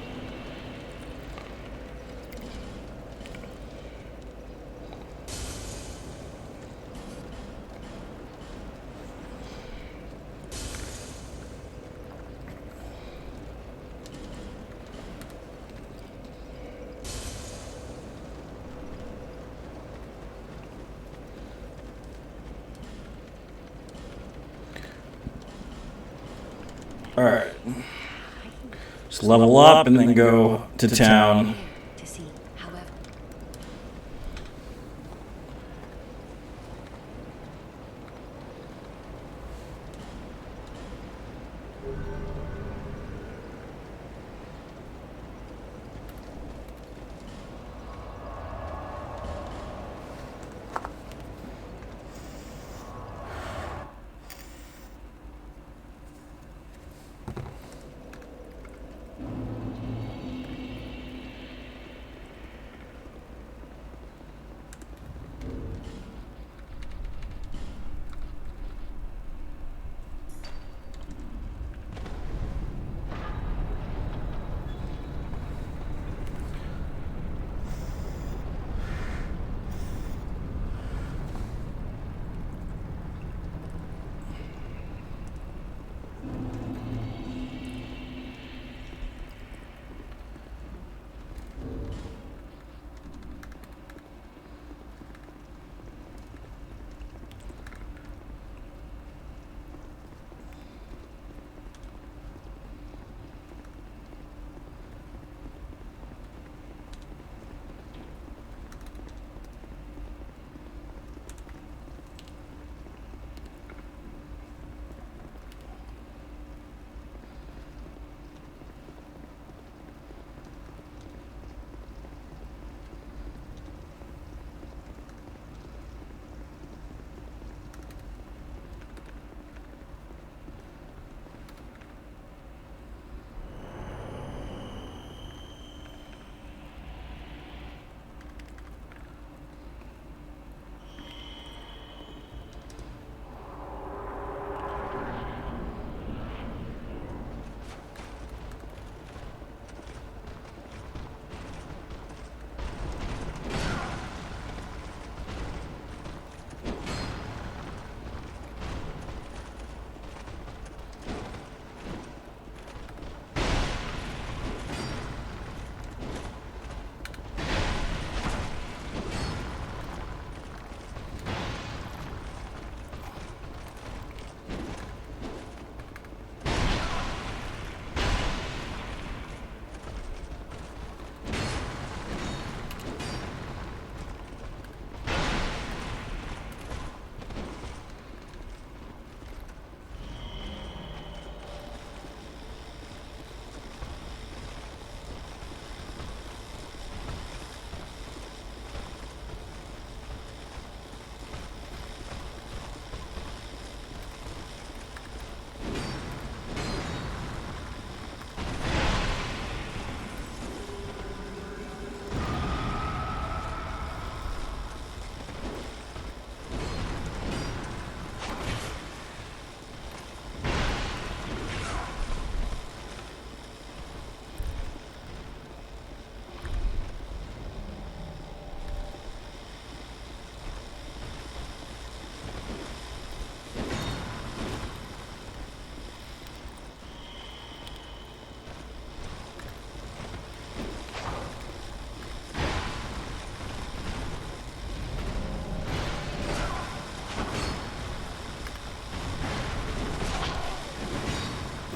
Alright. Just level up and then go to town. To see, however.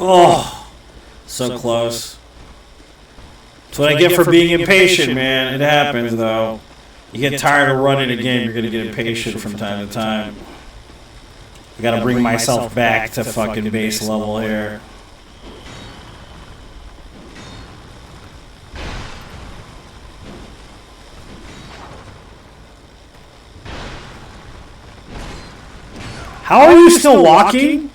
Oh, so close. That's what I get for being impatient, man. It happens, though. You get tired of running a game, you're going to get impatient from time to time. I gotta bring myself back to fucking base level here. How are you still walking?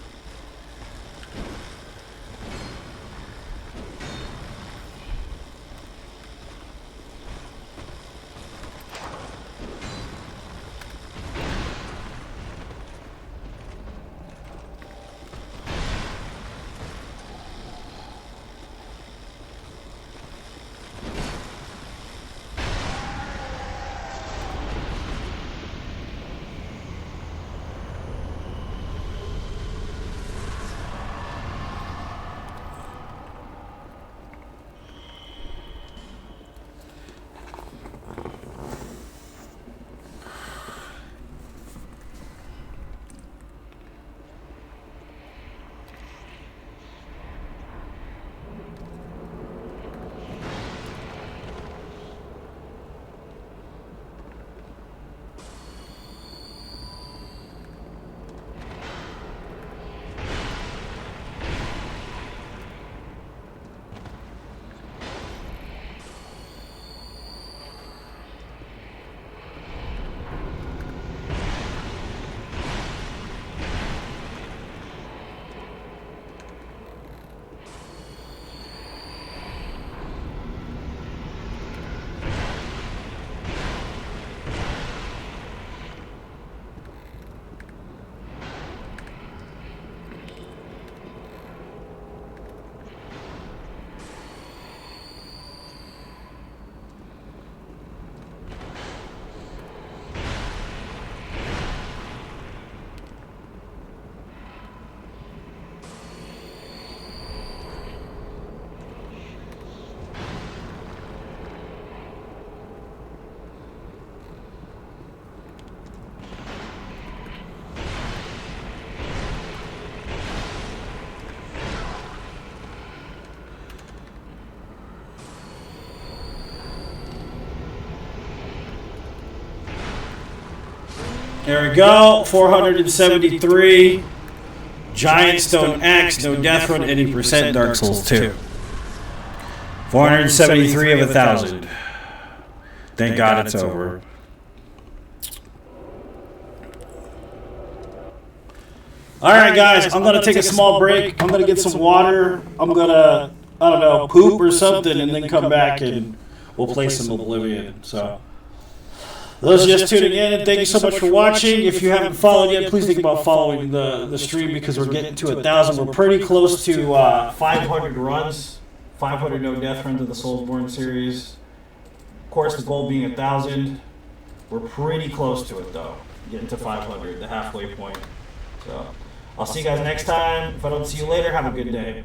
There we go, 473. Giant Stone Axe, no death run, 80%, Dark Souls 2. 473 of 1,000. Thank God it's over. Alright guys, I'm going to take a small break. I'm going to get some water. I'm going to, I don't know, poop or something, and then come back and we'll play some Oblivion. So, those just tuning in, and thank you so much for watching. If you haven't followed yet, please think about following the stream because we're getting to 1,000. We're pretty close to 500 runs, 500 no death runs of the Soulsborne series. Of course, the goal being 1,000. We're pretty close to it though, getting to 500, the halfway point. So, I'll see you guys next time. If I don't see you later, have a good day.